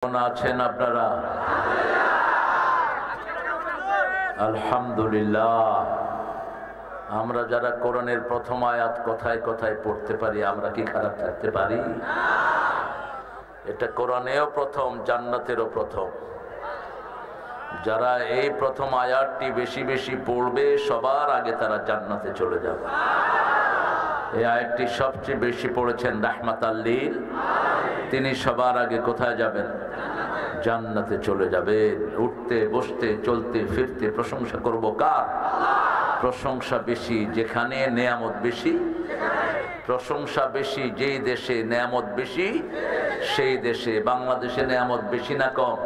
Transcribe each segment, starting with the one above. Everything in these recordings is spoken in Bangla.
কেমন আছেন আপনারা? আলহামদুলিল্লাহ। আমরা যারা কোরআনের প্রথম আয়াত কথায় কথায় পড়তে পারি, আমরা কি খারাপ থাকতে পারি? এটা কোরআনেও প্রথম, জান্নাতেরও প্রথম। যারা এই প্রথম আয়াতটি বেশি বেশি পড়বে সবার আগে তারা জান্নাতে চলে যাবে। এই আয়াতটি সবচেয়ে বেশি পড়েছেন রাহমাতাল লিল, তিনি সবার আগে কোথায় যাবেন? জান্নাতে চলে যাবেন। উঠতে বসতে চলতে ফিরতে প্রশংসা করব কার? প্রশংসা বেশি যেখানে নেয়ামত বেশি, প্রশংসা বেশি যেই দেশে নেয়ামত বেশি সেই দেশে। বাংলাদেশে নেয়ামত বেশি না কম?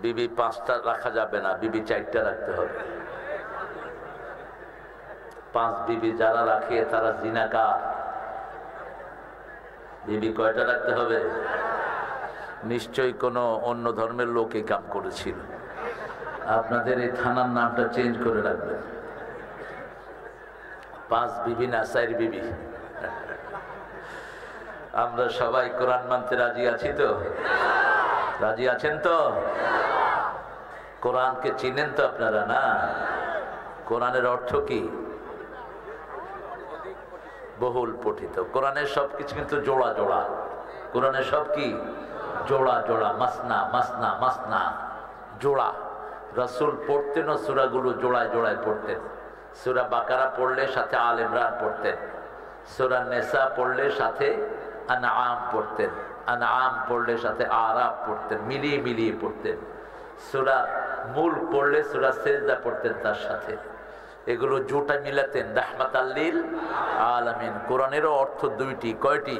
বিবি 5টা রাখা যাবে না, বিবি 4টা রাখতে হবে। 5 বিবি যারা রাখে তারা জিনাকার। বিবি কয়টা রাখতে হবে? নিশ্চয়ই কোনো অন্য ধর্মের লোক এই কাম করেছিল। আপনাদের এই থানার নামটা চেঞ্জ করে রাখবেন। 5 বিবি না 4 বিবি। আমরা সবাই কোরআন মানতে রাজি আছি তো? রাজি আছেন তো? কোরআনকে চিনেন তো আপনারা? না, কোরআনের অর্থ কি? বহুল পঠিত। কোরআনের সবকিছু কিন্তু জোড়া জোড়া। কোরআনের সব কি? জোড়া জোড়া, মাসনা মাসনা মাসনা, জোড়া। রাসূল পড়তেন ও সূরাগুলো জোড়ায় জোড়ায় পড়তেন। সূরা বাকারা পড়লে সাথে আল ইমরান পড়তেন, সূরা নিসা পড়লে সাথে আনআম পড়তেন, আনআম পড়লে সাথে আরাফ পড়তেন, মিলিয়ে মিলিয়ে পড়তেন। সূরা মুলক পড়লে সূরা সেজদা পড়তেন তার সাথে। এগুলো জোটা মিলাতেন। রাহমাতাল লিল আলামিন। কোরআনেরও অর্থ দুইটি। কয়টি?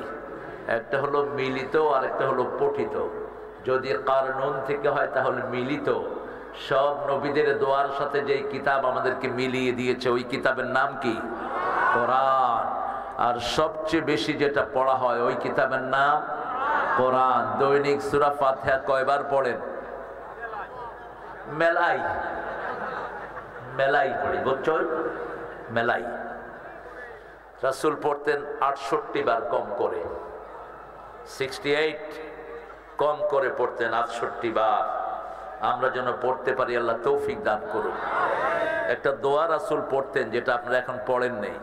একটা হলো মিলিত আর একটা হলো পঠিত। যদি কারনুন থেকে হয় তাহলে মিলিত। সব নবীদের দোয়ার সাথে যেই কিতাব আমাদেরকে মিলিয়ে দিয়েছে ওই কিতাবের নাম কি? কোরআন। আর সবচেয়ে বেশি যেটা পড়া হয় ওই কিতাবের নাম কোরআন। দৈনিক সূরা ফাতিহা কয়বার পড়েন? মেলাই মেলাই পড়ি, বুঝছেন? মেলাই। রাসূল পড়তেন 68 বার, কম করে 68, কম করে পড়তেন 68 বার। আমরা যেন পড়তে পারি, আল্লাহ তৌফিক দান করুন। একটা দোয়া রাসূল পড়তেন যেটা আপনারা এখন পড়েন নেই।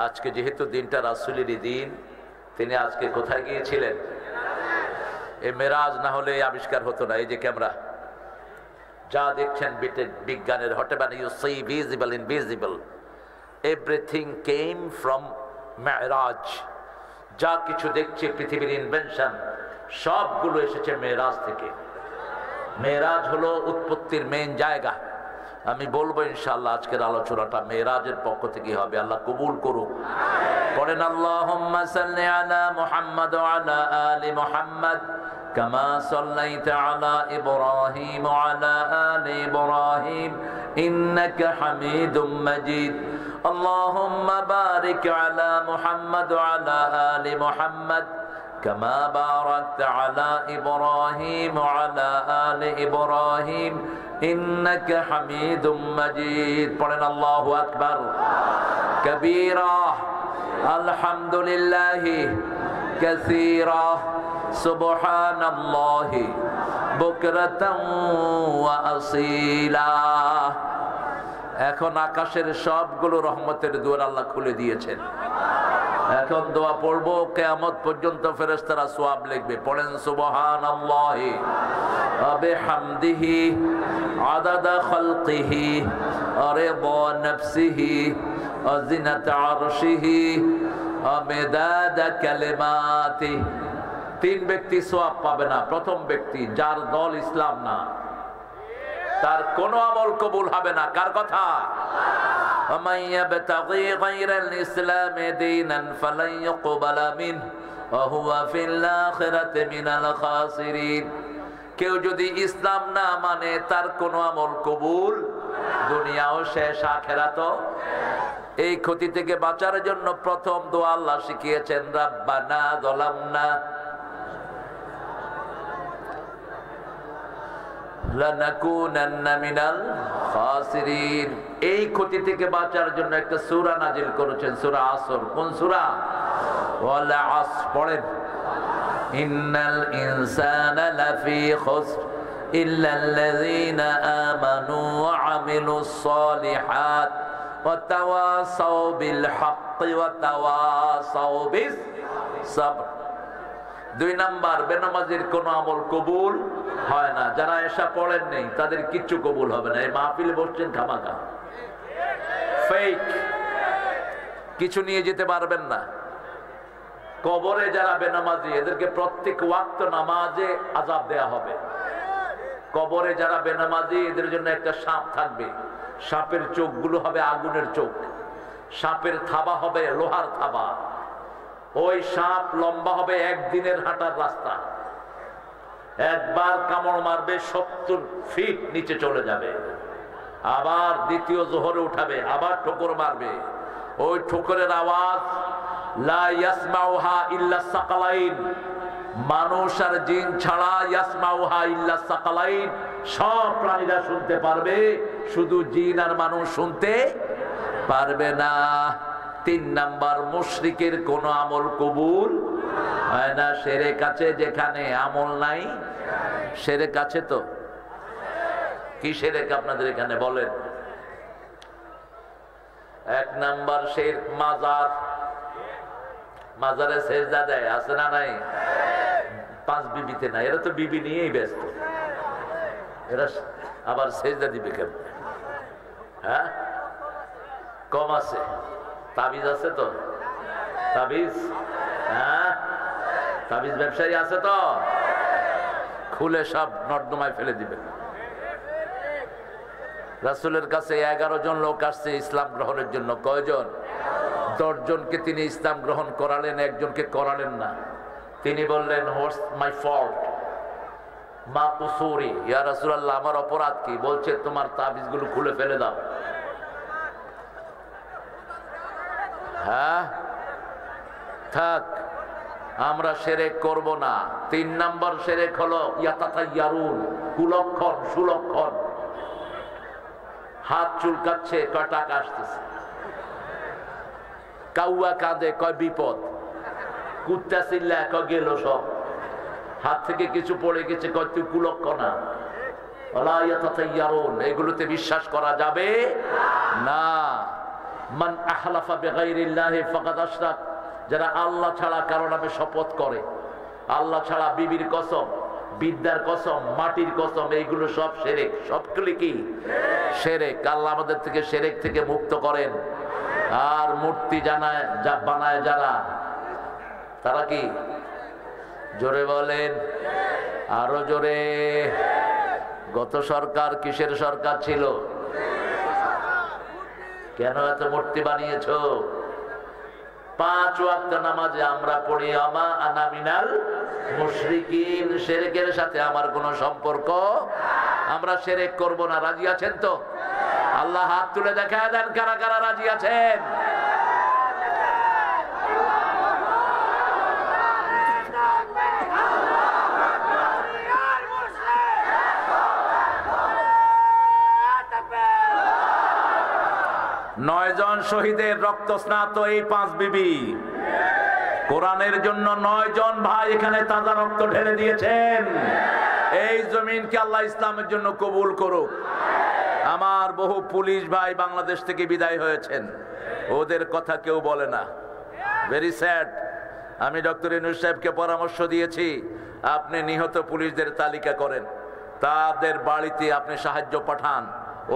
আজকে যেহেতু দিনটা রাসূলেরই দিন, তিনি আজকে কোথায় গিয়েছিলেন? এই মেরাজ না হলে এই আবিষ্কার হতো না। এই যে ক্যামেরা যা দেখছেন বিজ্ঞানের হটেবানি, you see visible invisible, everything came from Meraj. যা কিছু দেখছে পৃথিবীর ইনভেনশন সবগুলো এসেছে মেরাজ থেকে। মেরাজ হলো উৎপত্তির মেন জায়গা। আমি বলবো ইনশাআল্লাহ আজকের আলোচনাটা মেরাজের পক্ষ থেকে হবে। আল্লাহ কবুল করুক। পড়েন আল্লাহুম্মা সাল্লি আলা মুহাম্মাদ ওয়া আলা আলি মুহাম্মাদ কামা সাল্লাইতা আলা ইব্রাহিম ওয়া আলা আলি ইব্রাহিম ইন্নাকা হামিদুম মাজিদ। আল্লাহুম্মা বারিক আলা মুহাম্মাদ ওয়া আলা আলি মুহাম্মাদ كما باركت على إبراهيم وعلى آل إبراهيم إنك حميد مجيد. قلنا الله أكبر كبيرا الحمد لله كثيرا سبحان الله بكرة وأصيلا. এখন আকাশের সবগুলো রহমতের দুয়ার আল্লাহ খুলে দিয়েছেন। এখন দোয়া পড়বো, কিয়ামত পর্যন্ত ফেরেশতারা সওয়াব লিখবে। পড়েন সুবহানাল্লাহি ওয়া বিহামদিহি আদাদা খালকিহি ওয়া রিদা নাফসিহি ওয়া জিনাতা আরশিহি ওয়া মিদাদা কালিমাতিহি। 3 ব্যক্তি সওয়াব পাবে না। প্রথম ব্যক্তি যার দল ইসলাম না, তার কোনো আমল কবুল হবে না। কার কথা? ومن يبتغي غير الإسلام دينا فلن يقبل منه وهو في الآخرة من الخاسرين. কেউ যদি ইসলাম না মানে তার কোনো আমল কবুল, দুনিয়াও শেষ আখিরাতও। এই ক্ষতি থেকে বাঁচার জন্য প্রথম দোয়া আল্লাহ শিখিয়েছেন রাব্বানা যালামনা লানাকুনান্না মিনাল খাসিরিন। এই ক্ষতি থেকে বাঁচার জন্য একটা সূরা নাজিল করেছেন, সূরা আসর। কোন সূরা? ওয়াল আসর। পড়েন ইন্নাল ইনসানা লাফি খুসর ইল্লাল্লাযীনা আমানু ওয়া আমিলুস সালিহাত ওয়া তাওয়াসাউ বিল হাক্কি ওয়া তাওয়াসাউ বিস সাবর। 2 নাম্বার, বেনামাজির কোন আমল কবুল হয় না। যারা এসা পড়েন নেই তাদের কিচ্ছু কবুল হবে না। এই মাহফিলে বসছেন খামাখা, ফেক, কিছু নিয়ে যেতে পারবেন না। কবরে যারা বেনামাজি এদেরকে প্রত্যেক ওয়াক্ত নামাজে আযাব দেয়া হবে। কবরে যারা বেনামাজি এদের জন্য একটা সাপ থাকবে, সাপের চোখগুলো হবে আগুনের চোখ, সাপের থাবা হবে লোহার থাবা। ওই সাপ লম্বা হবে 1 দিনের হাঁটার রাস্তা। একবার কামড় মারবে 70 ফিট নিচে চলে যাবে, আবার দ্বিতীয় জোহরে উঠাবে, আবার ঠোকর মারবে। ওই ঠোকরের আওয়াজ লা ইয়াসমাউহা ইল্লা সাকালাইন, মানুষ আর জিন ছাড়া ইয়াসমাউহা ইল্লা সাকালাইন, সব প্রাণীরা শুনতে পারবে, শুধু জিন আর মানুষ শুনতে পারবে না। 3 নাম্বার, মুশরিকের কোন আমল কবুল হয় না। শিরক আছে যেখানে আমল নাই, শিরক আছে তো কি শিরক আপনাদের এখানে বলেন? 1 নাম্বার শিরক মাজার, মাজারে সেজদা দেয়, আছে না নাই? 5 বিবিতে না, এরা তো বিবি নিয়েই ব্যস্ত, এরা আবার সেজদা দিবে কেন? হ্যাঁ, কম আছে। তাবিজ আছে তো, তাবিজ, হ্যাঁ, তাবিজ ব্যবসায়ী আছে তো, খুলে সব নর্দমায় ফেলে দিবে। রাসূলের কাছে 11 জন লোক আসছে ইসলাম গ্রহণের জন্য। কয়জন? 10 জনকে তিনি ইসলাম গ্রহণ করালেন, 1 জনকে করালেন না। তিনি বললেন, হোয়াটস মাই ফল্ট, মা কুসুরি, ইয়া রাসূলুল্লাহ, আমার অপরাধ কি? বলছে, তোমার তাবিজগুলো খুলে ফেলে দাও। হ্যাঁ, থাক, আমরা শিরক করব না। 3 নাম্বার শিরক হলো ইয়াতাতায়ারুন, কুলক্ষণ, সুলক্ষণ। হাত চুলকাচ্ছে, কয় টাকা আসতেছে, কাউয়া কাঁদে, কয় বিপদ, কুত্তা চিল্লা, কয় গেল সব, হাত থেকে কিছু পড়ে গেছে, কয় তুই কুলক্ষণা। ওয়ালা ইয়াতাতায়ারুন, এগুলোতে বিশ্বাস করা যাবে না। মান আহলাফা বিগাইরিল্লাহি ফাকাদ আশরাক, যারা আল্লাহ ছাড়া কারো নামে শপথ করে, আল্লাহ ছাড়া বিবির কসম, বিদ্যার কসম, মাটির কসম, এইগুলো সব শিরক। সবগুলি কি শিরক। আল্লাহ আমাদের থেকে শিরক থেকে মুক্ত করেন। আর মূর্তি বানায় যারা, তারা কি? জোরে বলেন, আরো জোরে। গত সরকার কিসের সরকার ছিল? কেন এত মূর্তি বানিয়েছো? 5 ওয়াক্ত নামাজে আমরা পড়ি আমা আনা মিনাল মুশরিকিন, শিরকের সাথে আমার কোনো সম্পর্ক, আমরা শিরক করব না। রাজি আছেন তো? আল্লাহ হাত তুলে দেখায় দেন কারা কারা রাজি আছেন। নয় জন শহীদের রক্ত স্নাত এই 5 বিবি, কোরআনের জন্য 9 জন ভাই এখানে তাজা রক্ত ঢেলে দিয়েছেন। এই জমিনকে আল্লাহ ইসলামের জন্য কবুল করুক। আমার বহু পুলিশ ভাই বাংলাদেশ থেকে বিদায় হয়েছেন, ওদের কথা কেউ বলে না। Very sad. আমি ডক্টর ইউনূস সাহেবকে পরামর্শ দিয়েছি, আপনি নিহত পুলিশদের তালিকা করেন, তাদের বাড়িতে আপনি সাহায্য পাঠান।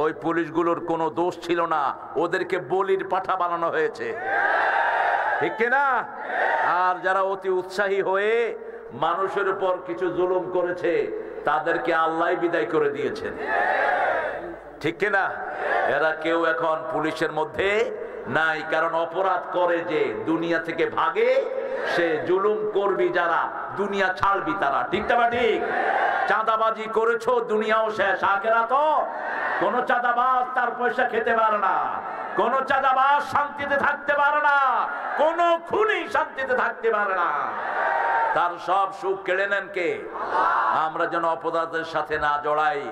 ওই পুলিশগুলোর কোনো দোষ ছিল না, ওদেরকে বলির পাঠা বানানো হয়েছে, ঠিক কিনা? আর যারা অতি উৎসাহী হয়ে মানুষের উপর কিছু জুলুম করেছে, তাদেরকে আল্লাহ বিদায় করে দিয়েছেন, ঠিক কিনা? এরা কেউ এখন পুলিশের মধ্যে নাই, কারণ অপরাধ করে যে দুনিয়া থেকে ভাগে, সে জুলুম করবি যারা, দুনিয়া ছাড়বি তারা, ঠিক না? ঠিক। চাঁদাবাজি করেছো, দুনিয়াও শেষ, আখিরাতও। কোন চাঁদাবাজ তার পয়সা খেতে পারে না, কোন চাঁদাবাজ শান্তিতে থাকতে পারে না, কোন খুনি শান্তিতে থাকতে পারে না, তার সব সুখ কেড়ে নেন কে? আমরা যেন অপরাধের সাথে না জড়াই।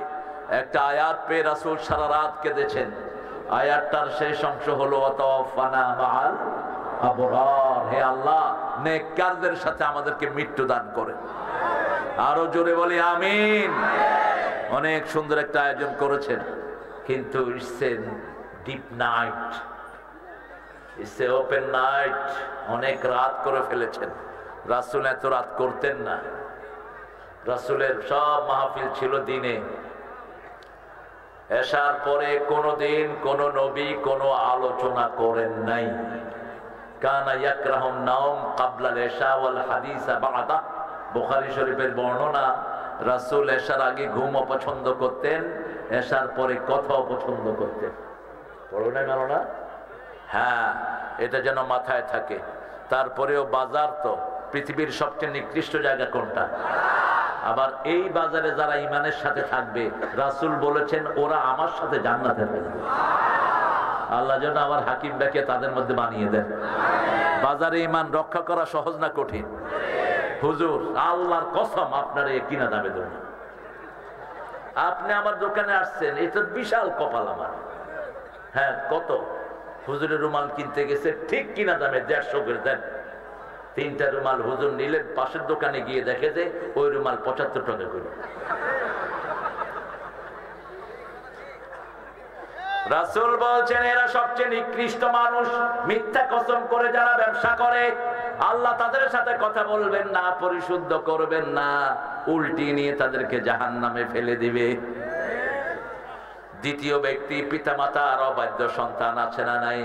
একটা আয়াত পেয়ে রাসূল সারা রাত কেঁদেছেন। আয়াতটার শেষ অংশ হলো ওয়াতাওয়াফানা মাআল আবরার, হে আল্লাহ নেককারদের সাথে আমাদেরকে মৃত্যু দান করেন। আরো জোরে বলি আমিন। অনেক সুন্দর একটা আয়োজন করেছেন, কিন্তু it's a deep night, it's a open night. অনেক রাত করে ফেলেছেন। রাসূল এত রাত করতেন না। রাসূলের সব মাহফিল ছিল দিনে। এশার পরে কোনদিন কোন নবী কোন আলোচনা করেন নাই। কানা ইয়াকরাহুন নাওম ক্বাবলাল ইশা ওয়াল হাদিসা বা'দা। বুখারী শরীফের বর্ণনা, রাসূল এশার আগে ঘুম অপছন্দ করতেন, এশার পরে কথা অপছন্দ করতেন। পড়ো না মানো না? হ্যাঁ, এটা যেন মাথায় থাকে। তারপরেও বাজার তো পৃথিবীর সবচেয়ে নিকৃষ্ট জায়গা কোনটা? আবার এই বাজারে যারা ইমানের সাথে থাকবে, রাসূল বলেছেন ওরা আমার সাথে জান্নাতে থাকবে। আল্লাহ যেন আমার হাকিম ডাকে তাদের মধ্যে বানিয়ে দেন। বাজারে ইমান রক্ষা করা সহজ না কঠিন? হুজুর আল্লাহর কসম আপনার এ কিনা দামে দেব। আপনি আমার দোকানে আসছেন, এটা বিশাল কপাল আমার। হ্যাঁ, কত? হুজুরের রুমাল কিনতে গেছে, ঠিক কিনা দামে 150 করে দেন। 3টা রুমাল হুজুর নিলেন, পাশের দোকানে গিয়ে দেখে যে ওই রুমাল 75 টাকা করে। রাসূল বলছেন এরা সবচেয়ে নিকৃষ্ট মানুষ। মিথ্যা কসম করে যারা ব্যবসা করে, আল্লাহ তাদের সাথে কথা বলবেন না, পরিশুদ্ধ করবেন না, উল্টি নিয়ে তাদেরকে জাহান্নামে ফেলে দিবে। দ্বিতীয় ব্যক্তি, পিতামাতার অবাধ্য সন্তান আছে না নাই?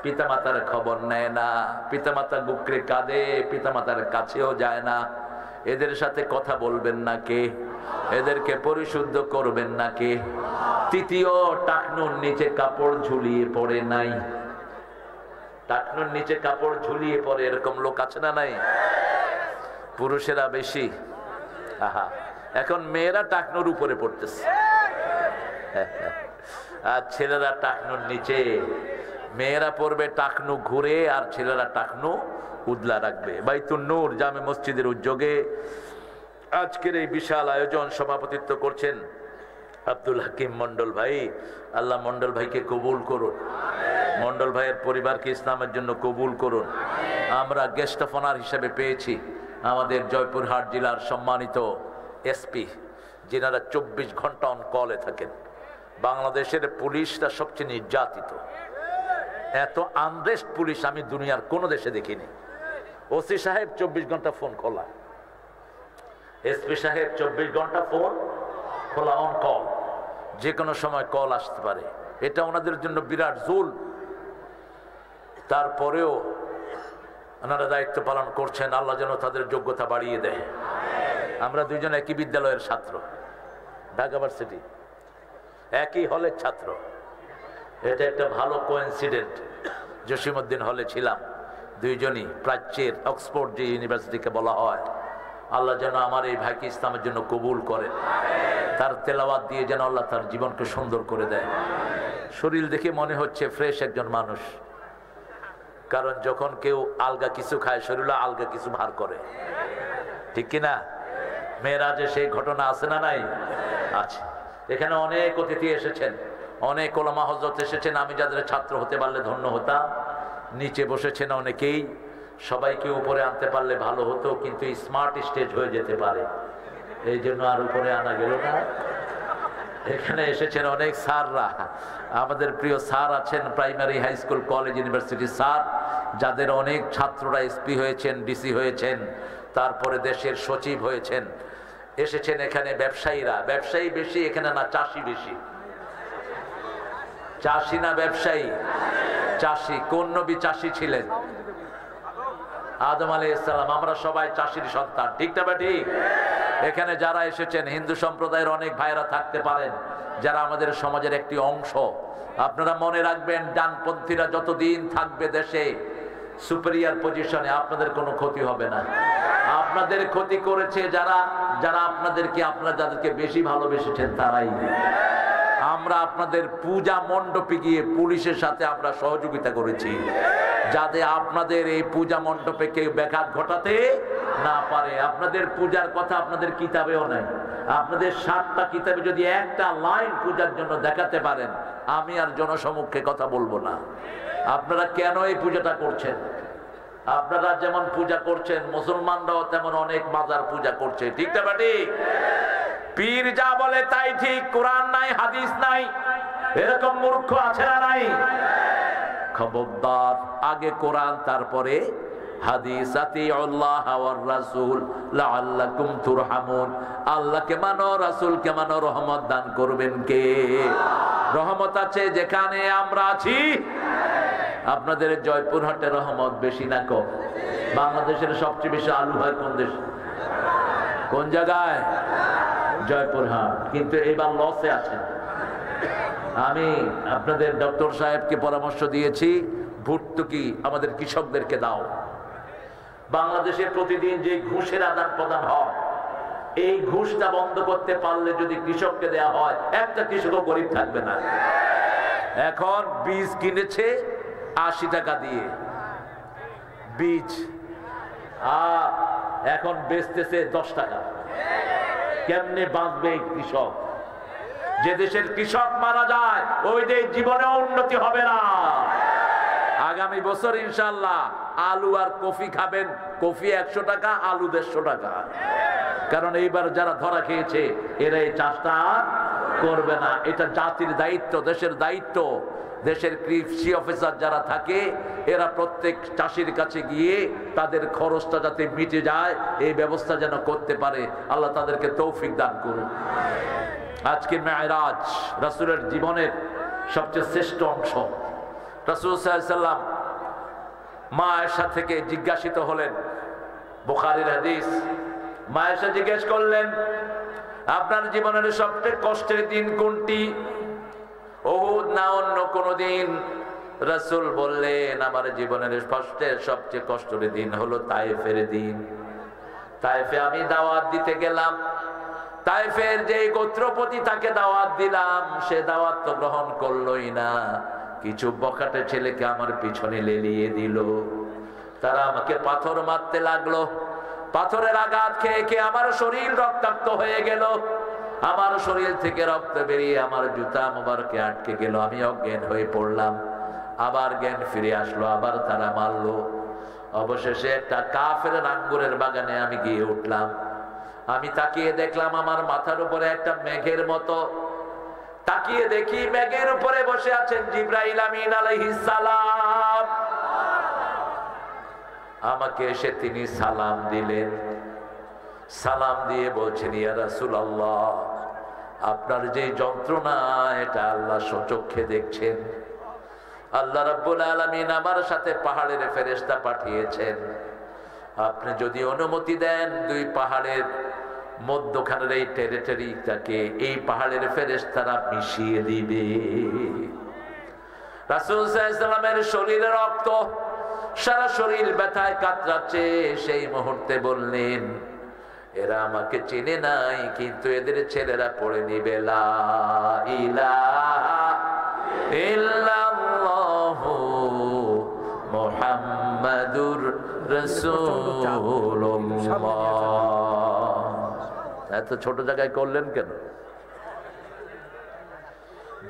পিতামাতার খবর নেয় না, পিতামাতা বুকরে কাঁদে, পিতামাতার কাছেও যায় না। এদের সাথে কথা বলবেন না কে? এদেরকে পরিশুদ্ধ করবেন না কে? তৃতীয়, টাকনুর নিচে কাপড় ঝুলিয়ে পড়ে নাই। টাকনুর নিচে কাপড় ঝুলিয়ে পড়ে এরকম লোক আছে না নাই? পুরুষেরা বেশি। আহা, এখন মেয়েরা টাকনুর উপরে পড়তেছে আর ছেলেরা টাকনুর নিচে। মেয়েরা পড়বে টাকনু ঘুরে, আর ছেলেরা টাকনু উদলা রাখবে। বাইতুন নূর জামে মসজিদের উদ্যোগে আজকের এই বিশাল আয়োজন সভাপতিত্ব করছেন আব্দুল হাকিম মন্ডল ভাই। আল্লাহ মন্ডল ভাইকে কবুল করুন, মন্ডল ভাইয়ের পরিবারকে ইসলামের জন্য কবুল করুন। আমরা গেস্ট অফ অনার হিসেবে পেয়েছি আমাদের জয়পুরহাট জেলার সম্মানিত এসপি, যিনারা 24 ঘন্টা অন কলে থাকেন। বাংলাদেশের পুলিশরা সবচেয়ে নির্যাতিত। এত আনরেস্ট পুলিশ আমি দুনিয়ার কোনো দেশে দেখিনি। ওসি সাহেব 24 ঘন্টা ফোন খোলা, এসপি সাহেব 24 ঘন্টা ফোন খোলা, অন কল, যে কোনো সময় কল আসতে পারে। এটা ওনাদের জন্য বিরাট জুল। তারপরেও ওনারা দায়িত্ব পালন করছেন। আল্লাহ যেন তাদের যোগ্যতা বাড়িয়ে দেয়। আমরা দুইজন একই বিদ্যালয়ের ছাত্র, ঢাকা ভার্সিটি, একই হলের ছাত্র। এটা একটা ভালো কোইন্সিডেন্ট। জসিমউদ্দিন হলে ছিলাম দুইজনই, প্রাচ্যের অক্সফোর্ড যে ইউনিভার্সিটিকে বলা হয়। আল্লাহ যেন আমার এই ভাইকে ইসলামের জন্য কবুল করেন। তার তেলাওয়াত দিয়ে যেন আল্লাহ তার জীবনকে সুন্দর করে দেয়। শরীর দেখে মনে হচ্ছে ফ্রেশ একজন মানুষ, কারণ যখন কেউ আলগা কিছু খায় শরীরে আলগা কিছু ভার করে, ঠিক কিনা? মেরাজে সেই ঘটনা আছে না নাই? আছে। এখানে অনেক অতিথি এসেছেন, অনেক ওলামা হযরত এসেছেন। আমি যাদের ছাত্র হতে পারলে ধন্য হতাম। নিচে বসেছেন অনেকেই, সবাইকে উপরে আনতে পারলে ভালো হতো, কিন্তু স্মার্ট স্টেজ হয়ে যেতে পারে, এই জন্য আর উপরে আনা গেল না। এখানে এসেছেন অনেক স্যাররা, আমাদের প্রিয় স্যার আছেন, primary high school college university sir, যাদের অনেক ছাত্ররা এসপি হয়েছেন, ডিসি হয়েছেন, তারপরে দেশের সচিব হয়েছেন। এসেছেন এখানে ব্যবসায়ীরা। ব্যবসায়ী বেশি এখানে না, চাষি বেশি? চাষি না ব্যবসায়ী? চাষি। কোন নবী চাষি ছিলেন? আদম আলাইহিস সালাম। আমরা সবাই চাষির সন্তান, ঠিক না ঠিক? এখানে যারা এসেছেন হিন্দু সম্প্রদায়ের অনেক ভাইরা থাকতে পারেন, যারা আমাদের সমাজের একটি অংশ। আপনারা মনে রাখবেন, ডানপন্থীরা যতদিন থাকবে দেশে সুপিরিয়র পজিশনে, আপনাদের কোনো ক্ষতি হবে না। আপনাদের ক্ষতি করেছে যারা যারা আপনাদেরকে, আপনারা যাদেরকে বেশি ভালোবেসেছেন তারাই। আমরা আপনাদের পূজা মণ্ডপে গিয়ে পুলিশের সাথে আমরা সহযোগিতা করেছি, যাতে আপনাদের এই পূজা মণ্ডপে কেউ ব্যাঘাত ঘটাতে না পারে। আপনাদের পূজার কথা আপনাদের কিতাবেও নাই। আপনাদের 7টা কিতাবে যদি একটা লাইন পূজার জন্য দেখাতে পারেন, আমি আর জনসমক্ষে কথা বলবো না। আপনারা কেন এই পূজাটা করছেন? আপনারা যেমন পূজা করছেন মুসলমানরাও তেমন অনেক মাজার পূজা করছে, ঠিক না ঠিক? পীর যা বলে তাই ঠিক, কোরআন নাই হাদিস নাই, এরকম মূর্খ আছে না নাই? খবরদার, আগে কোরআন তারপরে হাদিস। আতিউল্লাহ ওয়ার রাসূল লাআল্লাকুম তুরহামুন। আল্লাহকে মানো, রাসূলকে মানো, রহমত দান করবেন কে? রহমত আছে যেখানে আমরা আছি। আপনাদের জয়পুরহাটে রহমত বেশি না কম? বাংলাদেশের সবচেয়ে বেশি আলু হয় কোন দেশে? কোন জায়গায়? জয়পুরহাট। কিন্তু এবার লসে আছেন। আমি আপনাদের ডক্টর সাহেবকে পরামর্শ দিয়েছি, ভর্তুকি আমাদের কৃষকদেরকে দাও। বাংলাদেশে প্রতিদিন যে ঘুষের আদান প্রদান হয়, এই ঘুষটা বন্ধ করতে পারলে যদি কৃষককে দেয়া হয়, একটা কৃষকও গরিব থাকবে না। এখন বীজ কিনেছে 80 টাকা দিয়ে বীজ, আর এখন বেচতেছে 10 টাকা। কেমনে বাঁচবে কৃষক? যে দেশের কৃষক মারা যায় ওই দেশ জীবনে উন্নতি হবে না। আগামী বছর ইনশাআল্লাহ আলু আর কফি খাবেন, কফি 100 টাকা, আলু 150 টাকা। কারণ এইবার যারা ধরা খেয়েছে এরা এই চাষটা আর করবে না। এটা জাতির দায়িত্ব, দেশের দায়িত্ব। দেশের কৃষি অফিসার যারা থাকে এরা প্রত্যেক চাষির কাছে গিয়ে তাদের খরচটা যাতে মিটে যায় এই ব্যবস্থা যেন করতে পারে। আল্লাহ তাদেরকে তৌফিক দান করুন। আজকে মেরাজ রাসূলের জীবনের সবচেয়ে শ্রেষ্ঠ অংশ। রাসূল সাল্লাল্লাহু আলাইহি ওয়াসাল্লাম মা আয়েশা থেকে জিজ্ঞাসিত হলেন, বুখারীর হাদিস। মা আয়েশা জিজ্ঞেস করলেন, আপনার জীবনের সবচেয়ে কষ্টের দিন কোনটি? উহুদ না অন্য কোন দিন? রাসূল বললেন, আমার জীবনের সবচেয়ে কষ্টের দিন হলো তায়েফের দিন। তায়েফে আমি দাওয়াত দিতে গেলাম, তায়েফের যে গোত্রপতি তাকে দাওয়াত দিলাম, সে দাওয়াত তো গ্রহণ করলোই না। কিছু বখাটে ছেলেকে আমার পিছনে লেলিয়ে দিল, তারা আমাকে পাথর মারতে লাগলো। পাথরের আঘাত খেয়ে খেয়ে আমার শরীর রক্তাক্ত হয়ে গেল, আমার শরীর থেকে রক্ত বেরিয়ে আমার জুতা মোবারকে আটকে গেল, আমি অজ্ঞান হয়ে পড়লাম। আবার জ্ঞান ফিরে আসলো, আবার তারা মারলো। অবশেষে একটা কাফের আঙ্গুরের বাগানে আমি গিয়ে উঠলাম। আমি তাকিয়ে দেখলাম আমার মাথার উপরে একটা মেঘের মতো, তাকিয়ে দেখি মেঘের উপরে বসে আছেন জিবরাইল আমিন আলাইহিস সালাম। আমাকে এসে তিনি সালাম দিলেন, সালাম দিয়ে বলছেন, ইয়া রাসূলুল্লাহ, আপনার যে যন্ত্রণা এটা আল্লাহ স্বচক্ষে দেখছেন। আল্লাহ রাব্বুল আলামিন আমার সাথে পাহাড়ের ফেরেশতা পাঠিয়েছেন। আপনি যদি অনুমতি দেন, দুই পাহাড়ের মধ্যখানের এই টেরিটরিটাকে এই পাহাড়ের ফেরেশতারা মিশিয়ে দিবে। রাসূল সাল্লাল্লাহু আলাইহি ওয়াসাল্লামের শরীরে রক্ত, সারা শরীর ব্যথায় কাতরাচ্ছে। সেই মুহূর্তে বললেন, এরা আমাকে চিনে নাই, কিন্তু এদের ছেলেরা পড়ে নিবে লা ইলাহা ইল্লাল্লাহু মুহাম্মাদুর রাসূলুল্লাহ। এত ছোট জায়গায় করলেন কেন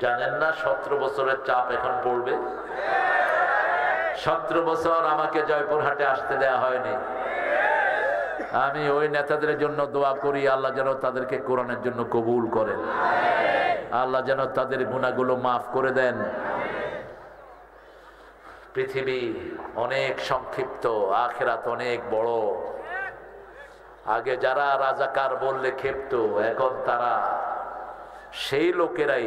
জানেন না? 17 বছরের চাপ এখন পড়বে। 17 বছর আমাকে জয়পুরহাটে আসতে দেয়া হয়নি। আমি ওই নেতাদের জন্য দোয়া করি, আল্লাহ যেন তাদেরকে কোরআনের জন্য কবুল করেন, আল্লাহ যেন তাদের গুনাহগুলো মাফ করে দেন। পৃথিবী অনেক সংক্ষিপ্ত, আখিরাত অনেক বড়। আগে যারা রাজাকার বললে ক্ষেপ্ত, এখন তারা সেই লোকেরাই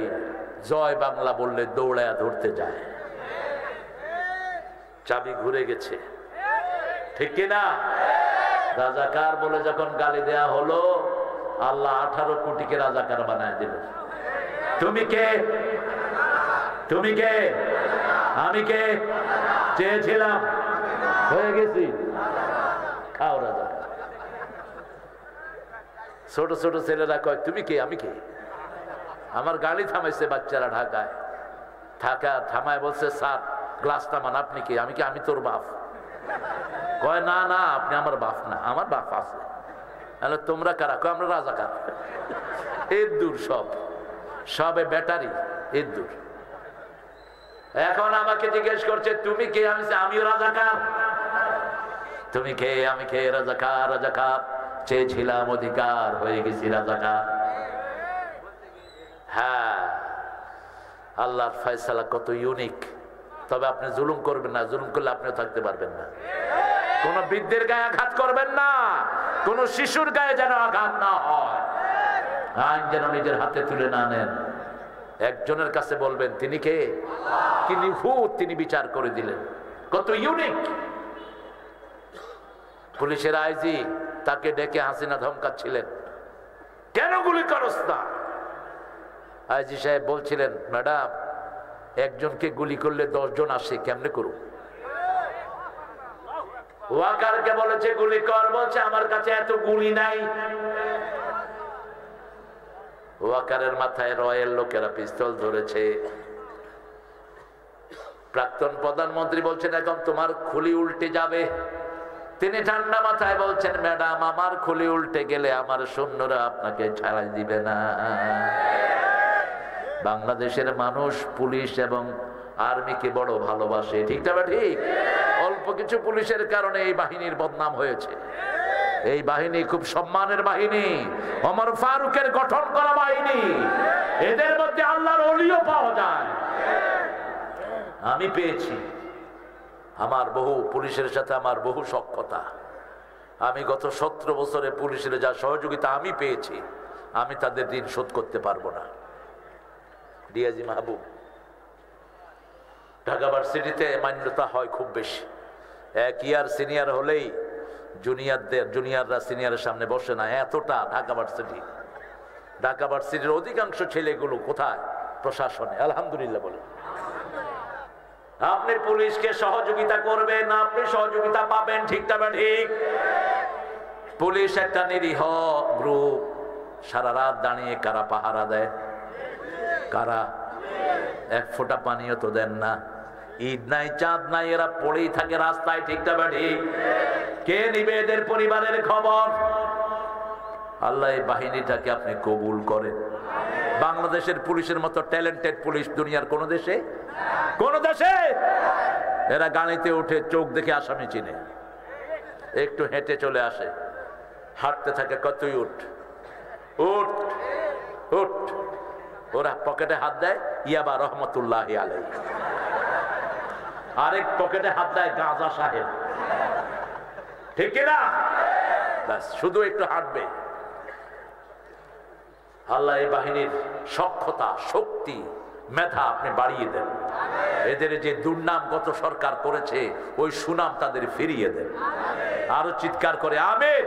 জয় বাংলা বললে দৌড়ায়া ধরতে যায়। চাবি ঘুরে গেছে, ঠিক কিনা? রাজাকার বলে যখন গালি দেয়া হলো, আল্লাহ 18 কোটিকে রাজাকার বানায় দিল। তুমি কে? তুমি কে? আমি কে? চেয়েছিলাম, হয়ে গেছি। খাও রাজাকার। ছোট ছোট ছেলেরা কয়, তুমি কে? আমি কে? আমার গাড়ি থামাইছে বাচ্চারা ঢাকায়, থামায় বলছে, স্যার গ্লাস নামান। আপনি কে? আমি কি? আমি তোর বাপ। কয়, না না, আপনি আমার বাপ না, আমার বাপ আছে। তোমরা কারা? কয়, আমরা রাজাকার। এর দূর, সবে ব্যাটারি, এর দূর। এখন আমাকে জিজ্ঞেস করছে, তুমি কে? আমি আমিও রাজাকার। তুমি কে আমি কে, রাজাকার রাজাকার, চেয়েছিলাম অধিকার, হয়ে গেছি রাজাকার। হ্যাঁ, আল্লাহর ফয়সালা কত ইউনিক। তবে আপনি জুলুম করবেন না, জুলুম করলে আপনিও থাকতে পারবেন না। কোন বৃদ্ধের গায়ে আঘাত করবেন না, কোন শিশুর গায়ে যেন আঘাত না হয়, আইন যেন নিজের হাতে তুলে না নেন। একজনের কাছে বলবেন তিনি কে, কি নিখুঁত, তিনি বিচার করে দিলেন, কত ইউনিক। পুলিশের আইজি তাকে ডেকে হাসিনা ধমকাচ্ছিলেন, কেন গুলি করস না? আইজি সাহেব বলছিলেন, ম্যাডাম একজনকে গুলি করলে 10 জন আসে, কেমনে করুন? ওয়াকারকে বলেছে গুলি কর, বলছে আমার কাছে এত গুলি নাই। ওয়াকারের মাথায় রয়ের লোকেরা পিস্তল ধরেছে। প্রাক্তন প্রধানমন্ত্রী বলছেন এখন তোমার খুলি উল্টে যাবে। তিনি ঠান্ডা মাথায় বলছেন, ম্যাডাম আমার খুলি উল্টে গেলে আমার সৈন্যরা আপনাকে ছাড়াই দিবে না। বাংলাদেশের মানুষ পুলিশ এবং আর্মিকে বড় ভালোবাসে, ঠিক না? ঠিক। অল্প কিছু পুলিশের কারণে এই বাহিনীর বদনাম হয়েছে। এই বাহিনী খুব সম্মানের বাহিনী, ওমর ফারুকের গঠন করা বাহিনী। এদের মধ্যে আল্লাহর ওলিও পাওয়া যায়। আমি পেয়েছি, আমার বহু পুলিশের সাথে আমার বহু সখ্যতা। আমি গত 17 বছরে পুলিশের যা সহযোগিতা আমি পেয়েছি, আমি তাদের ঋণ শোধ করতে পারবো না। ডিআইজি মাহবুব, ঢাকা ভার্সিটিতে মান্যতা হয় খুব বেশি। 1 ইয়ার সিনিয়র হলেই জুনিয়ররা সিনিয়রের সামনে বসে না, এতটা ঢাকা ভার্সিটি। ঢাকা ভার্সিটির অধিকাংশ ছেলেগুলো কোথায়? প্রশাসনে। আলহামদুলিল্লাহ বলে। আপনি পুলিশকে সহযোগিতা করবেন, আপনি সহযোগিতা পাবেন, ঠিক না? ঠিক। পুলিশ একটা নিরীহ গ্রুপ, সারা রাত দাঁড়িয়ে কারা পাহারা দেয়? কারা? এক ফোঁটা পানিও তো দেন না। ঈদ নাই চাঁদ নাই, এরা পড়েই থাকে রাস্তায়, ঠিক না? ঠিক। কে নিবে এদের পরিবারের খবর? আল্লাহ এই বাহিনীটাকে আপনি কবুল করেন। বাংলাদেশের পুলিশের মতো ট্যালেন্টেড পুলিশ দুনিয়ার কোন দেশে, কোন দেশে? এরা গাড়িতে উঠে চোখ দেখে আসামি চিনে, একটু হেঁটে চলে আসে, হাঁটতে থাকে, কতই উঠ উঠ উঠ। ওরা পকেটে হাত দেয়, ইয়াবা রহমতুল্লাহি আলাইহি। আরেক পকেটে হাত দেয় গাঁজা সাহেব, ঠিক না? ব্যাস, শুধু একটু হাঁটবে। আল্লাহ এই বাহিনীর সক্ষমতা, শক্তি, মেধা আপনি বাড়িয়ে দেন। এদের যে দুর্নাম গত সরকার করেছে, ওই সুনাম তাদের ফিরিয়ে দেন। আরো চিৎকার করে আমিন।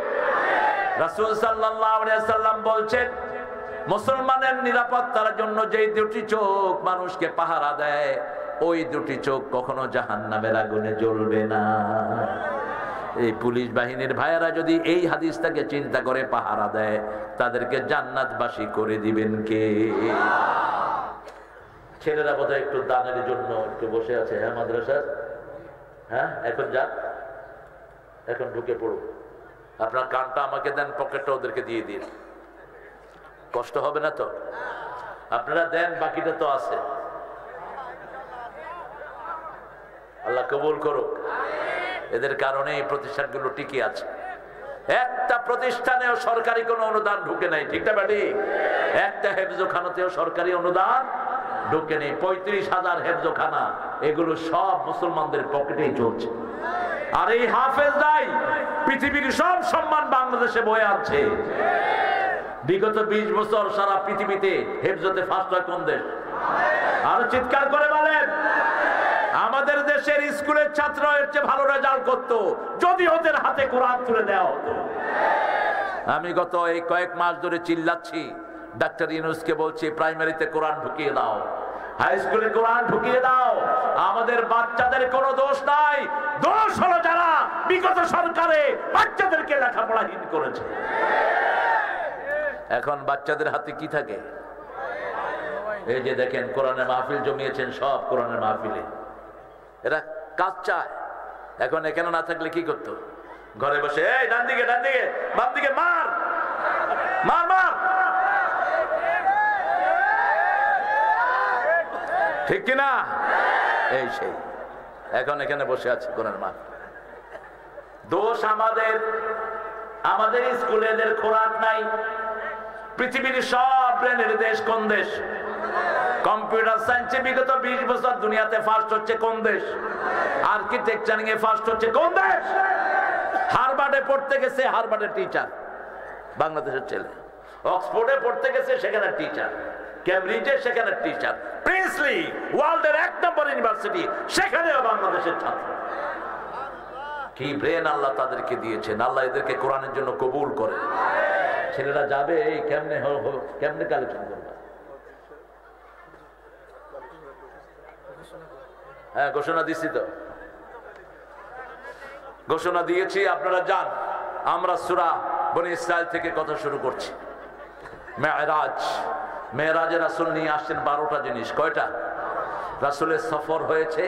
রাসূল সাল্লাল্লাহু আলাইহি ওয়াসাল্লাম বলছেন, মুসলমানের নিরাপত্তার জন্য যে 2টি চোখ মানুষকে পাহারা দেয়, ওই 2টি চোখ কখনো জাহান্নামের আগুনে জ্বলবে না। এই পুলিশ বাহিনীর ভাইয়েরা যদি এই হাদিসটাকে চিন্তা করে পাহারা দেয়, তাদেরকে জান্নাতবাসী করে দিবেন কে? ছেলেরা বোধহয় একটু দানের জন্য একটু বসে আছে। হ্যাঁ মাদ্রাসার, হ্যাঁ এখন যাক, এখন ঢুকে পড়ুন। আপনার কানটা আমাকে দেন, পকেটটা ওদেরকে দিয়ে দিন, কষ্ট হবে না তো? আপনারা দেন, বাকিটা তো আছে। আল্লাহ কবুল করুক। এদের কারণে এই প্রতিষ্ঠানগুলো টিকে আছে। একটা প্রতিষ্ঠানেও সরকারি কোনো অনুদান ঢুকে নাই, ঠিক না? ঠিক। একটা হেফজোখানাতেও সরকারি অনুদান ঢুকে নেই। 35,000 হেফজোখানা, এগুলো সব মুসলমানদের পকেটেই চলছে। আর এই হাফেজরাই পৃথিবীর সব সম্মান বাংলাদেশে বয়ে আছে। বিগত 20 বছর সারা পৃথিবীতে হেফজতে ফার্স্ট হয় কোন দেশ? আরো চিৎকার করে বলেন। আমাদের দেশের স্কুলের ছাত্র এর চেয়ে ভালো রেজাল্ট করতো যদি ওদের হাতে কোরআন তুলে দেওয়া হতো। আমি গত এই কয়েক মাস ধরে চিল্লাচ্ছি, ডাক্তার ইউনূসকে বলছি প্রাইমারিতে কোরআন ঢুকিয়ে দাও, হাই স্কুলে কোরআন ঢুকিয়ে দাও। আমাদের বাচ্চাদের কোনো দোষ নাই, দোষ হলো যারা বিগত সরকারে বাচ্চাদেরকে লেখাপড়াহীন করেছে। এখন বাচ্চাদের হাতে কি থাকে? এই যে দেখেন কোরআনের মাহফিল জমিয়েছেন, সব কোরআনের মাহফিলে এরা কাজ চায়। এখন এখানে না থাকলে কি করতো? ঘরে বসে এই ডান দিকে ডান দিকে বাম দিকে মার মার মার, ঠিক কিনা? এই সেই এখন এখানে বসে আছে কোরআন মাহফিল। দোষ আমাদের, আমাদের স্কুলে এদের খোরাক নাই। পৃথিবীর সব ব্রেনের দেশ কোন দেশ? কম্পিউটার সায়েন্সে বিগত 20 বছর দুনিয়াতে ফার্স্ট হচ্ছে কোন দেশ? আর্কিটেকচারিং এ ফার্স্ট হচ্ছে কোন দেশ? হার্ভার্ডে পড়তে গেছে, হার্ভার্ডের টিচার বাংলাদেশের ছেলে। অক্সফোর্ডে পড়তে গেছে, সেখানে টিচার। ক্যামব্রিজে সেখানে টিচার। প্রিন্সলি, ওয়ার্ল্ডের 1 নম্বর ইউনিভার্সিটি, সেখানেও বাংলাদেশের ছাত্র। কি ব্রেন আল্লাহ তাদেরকে দিয়েছেন। আল্লাহ এদেরকে কোরআনের জন্য কবুল করে। ছেলেরা যাবে এই কেমনে কেমনে কালেকশন করবে? হ্যাঁ, ঘোষণা দিছি তো, ঘোষণা দিয়েছি, আপনারা যান। আমরা সূরা বনী ইসরাইল থেকে কথা শুরু করছি। মেরাজ, মেরাজে রাসূল নিয়ে আসছেন 12টা জিনিস। কয়টা? রাসূলের সফর হয়েছে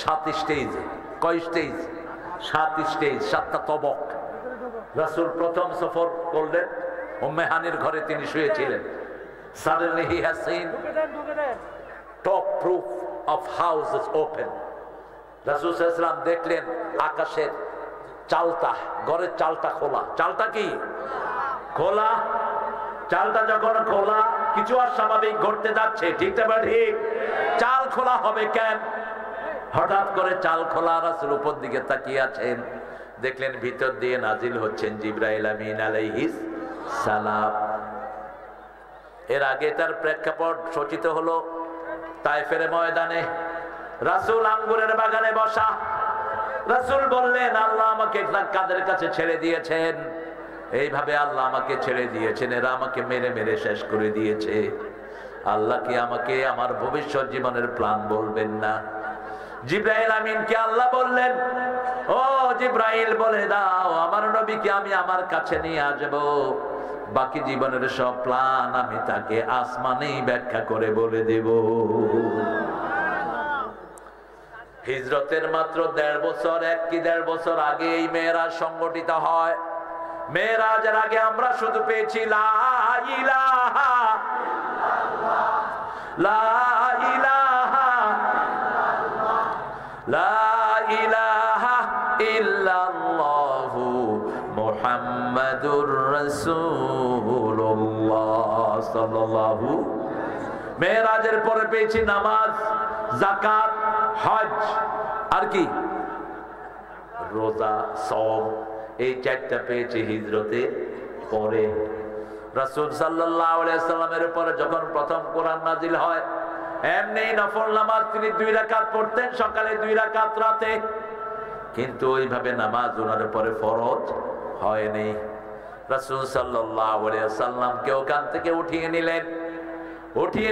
7 স্টেজে। কয় স্টেজ? 7 স্টেজ, 7টা তবক। রাসূল প্রথম সফর করলেন, উম্মে হানির ঘরে তিনি শুয়েছিলেন। Suddenly he has seen top roof of houses open. রাসূল সাল্লাল্লাহু আলাইহি ওয়াসাল্লাম দেখলেন আকাশের চালটা, ঘরের চালটা খোলা। চালটা কি? খোলা। চালটা যখন খোলা, কিছু আর স্বাভাবিক ঘটতে যাচ্ছে, ঠিক না ঠিক? চাল খোলা হবে কেন? হঠাৎ করে চাল খোলা। রাসূল উপর দিকে তাকিয়ে আছেন, দেখলেন ভিতর দিয়ে নাজিল হচ্ছেন জিবরাইল আমিন আলাইহিস সালাম। এর আগে তার প্রেক্ষাপট সূচিত হলো তায়েফের ময়দানে। রাসূল আঙ্গুরের বাগানে বসা। রাসূল বললেন, আল্লাহ আমাকে কাদের কাছে ছেড়ে দিয়েছেন? এইভাবে আল্লাহ আমাকে ছেড়ে দিয়েছেন, এরা আমাকে মেরে মেরে শেষ করে দিয়েছে। আল্লাহ কি আমাকে আমার ভবিষ্যৎ জীবনের প্ল্যান বলবেন না? জিবরাইল আমিনকে আল্লাহ বললেন, ও জিবরাইল বলে দাও আমার নবীকে আমি আমার কাছে নিয়ে আসবো, বাকি জীবনের সব প্ল্যান আমি তাকে আসমানেই ব্যাখ্যা করে বলে দেব। হিজরতের মাত্র 1.5 বছর, 1 কি 1.5 বছর আগে এই মেরাজ সংগঠিত হয়। মেরাজের আগে আমরা শুধু পেয়েছি লা ইলাহা ইল্লাল্লাহ, লা ইলাহা ইল্লাল্লাহ, লা ইলাহা ইল্লাল্লাহু মুহাম্মাদুর রাসূলুল্লাহ সাল্লাল্লাহু। মেরাজের পরে পেয়েছি নামাজ, যাকাত, হজ, আর কি? রোজা, সওম। এই 4টা পেয়েছি হিজরতের পরে। রাসূল সাল্লাল্লাহু আলাইহি ওয়াসাল্লামের উপরে যখন প্রথম কোরআন নাজিল হয়, এমনি নফল নামাজ তিনি 2 রাকাত পড়তেন, সকালে 2 রাকাত রাতে। কিন্তু ওইভাবে নামাজ ওনার উপরে ফরজ হয়নি। রাসূল সাল্লাল্লাহু আলাইহি ওয়াসাল্লামকে ওখান থেকে উঠিয়ে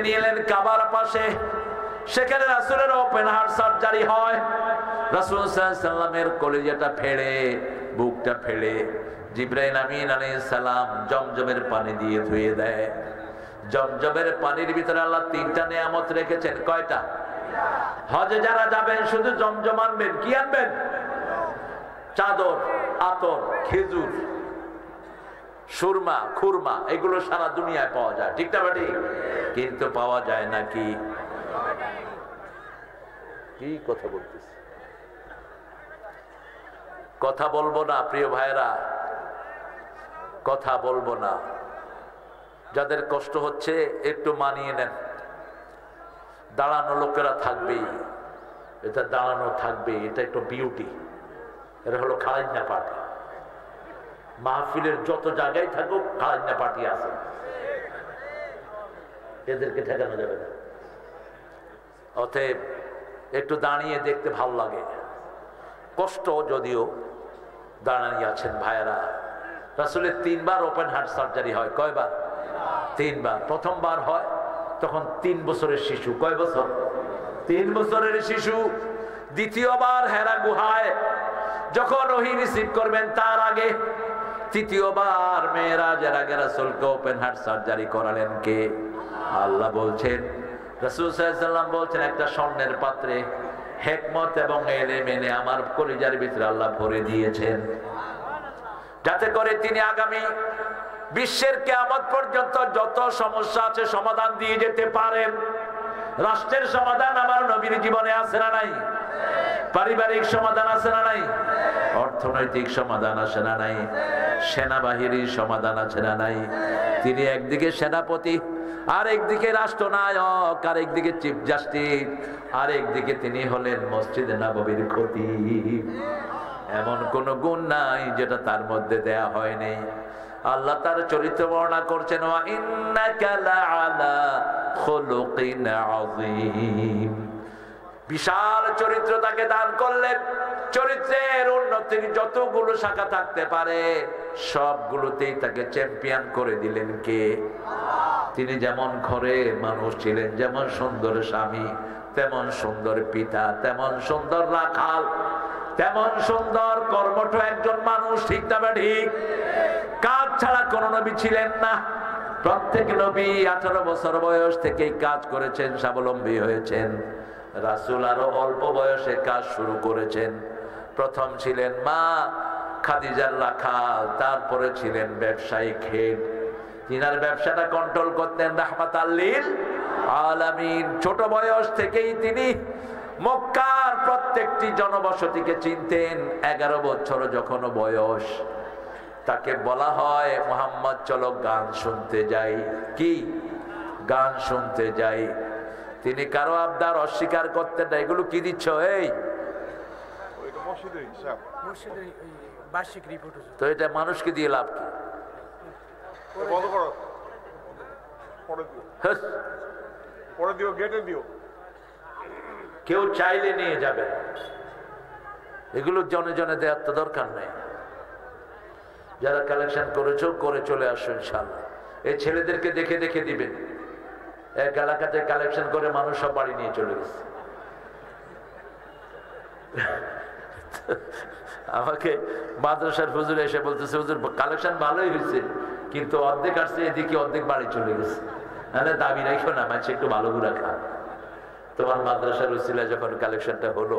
নিলেন কাবার পাশে। সেখানে রাসূলের ওপেন হার্ট সার্জারি হয়। রাসূল সাল্লাল্লাহু আলাইহি ওয়াসাল্লামের কলিজাটা ফেড়ে, বুকটা ফেড়ে জিবরাইল আমিন আলাইহিস সালাম জমজমের পানি দিয়ে ধুয়ে দেয়। জমজমের পানির ভিতরে আল্লাহ 3টা নিয়ামত রেখেছেন। কয়টা? হজে যারা যাবেন শুধু জমজম আনবেন। কি আনবেন? চাদর, আতর, খেজুর, সুরমা, খুরমা, এগুলো সারা দুনিয়ায় পাওয়া যায়, ঠিক না ঠিক? কিন্তু পাওয়া যায় না কি? কি কথা বলতেছি? কথা বলবো না প্রিয় ভাইরা, কথা বলবো না। যাদের কষ্ট হচ্ছে একটু মানিয়ে নেন। দাঁড়ানো লোকেরা থাকবেই, এটা দাঁড়ানো থাকবে, এটা একটু বিউটি। এটা হলো খারাইনা পার্টি। মাহফিলের যত জায়গায় থাকুক খারাইনা পার্টি আছে, এদেরকে ঠেকানো যাবে না। অতএব একটু দাঁড়িয়ে দেখতে ভালো লাগে, কষ্ট যদিও। দাঁড়িয়ে আছেন ভাইয়েরা। রাসূলের 3 বার ওপেন হার্ট সার্জারি হয়। কয়বার? 3 বার। প্রথমবার হয় তখন 3 বছরের শিশু। কয় বছর? 3 বছরের শিশু। দ্বিতীয়বার হেরা গুহায় যখন ওহী রিসিভ করবেন তার আগে। তৃতীয়বার মেরাজের আগে রাসূলকে ওপেন হার্ট সার্জারি করালেন কে? আল্লাহ বলছেন, রাসূল সাল্লাল্লাহু আলাইহি ওয়াসাল্লাম বলছেন, একটা স্বর্ণের পাত্রে হিকমত এবং ইলম এনে আমার কলিজার ভিতরে আল্লাহ ভরে দিয়েছেন, যাতে করে তিনি আগামী বিশ্বের কিয়ামত পর্যন্ত যত সমস্যা আছে সমাধান দিয়ে যেতে পারেন। রাষ্ট্রের সমাধান আমার নবীর জীবনে আছে না নাই? পারিবারিক সমাধান আছে না নাই? অর্থনৈতিক সমাধান আছে না নাই? সেনাবাহিনীর সমাধান আছে না নাই? তিনি একদিকে সেনাপতি, আর একদিকে রাষ্ট্রনায়ক, আর একদিকে চিফ জাস্টিস, আর একদিকে তিনি হলেন মসজিদে নববীর খতিব। এমন কোন গুণ নাই যেটা তার মধ্যে দেয়া হয়নি। আল্লাহ তার চরিত্র বর্ণনা করছেন, ওয়া ইন্নাকা লাআলা খুলুকিন আযীম। বিশাল চরিত্র তাকে দান করলেন। চরিত্রের উন্নতির যতগুলো শাখা থাকতে পারে সবগুলোতেই তাকে চ্যাম্পিয়ন করে দিলেন কে? তিনি যেমন ঘরে মানুষ ছিলেন, যেমন সুন্দর স্বামী, তেমন সুন্দর পিতা, তেমন সুন্দর রাখাল, তেমন সুন্দর কর্মঠ একজন মানুষ। ঠিক না ঠিক? কাজ ছাড়া কোন নবী ছিলেন না। প্রত্যেক নবী 18 বছর বয়স থেকেই কাজ করেছেন, স্বাবলম্বী হয়েছেন। রাসূল আরো অল্প বয়সে কাজ শুরু করেছেন। প্রথম ছিলেন মা খাদিজার রাখাল, তারপরে ছিলেন ব্যবসায়িক হেড। তিনার ব্যবসাটা কন্ট্রোল করতেন রাহমাতাল লিল আলামিন। ছোট বয়স থেকেই তিনি মক্কার প্রত্যেকটি জনবসতিকে চিনতেন। 11 বছর যখন বয়স, তাকে বলা হয় মুহাম্মদ চলো গান শুনতে যাই। কি গান শুনতে যাই? তিনি কারো আবদার অস্বীকার করতেন না। এগুলো কি দিচ্ছ? এই তো এটা মানুষকে দিয়ে লাভ কি? কেউ চাইলে নিয়ে যাবে, এগুলো জনে জনে দেওয়ার তো দরকার নেই। যারা কালেকশন করেছো করে চলে আসো ইনশাআল্লাহ। এই ছেলেদেরকে দেখে দেখে দিবেন। এক এলাকাতে কালেকশন করে মানুষ সব বাড়ি নিয়ে চলে গেছে। আমাকে মাদ্রাসার হুজুর এসে বলতেছে, হুজুর কালেকশন ভালোই হয়েছে, কিন্তু অর্ধেক আসছে এদিকে, অর্ধেক বাড়ি চলে গেছে। নাহলে দাবি রাখো না, মাঝে একটু ভালো গুড়া খা। তোমার মাদ্রাসার উসিলা যখন কালেকশনটা হলো,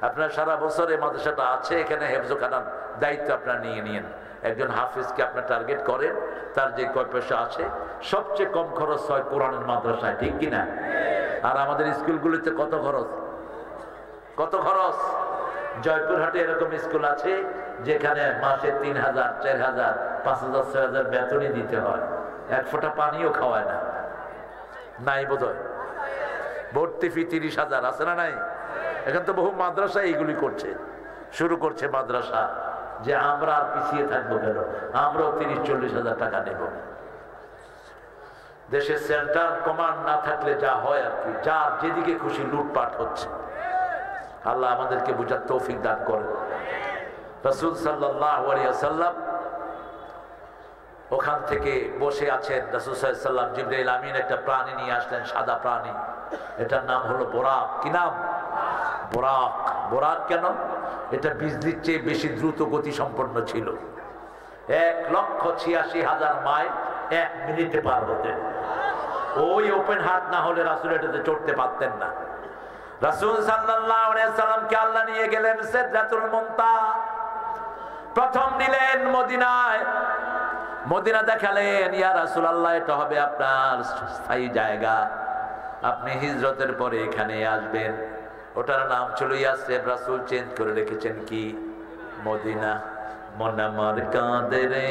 আপনার সারা বছর এই মাদ্রাসাটা আছে, এখানে হেফজখানার দায়িত্ব আপনার নিয়ে নিয়েন। একজন হাফিজকে আপনার টার্গেট করেন, তার যে কয় পয়সা আছে সবচেয়ে কম খরচ হয় কোরআনের মাদ্রাসায়। ঠিক কিনা? আর আমাদের স্কুলগুলিতে কত খরচ? কত খরচ? জয়পুরহাটে এরকম স্কুল আছে যেখানে মাসে 3000, 4000, 5000, 6000 বেতনই দিতে হয়, এক ফোঁটা পানিও খাওয়ায় না। নাই বোধহয়? ভর্তি ফি 30,000 আছে না নাই? এখন তো বহু মাদ্রাসা এইগুলি করছে, শুরু করছে মাদ্রাসা, যে আমরা আর পিছিয়ে থাকবো কেন, আমরাও 30-40,000 টাকা নেব। দেশের সেন্ট্রাল কমান্ড না থাকলে যা হয় আর কি, যার যেদিকে খুশি লুটপাট হচ্ছে। আল্লাহ আমাদেরকে বুঝার তৌফিক দান করেন। রাসূল সাল্লাল্লাহু আলাইহি ওয়াসাল্লাম ওখান থেকে বসে আছেন। রাসূল সাল্লাল্লাহু আলাইহি ওয়াসাল্লাম জিবরাইল আমিন একটা প্রাণী নিয়ে আসলেন, সাদা প্রাণী। এটার নাম হলো বোরাক। কি নাম? বোরাক। বোরাক কেন? এটা বিজলির চেয়ে বেশি দ্রুত গতি সম্পন্ন ছিল। 1,86,000 মাইল 1 মিনিটে পার হতেন। ওই ওপেন হার্ট না হলে রাসূল এটাতে চড়তে পারতেন না। রাসূল সাল্লাল্লাহু আলাইহি ওয়াসাল্লামকে আল্লাহ নিয়ে গেলেন সিদরাতুল মুনতাহা। প্রথম নিলেন মদিনায়। মদিনা দেখালেন, ইয়া রাসূলুল্লাহ এটা হবে আপনার স্থায়ী জায়গা, আপনি হিজরতের পরে এখানে আসবেন। ওটার নাম ছিল ইয়াসরিব, রাসূল চেঞ্জ করে রেখেছেন কি? মদিনা। মন আমার কাঁদে রে,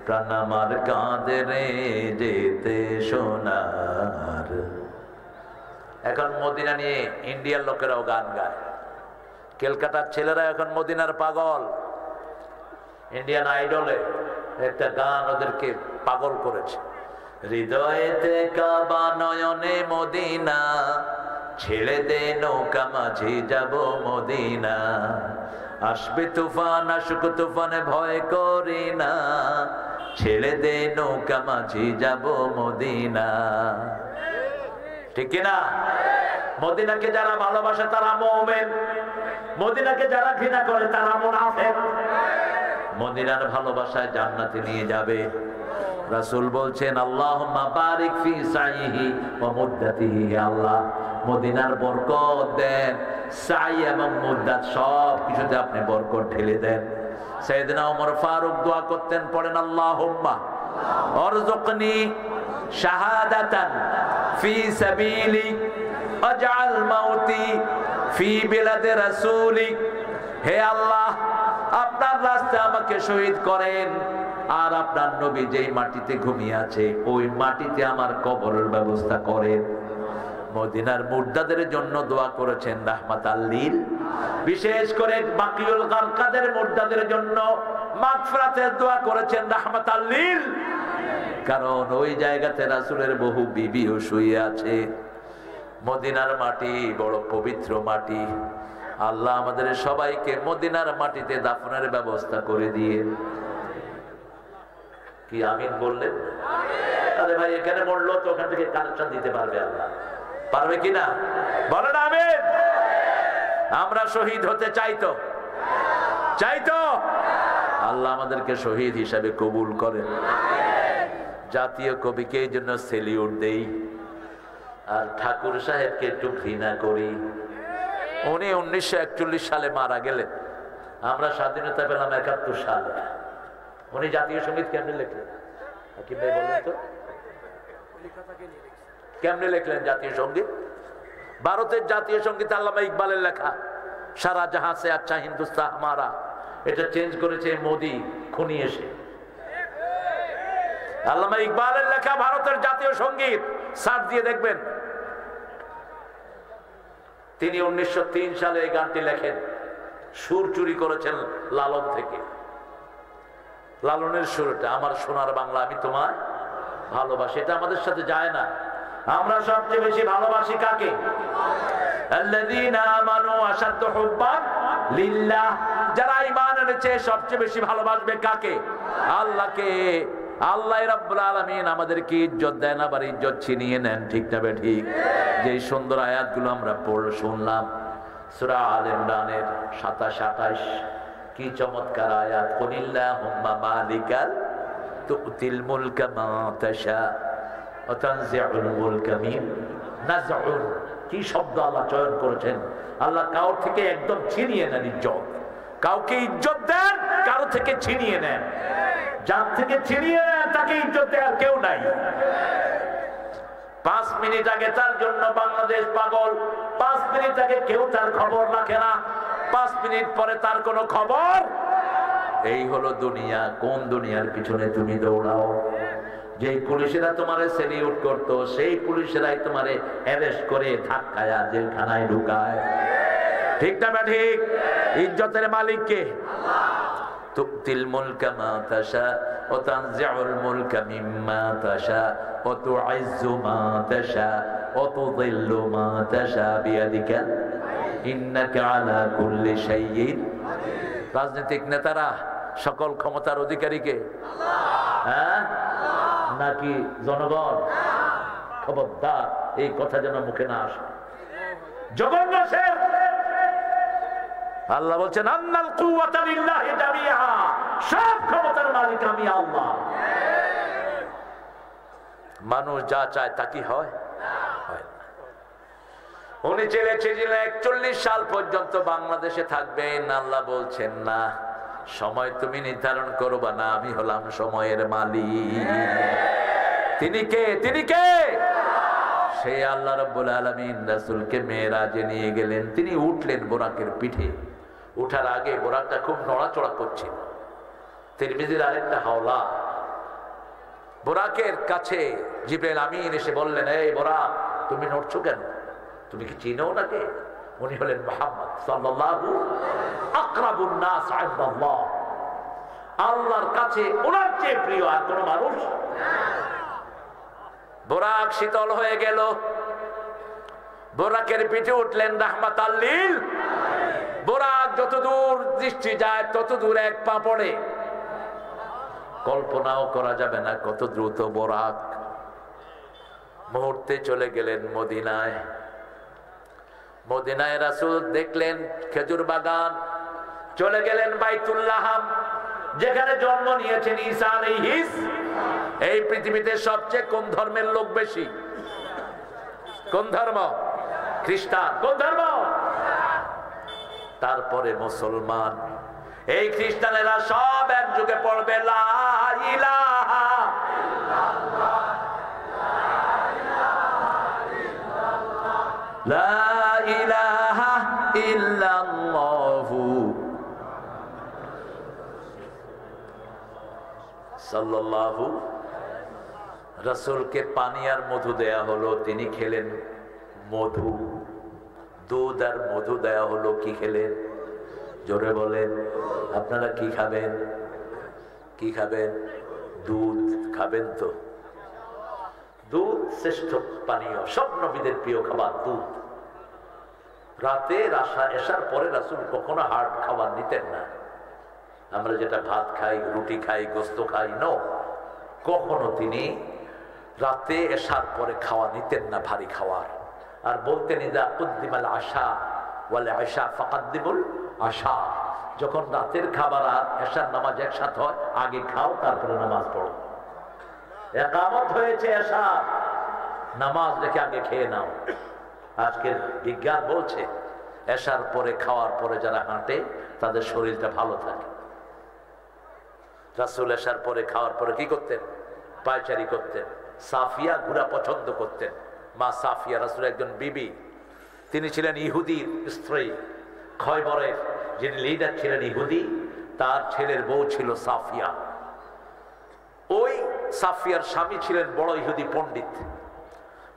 প্রাণ আমার কাঁদে রে, যেতে সোনার। এখন মদিনা নিয়ে ইন্ডিয়ার লোকেরাও গান গায়। কলকাতার ছেলেরা এখন মদিনার পাগল। ইন্ডিয়ান আইডলে একটা গান ওদেরকে পাগল করেছে। হৃদয়েতে কাবা, নয়নে মদিনা, ছেড়ে দে নৌকা মাঝি যাব মদিনা। আসবে তুফান, আসুক তুফানে ভয় করি না, ছেড়ে দে নৌকা মাঝি যাব মদিনা। ঠিক না? মদিনাকে যারা ভালোবাসে তারা মুমিন, মদিনাকে যারা ঘৃণা করে তারা মুনাফিক। মদিনার ভালোবাসায় জান্নাতে নিয়ে যাবে। রাসূল বলছেন, আল্লাহুম্মা বারিক ফি সাইহি ওয়া মুদ্দাতিহি। আল্লাহ মদিনার বরকত দেন, সাই এবং মুদ্দাত সব কিছুতে আপনি বরকত ঢেলে দেন। সাইয়েদনা ওমর ফারুক দোয়া করতেন, পড়েন আল্লাহুম্মা আরযুকনি শাহাদাতান ফি সাবিলি ওয়াজআল মাউতি ফি বিলাদে রাসূলি, হে আল্লাহ আপনার রাস্তায় আমাকে শহীদ করেন, আর আপনার নবী যেই মাটিতে ঘুমিয়ে আছে ওই মাটিতে আমার কবরের ব্যবস্থা করেন। মদিনার মুর্দাদের জন্য দোয়া করেছেন রাহমাতাল লিল, বিশেষ করে বাকিউল গারকাদের মুর্দাদের জন্য মাগফিরাতের দোয়া করেছেন রাহমাতাল লিল, কারণ ওই জায়গাতে রাসূলের বহু বিবিও শুয়ে আছে। মদিনার মাটি বড় পবিত্র মাটি, আল্লাহ আমাদের সবাইকে মদিনার মাটিতে দাফনের ব্যবস্থা করে দিয়ে। কি আমিন বললেন? আরে ভাই এখানে মরলো তো ওখান থেকে কানেকশন দিতে পারবে আল্লাহ, পারবে কিনা বলেন আমিন। আমরা শহীদ হতে চাইতো আল্লাহ আমাদেরকে শহীদ হিসাবে কবুল করেন। জাতীয় কবিকে এই জন্য সেলিউট দেই, আর ঠাকুর সাহেবকে একটু ঘৃণা করি। উনি 1941 সালে মারা গেলেন, আমরা স্বাধীনতা পেলাম 71 সালে। উনি জাতীয় সঙ্গীত কেমনে লিখলেন? হাকিম ভাই বলেন তো, কেমনে লিখলেন জাতীয় সঙ্গীত? ভারতের জাতীয় সঙ্গীত আল্লামা ইকবালের লেখা, সারা জাহাঁ সে আচ্ছা হিন্দুস্তান হামারা। এটা চেঞ্জ করেছে মোদি খুনি এসে। আল্লামা ইকবালের লেখা ভারতের জাতীয় সঙ্গীত সার্চ দিয়ে দেখবেন। তিনি 1903 সালে এই গানটি লেখেন, সুর চুরি করেছেন লালন থেকে। লালনের সুরটা আমার সোনার বাংলা আমি তোমায় ভালোবাসি, এটা আমাদের সাথে যায় না। আমরা সবচেয়ে বেশি ভালোবাসি কাকে? আল্লাযীনা আমানু আশাদ্দু হুব্বান লিল্লাহ, যারা ঈমান এনেছে সবচেয়ে বেশি ভালোবাসবে কাকে? আল্লাহকে। আল্লাহ রাব্বুল আলামিন আমাদেরকে ইজ্জত দেন, আবার ইজ্জত ছিনিয়ে নেন, ঠিক না ঠিক? যে সুন্দর আয়াতগুলো আমরা পড়ে শুনলাম সূরা আল ইমরানের 27-28, কি চমৎকার আয়াত। কুলিল্লাহুম্মা মালিকাল তুতিল মুলকা মা তাশা ওয়া তানজিউল মুলকা মিন নাযউন। কি শব্দ আল্লাহ চয়ন করেছেন! আল্লাহ কারোর থেকে একদম ছিনিয়ে নেন ইজ্জত, কাউকে ইজ্জত দেন, কারো থেকে ছিনিয়ে নেন। যার থেকে ছিনিয়ে নেন তাকে ইজ্জত দেওয়ার কেউ নাই। 5 মিনিট আগে তার জন্য বাংলাদেশ পাগল, 5 মিনিট আগে কেউ তার খবর রাখে না, 5 মিনিট পরে তার কোনো খবর। এই হলো দুনিয়া। কোন দুনিয়ার পিছনে তুমি দৌড়াও? যে পুলিশেরা তোমারে সেলিউট করতো, সেই পুলিশেরাই তোমারে অ্যারেস্ট করে ধাক্কায়া জেলখানায় ঢুকায়, ঠিক না ঠিক? ইজ্জতের মালিক কে? তুতিল মুলকা মা তাশা ওয়া তানজিউল মুলকা মিম্মা তাশা ওয়া তুইজ্জু মা তাশা ওয়া তুযিল্লু মা তাশা বিয়াদিকা ইন্নাকা আলা কুল্লি শাইইন। রাজনৈতিক নেতারা সকল ক্ষমতার অধিকারী কে? হ্যাঁ নাকি জনগণ? খবরদার এই কথা যেন মুখে না আসে। জঘন্য শের। আল্লাহ বলছেন আন্নাল কুওয়াতা লিল্লাহি জামিআ, সব ক্ষমতার মালিক আমি আল্লাহ। মানুষ যা চায় তা কি হয়? উনি চেয়েছিলেন 41 সাল পর্যন্ত বাংলাদেশে থাকবেন। আল্লাহ বলছেন না, সময় তুমি নির্ধারণ করবা না, আমি হলাম সময়ের মালিক। তিনি কে? তিনি কে? সেই আল্লাহ রাব্বুল আলামিন রাসূলকে মেরাজে নিয়ে গেলেন। তিনি উঠলেন বোরাকের পিঠে। উঠার আগে বোরাকটা খুব নড়াচড়া করছিল। তিরমিজির আরেকটা হাওলা, বোরাকের কাছে জিবরাইল আমিন এসে বললেন, এই বোরাক তুমি নড়ছো কেন? তুমি কি চিনো ওনাকে? উনি হলেন মুহাম্মদ সাল্লাল্লাহু আকরাবুন নাস ইনদাল্লাহ। আল্লাহর কাছে ওনার চেয়ে প্রিয় আর কোন মানুষ? বোরাক শীতল হয়ে গেল। বোরাকের পিঠে উঠলেন রাহমাতাল লিল। বোরাক যতদূর দৃষ্টি যায় ততদূর এক পা পড়ে। কল্পনাও করা যাবে না কত দ্রুত বোরাক। মুহূর্তে চলে গেলেন মদিনায়। মদিনায় রাসূল দেখলেন খেজুর বাগান। চলে গেলেন বাইতুল্লাহ, যেখানে জন্ম নিয়েছেন ঈসা আলাইহিস। এই পৃথিবীতে সবচেয়ে কোন ধর্মের লোক বেশি? কোন ধর্ম? খ্রিস্টান। কোন ধর্ম? তারপরে মুসলমান। এই খ্রিস্টানেরা সব এক যুগে পড়বে লা ইলাহা ইল্লাল্লাহ, লা ইলাহা ইল্লাল্লাহু সাল্লাল্লাহু। রাসূলকে পানি আর মধু দেয়া হলো, তিনি খেলেন মধু। দুধ আর মধু দেয়া হলো, কি খেলেন? জোরে বলেন। আপনারা কি খাবেন? কি খাবেন? দুধ খাবেন তো? দুধ শ্রেষ্ঠ পানীয়, সব নবীদের প্রিয় খাবার দুধ। রাতে এশার পরে রাসূল কখনো হার্ড খাবার নিতেন না। আমরা যেটা ভাত খাই, রুটি খাই, গোস্ত খাই, নো, কখনো তিনি রাতে এশার পরে খাওয়া নিতেন না, ভারী খাওয়ার। আর বলতেন ইযা কুদ্দিমাল আশা ওয়াল আশা ফাকাদ্দিমুল আশা, যখন রাতের খাবার আর এশার নামাজ একসাথে হয়, আগে খাও তারপরে নামাজ পড়ো। ইকামত হয়েছে এশা, নামাজ রেখে আগে খেয়ে নাও। আজকের বিজ্ঞান বলছে এশার পরে খাওয়ার পরে যারা হাঁটে তাদের শরীরটা ভালো থাকে। রাসূল এশার পরে খাওয়ার পরে কি করতেন? পায়চারি করতেন। সাফিয়া ঘোড়া পছন্দ করতেন। মা সাফিয়া রাসূলের একজন বিবি, তিনি ছিলেন ইহুদির স্ত্রী। খয়বরের যিনি লিডার ছিলেন ইহুদি, তার ছেলের বউ ছিল সাফিয়া। ওই সাফিয়ার স্বামী ছিলেন বড় ইহুদি পণ্ডিত।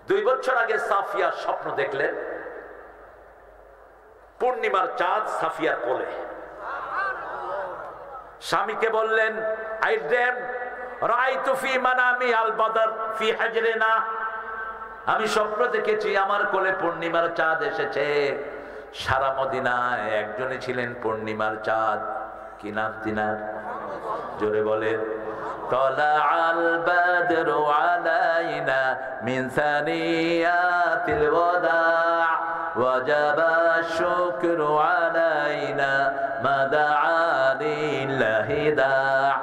2 বছর আগে সাফিয়া স্বপ্ন দেখলেন পূর্ণিমার চাঁদ সাফিয়ার কোলে। স্বামীকে বললেন, আই ড্রিম রাআইতু ফি মানামি আল বদর ফি হাজরিনা, আমি স্বপ্ন দেখেছি আমার কোলে পূর্ণিমার চাঁদ এসেছে। সারা মদিনায় একজনই ছিলেন পূর্ণিমার চাঁদ, কি নাম তিনার? জোরে বলেন। طلع البدر علينا من ثنيات الوداع وجب الشكر علينا ما دعا لله داع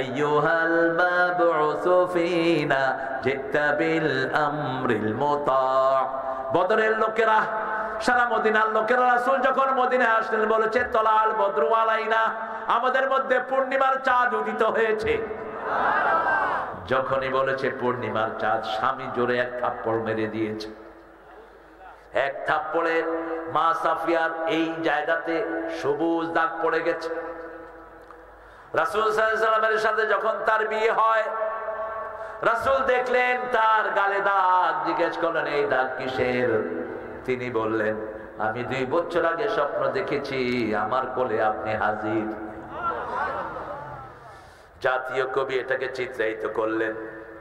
أيها المبعوث فينا جئت بالأمر المطاع। বদরের লোকেরা, সারা মদিনার লোকেরা রাসূল যখন মদিনায় আসলেন বলেছে তলাল বদরু আলাইনা, আমাদের মধ্যে পূর্ণিমার চাঁদ উদিত হয়েছে। যখনই বলেছে পূর্ণিমার চাঁদ, স্বামী জোরে এক থাপ্পড় মেরে দিয়েছে। এক থাপ্পড়ে মা সাফিয়ার এই জায়গাতে সবুজ দাগ পড়ে গেছে। রাসূল সাল্লাল্লাহু আলাইহি ওয়াসাল্লামের সাথে যখন তার বিয়ে হয়, রাসূল দেখলেন তার গালে দাগ, জিজ্ঞেস করলেন এই দাগ কিসের? তিনি বললেন, আমি 2 বছর আগে স্বপ্ন দেখেছি আমার কোলে আপনি হাজির। জাতীয় কবি এটাকে চিত্রায়িত করলেন,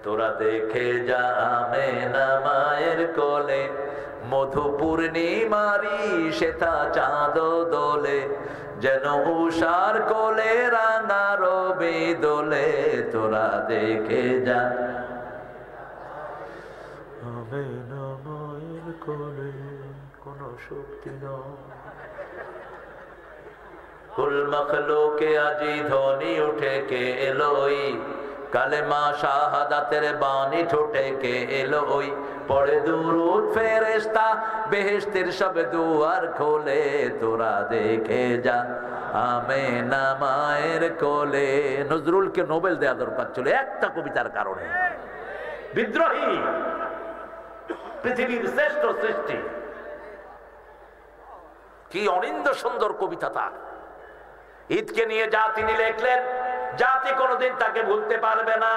তোরা দেখে যা আমেনা মায়ের কোলে মধু পূর্ণিমারি সেথা চাঁদ দোলে, যেন উষার কোলে রাঙা রবি দোলে, তোরা দেখে যা আমেনা মায়ের কোলে কোনো শক্তি নয়। কুল মখলুকে আজি ধ্বনি উঠে কে এলোই, কালেমা শাহাদাতের বাণী ঠোঁটে কে এলোই, পড়ে দুরূদ ফেরেশতা বেহেশতের সব দুয়ার খোলে, তোরা দেখে যা আমেনা মায়ের কোলে। নজরুলকে নোবেল দেয়া দরকার ছিল একটা কবিতার কারণে। বিদ্রোহী, পৃথিবীর শ্রেষ্ঠ সৃষ্টি, কি অনিন্দ সুন্দর কবিতা তার। ঈদকে নিয়ে যা তিনি লিখলেন, জাতি কোনোদিন তাকে ভুলতে পারবে না।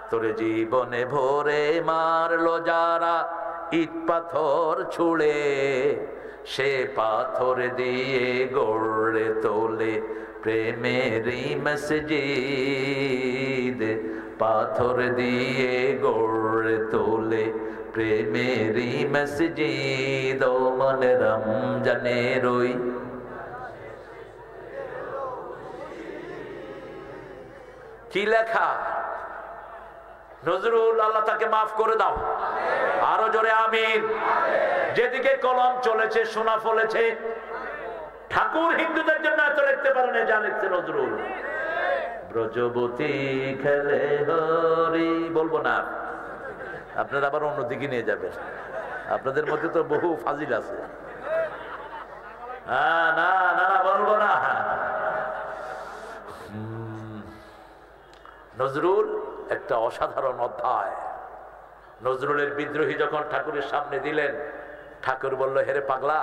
তোরে জীবনে ভরে মারলো যারা ইট পাথর ছুঁড়ে, সে পাথর দিয়ে গড়ে তোলে প্রেমেরই মসজিদ, পাথর দিয়ে গড়ে তোলে প্রেমেরই মসজিদ। ও মন রমজানের ওই কি লেখা, নজরুল, আল্লাহ তাকে মাফ করে দাও। আরো জোরে আমিন। যেদিকে কলম চলেছে সোনা ফলেছে। ঠাকুর হিন্দুদের জন্য এত লিখতে পারেন, যা লিখছে নজরুল। ব্রজবতী খেলে হরি, বলবো না, আপনারা আবার অন্যদিকে নিয়ে যাবেন। আপনাদের মধ্যে তো বহু ফাজিল আছে। না না বলবো না। নজরুল একটা অসাধারণ অধ্যায়। নজরুলের বিদ্রোহী যখন ঠাকুরের সামনে দিলেন, ঠাকুর বলল, হেরে পাগলা,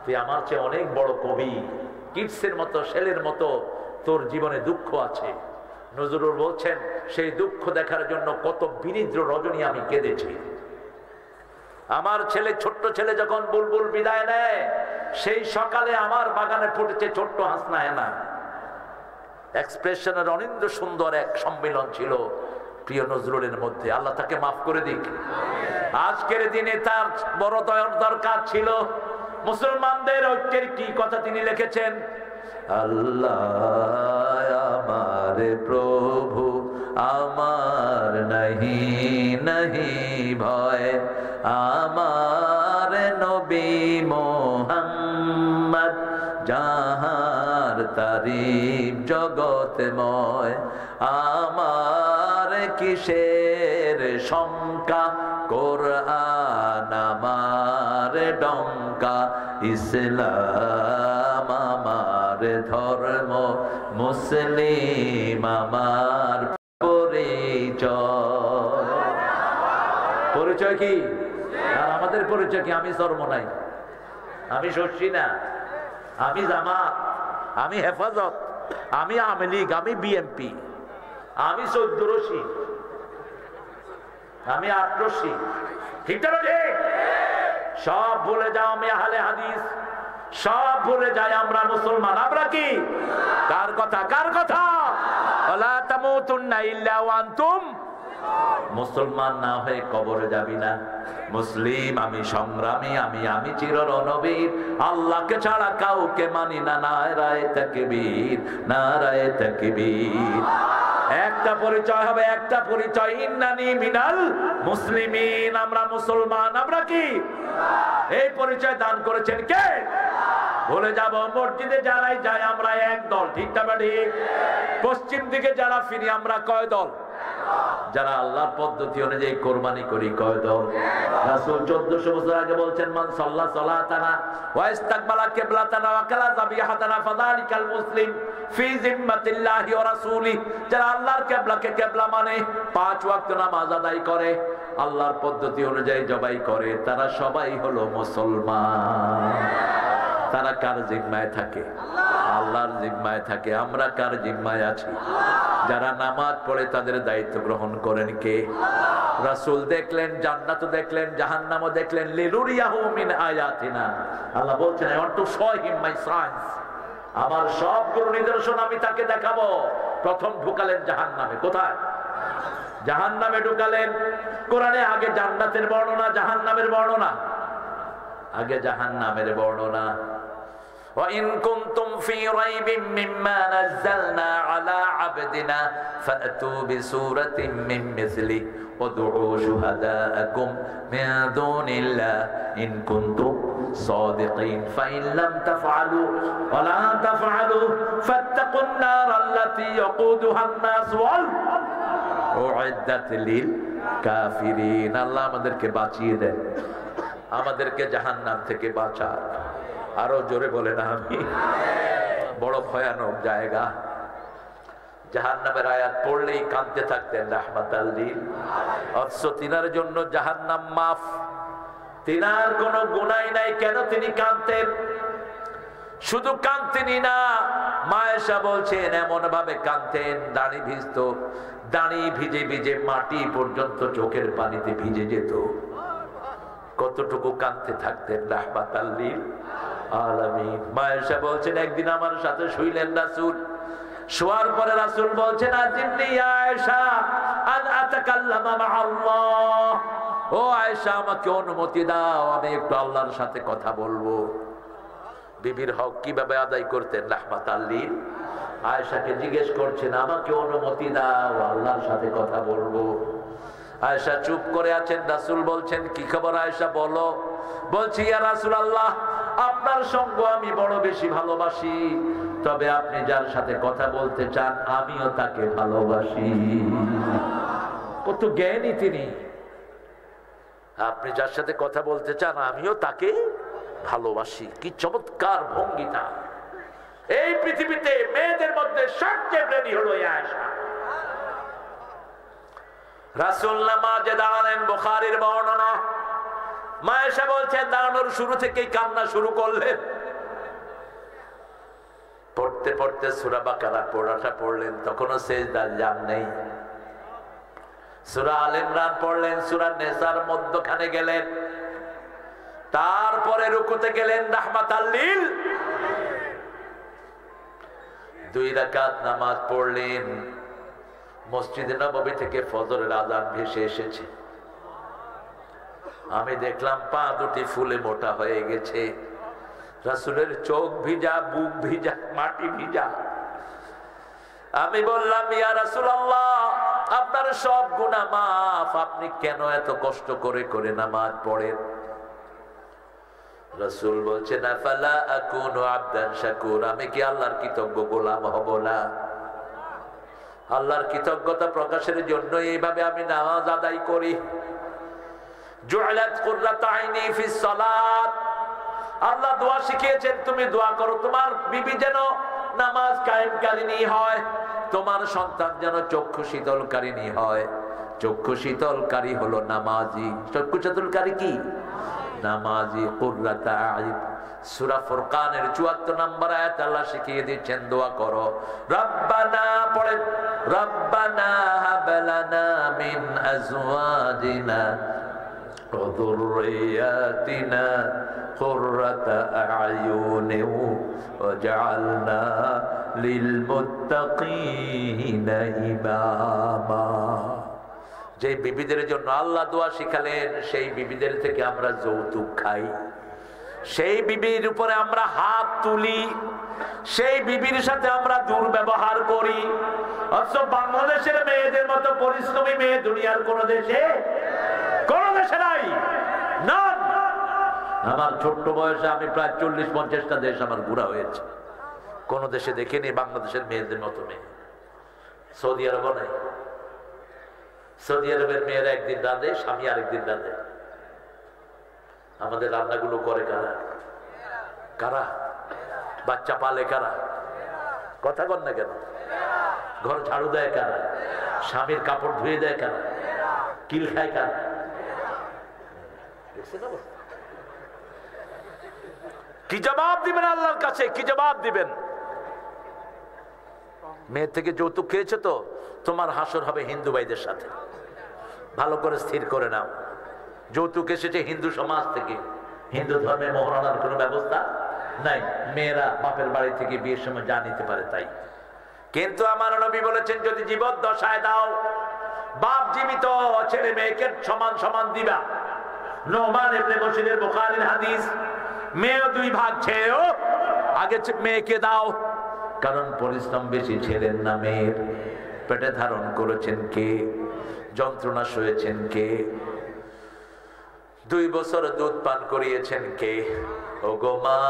তুই আমার চেয়ে অনেক বড় কবি, কিডসের মতো, ছেলের মতো তোর জীবনে দুঃখ আছে। নজরুল বলছেন, সেই দুঃখ দেখার জন্য কত বিনিদ্র রজনী আমি কেঁদেছি। আমার ছেলে, ছোট্ট ছেলে যখন বুলবুল বিদায় নেয়, সেই সকালে আমার বাগানে ফুটেছে ছোট্ট হাসনা হেনা। এক্সপ্রেশনের অনিন্দ্য সুন্দর এক সম্মেলন ছিল প্রিয় নজরুলের মধ্যে। আল্লাহ তাকে মাফ করে দিক। আজকের দিনে তার বড় দরকার ছিল মুসলমানদের ঐক্যের। কি কথা তিনি লিখেছেন, আল্লাহ আমার প্রভু, আমার নাহি নাহি ভয়, আমার নবী মোহাম্মদ যাহার তারিফ জগতময়, আমার কিসের শঙ্কা, কোরআন আমার ডঙ্কা, ইসলাম আমার ধর্ম, মুসলিম আমার পরিচয়। পরিচয় কি? আর আমাদের পরিচয় কি? আমি ধর্ম নাই, আমি শস্যি না, আমি জামাত, আমি হেফাজত, আমি আওয়ামী লীগ, আমি বিএনপি, আমি 14 রশি, আমি 8 রশি। ঠিক না? সব ভুলে যাও আমি আহলে হাদিস, সব ভুলে যাই আমরা মুসলমান। আমরা কি? কার কথা? কার কথা? ওয়ালা তামুতুন্না ইল্লা ওয়া আনতুম। মুসলমান না হয়ে কবরে যাবি না। মুসলিম আমি, সংগ্রামী আমি, আমি চিররণবীর, আল্লাহকে ছাড়া কাউকে মানি না। নারায়ে তাকবীর, নারায়ে তাকবীর। একটা পরিচয় হবে, একটা পরিচয়, ইন্নানি মিনাল মুসলিমিন, আমরা মুসলমান। আমরা কি? এই পরিচয় দান করেছেন কে? ভুলে যাব। মসজিদে যারাই যায় আমরা এক দল। ঠিক না ঠিক? পশ্চিম দিকে যারা ফিরি আমরা কয় দল? যারা আল্লাহর পদ্ধতি অনুযায়ী কোরবানি করি কয় দল? রাসূল 1400 বছর আগে বলছেন, মান সাল্লা সালাতানা ওয়া ইস্তাকবালা কিবলাতানা ওয়া কালা যাবিহাতানা ফাযালিকাল মুসলিম ফি জিম্মাতিল্লাহি ওয়া রাসূলি। যারা আল্লাহর কিবলাকে কিবলা মানে, 5 ওয়াক্ত নামাজ আদায় করে, আল্লাহর পদ্ধতি অনুযায়ী জবাই করে, তারা সবাই হলো মুসলমান। তারা কার জিম্মায় থাকে? আল্লাহর জিম্মায় থাকে। আমরা কার জিম্মায় আছি? যারা নামাজ পড়ে তাদের দায়িত্ব গ্রহণ করেন কে? রাসূল দেখলেন, জান্নাত দেখলেন, জাহান্নামও দেখলেন। লিনুরিয়াহু মিন আয়াতিনা। আল্লাহ বলছেন, I want to show him my signs। আমার সবগুলো নিদর্শন আমি তাকে দেখাবো। প্রথম ঢুকালেন জাহান্নামে। কোথায়? জাহান্নামে ঢুকালেন। কোরআনে আগে জান্নাতের বর্ণনা, জাহান্নামের বর্ণনা। আগে জাহান্নামের বর্ণনা। وَإِن كُنتُمْ فِي رَيْبٍ مِّمَّا نَزَّلْنَا عَلَى عَبْدِنَا فَأْتُوا بِسُورَةٍ مِّن مِّثْلِهِ وَادْعُوا شُهَدَاءَكُم مِّن دُونِ اللَّهِ إِن كُنتُمْ صَادِقِينَ فَإِن لَّمْ تَفْعَلُوا وَلَا تَفْعَلُوا فَاتَّقُوا النَّارَ الَّتِي وَقُودُهَا النَّاسُ وَأُعِدَّتْ لِلْكَافِرِينَ। আল্লাহ আমাদেরকে বাঁচিয়ে দেন, আমাদেরকে জাহান্নাম থেকে বাঁচান। আরো জোরে বলেন আমি। বড় ভয়ানক জায়গা। জাহান্নামের আয়াত পড়লেই কাঁদতে থাকতেন রাহমাতাল লিল। অথচ তিনার জন্য জাহান্নাম মাফ, তিনার কোনো গুনাহ নাই, কেন তিনি কাঁদতেন? শুধু কাঁদতেনই না, মা আয়েশা বলছেন এমন ভাবে কাঁদতেন, দাড়ি ভিজতো, দাড়ি ভিজে ভিজে মাটি পর্যন্ত চোখের পানিতে ভিজে যেত। কতটুকু কাঁদতে থাকতেন রাহমাতাল লিল আলামিন। মা আয়েশা বলছেন, একদিন আমার সাথে শুইলেন রাসূল। শোয়ার পরে রাসূল বলছেন, আজিবনি ইয়া আয়েশা আন আতাকাল্লামা মা আল্লাহ। ও আয়েশা, আমাকে অনুমতি দাও, আমি একটু আল্লাহর সাথে কথা বলবো। বিবির হক কিভাবে আদায় করতেন রাহমাতাল লিল। আয়েশাকে জিজ্ঞেস করছেন, আমাকে অনুমতি দাও, আল্লাহর সাথে কথা বলবো। আয়েশা চুপ করে আছেন। রাসূল বলছেন, কি খবর আয়েশা, বলো। বলছি, ইয়া রাসূলুল্লাহ, আপনার সঙ্গ আমি বড় বেশি ভালোবাসি, তবে আপনি যার সাথে কথা বলতে চান আমিও তাকে ভালোবাসি। কত জ্ঞানী তিনি। আপনি যার সাথে কথা বলতে চান আমিও তাকে ভালোবাসি। কি চমৎকার ভঙ্গিটা। এই পৃথিবীতে মেয়েদের মধ্যে সবচেয়ে প্রেমী হলো আয়েশা। রাসূল নামাজে দাঁড়ালেন, বুখারীর বর্ণনা। মা এসে বলছেন দাঁড়ানোর শুরু থেকেই কান্না শুরু করলেন। পড়তে পড়তে সূরা বাকারা পড়াটা পড়লেন, তখনও সেজদার যান নেই। সূরা আলে ইমরান পড়লেন, সূরা নিসার মধ্যখানে গেলেন, তারপরে রুকুতে গেলেন রাহমাতাল লিল। 2 রাকাত নামাজ পড়লেন। মসজিদে নববী থেকে ফজরের আযান ভেসে এসেছে। আমি দেখলাম পা দুটি ফুলে মোটা হয়ে গেছে, রাসূলের চোখ ভিজা, বুক ভিজা, মাটি ভিজা। আমি বললাম ইয়া রাসূলুল্লাহ, আপনার সব গুনাহ মাফ, আপনি কেন এত কষ্ট করে করে নামাজ পড়েন? রাসূল বলছেন আফালা আকুনু আবদান শাকুর, আমি কি আল্লাহর কৃতজ্ঞ গোলাম হব না? আল্লাহর কৃতজ্ঞতা প্রকাশের জন্য এইভাবে আমি নামাজ আদায় করি। জুইলাত কুররাতু আইনি ফিস সালাত, আল্লাহ দোয়া শিখিয়েছেন তুমি দোয়া করো, তোমার বিবি যেন নামাজ কায়েমকারিনী হয়, তোমার সন্তান যেন চক্ষু শীতলকারিনী হয়। চক্ষু শীতলকারী হলো নামাজি। চক্ষু শীতলকারী কি? নামাজি। কুররাতু আইন, সূরা ফুরকানের 74 নম্বর আয়াত আল্লাহ শিখিয়ে দিচ্ছেন দোয়া করো। রব্বানা পড়েন, রব্বানা হাব লানা মিন আজওয়াজিনা ওয়া যুররিয়াতিনা কুররাতা আ'য়ুনিন ওয়াজআলনা লিল মুত্তাকিনা ইমামা। যে বিবিদের জন্য আল্লাহ দোয়া শিখালেন, সেই বিবিদের থেকে আমরা যৌতুক খাই, সেই বিবির উপরে আমরা হাত তুলি, সেই বিবির সাথে আমরা দুর্ব্যবহার করি। অথচ বাংলাদেশের মেয়েদের মতো পরিশ্রমী মেয়ে দুনিয়ার কোন দেশে নাই। আমার ছোট্ট বয়সে আমি প্রায় 40-50টা দেশ আমার ঘোরা হয়েছে, কোন দেশে দেখিনি বাংলাদেশের মেয়েদের মতো মেয়ে। সৌদি আরব নাই, সৌদি আরবের মেয়েরা একদিন রাঁধে, স্বামী আরেকদিন রাঁধে। আমাদের রান্নাগুলো করে কারা? কারা? বাচ্চা পালে কারা? কথা কন না কেন? ঘর ঝাড়ু দেয় কারা? স্বামীর কাপড় ধুয়ে দেয় কারা? কিল খায় কারা? কি জবাব দিবেন আল্লাহর কাছে? কি জবাব দিবেন? মেয়ের থেকে যৌতুক খেয়েছে তো তোমার হাসর হবে হিন্দু ভাইদের সাথে। ভালো করে স্থির করে নাও, যৌতুক এসেছে হিন্দু সমাজ থেকে। হিন্দু ধর্মে মোহরানার কোনো ব্যবস্থা নাই, মেয়েরা বাপের বাড়ি থেকে বিয়ের সময় যা নিতে পারে তাই। কিন্তু আমার নবী বলেছেন যদি জীবদ্দশায় দাও, বাপ জীবিত ছেলে মেয়েকে সমান সমান দিবা। নোমান ইবনে বশিরের বুখারীর হাদিস, মেয়ে 2 ভাগ ছেড়েও আগে মেয়েকে দাও, কারণ পরিশ্রম বেশি ছেলের না মেয়ের। পেটে ধারণ করেছেন কে? যন্ত্রণা সয়েছেন কে? 2 বছর দুধ পান করিয়েছেন কে? ওগো মা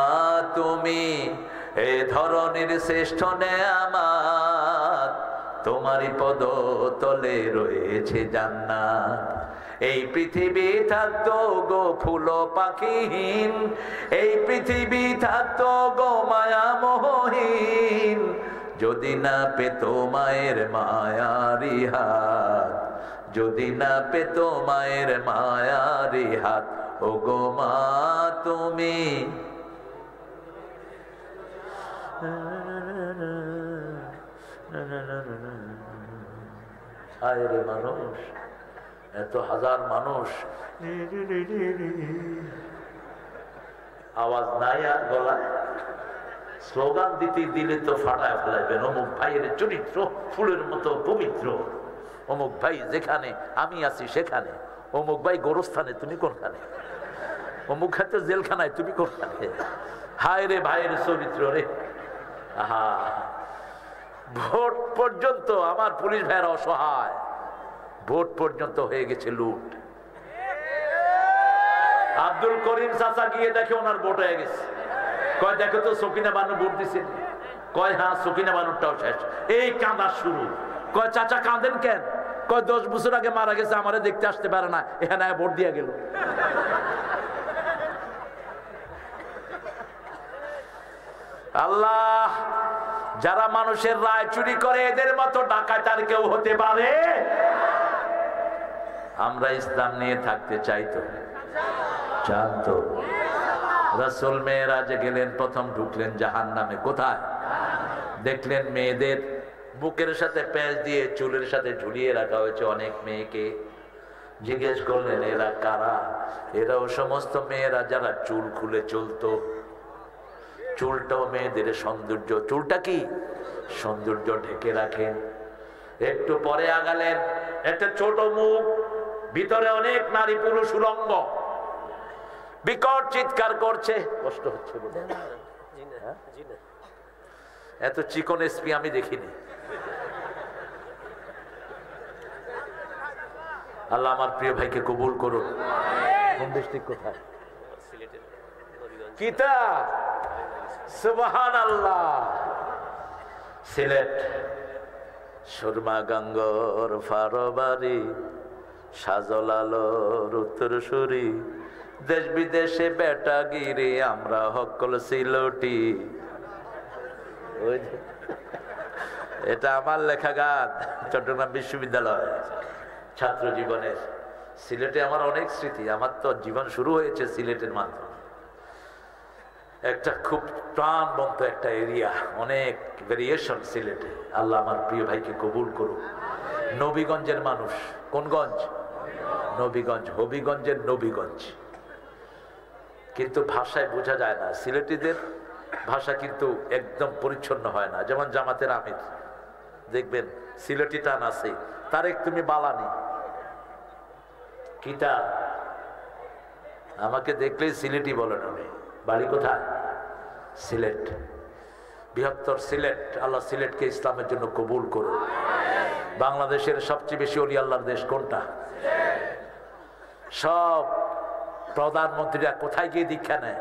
তুমি এ ধরনের শ্রেষ্ঠ নেয়ামত, তোমারই পদ তলে রয়েছে জান্নাত। এই পৃথিবী থাকতো গো ফুল পাখিহীন, এই পৃথিবী থাকতো গো মায়া মোহহীন, যদি না পেত মায়ের মায়ারি হাত, যদি না পেত মায়ের মায়ারি হাত। ও গো মা তুমি হায় রে মানুষ, এত হাজার মানুষ, আওয়াজ নাই আর গলায়, স্লোগান দিতে দিলে তো ফাটায় ফেলাইবেন। অমুক ভাইয়ের চরিত্র ফুলের মতো পবিত্র, অমুক ভাই যেখানে আমি আছি সেখানে, অমুক ভাই গোরস্থানে তুমি কোনখানে, অমুক হাতে জেলখানায় তুমি কোনখানে। হায় রে ভাইয়ের চরিত্র রে। আহা, ভোট পর্যন্ত আমার পুলিশ ভাইয়েরা অসহায়, ভোট পর্যন্ত হয়ে গেছে লুট। আব্দুল করিম চাচা গিয়ে দেখে ওনার ভোট হয়ে গেছে, কয় দেখো তো সকিনা বানু ভোট দিছে, কয় হ্যাঁ সকিনা বানুরটাও শেষ। এই কাঁদা শুরু। কয় চাচা কাঁদেন কেন? কয় 10 বছর আগে মারা গেছে, আমারে দেখতে আসতে পারে না, এখানে ভোট দিয়ে গেল। আল্লাহ, যারা মানুষের রায় চুরি করে এদের মতো ডাকাত আর কেউ হতে পারে? আমরা ইসলাম নিয়ে থাকতে চাই তো? চান তো? রাসূল মেরাজে গেলেন, প্রথম ঢুকলেন জাহান্নামে। কোথায়? দেখলেন মেয়েদের বুকের সাথে প্যাঁচ দিয়ে চুলের সাথে ঝুলিয়ে রাখা হয়েছে অনেক মেয়েকে। জিজ্ঞেস করলেন এরা কারা? এরাও সমস্ত মেয়েরা যারা চুল খুলে চলতো। চুলটাও মেয়েদের সৌন্দর্য। চুলটা কি সৌন্দর্য ঢেকে রাখেন। একটু পরে আগালেন, একটা ছোট মুখ, ভিতরে অনেক নারী পুরুষ উলঙ্গ, বিকট চিৎকার করছে। কষ্ট হচ্ছে বলে এত চিকন এসপি আমি দেখিনি। আল্লাহ আমার প্রিয় ভাইকে কবুল করুন। কোন ডিস্ট্রিক্ট? কোথায়? কিতা সুবহানাল্লাহ। সিলেট। সুরমা গঙ্গর ফারবারি, সাজল আলোর উত্তরসূরি, দেশ বিদেশে বেটাগিরি, আমরা হকল সিলটি। এটা আমার লেখা গান, চট্টগ্রাম বিশ্ববিদ্যালয় ছাত্র জীবনের। সিলেটে আমার অনেক স্মৃতি। আমার তো জীবন শুরু হয়েছে সিলেটের মাধ্যমে। একটা খুব প্রাণবন্ত একটা এরিয়া, অনেক ভেরিয়েশন সিলেটে। আল্লাহ আমার প্রিয় ভাইকে কবুল করুন। নবীগঞ্জের মানুষ। কোন গঞ্জ? নবীগঞ্জ। হবিগঞ্জের নবীগঞ্জ। কিন্তু ভাষায় বোঝা যায় না। সিলেটিদের ভাষা কিন্তু একদম পরিচ্ছন্ন হয় না। যেমন জামাতের আমির দেখবেন সিলেটি টান আছে। তারেক তুমি বালানি কিতা, আমাকে দেখলেই সিলেটি বলেন। আমি বাড়ি কোথায়? সিলেট। বৃহত্তর সিলেট। আল্লাহ সিলেটকে ইসলামের জন্য কবুল করুন। বাংলাদেশের সবচেয়ে বেশি ওলি আল্লাহর দেশ কোনটা? সব প্রধানমন্ত্রীরা কোথায় গিয়ে দীক্ষা নেয়?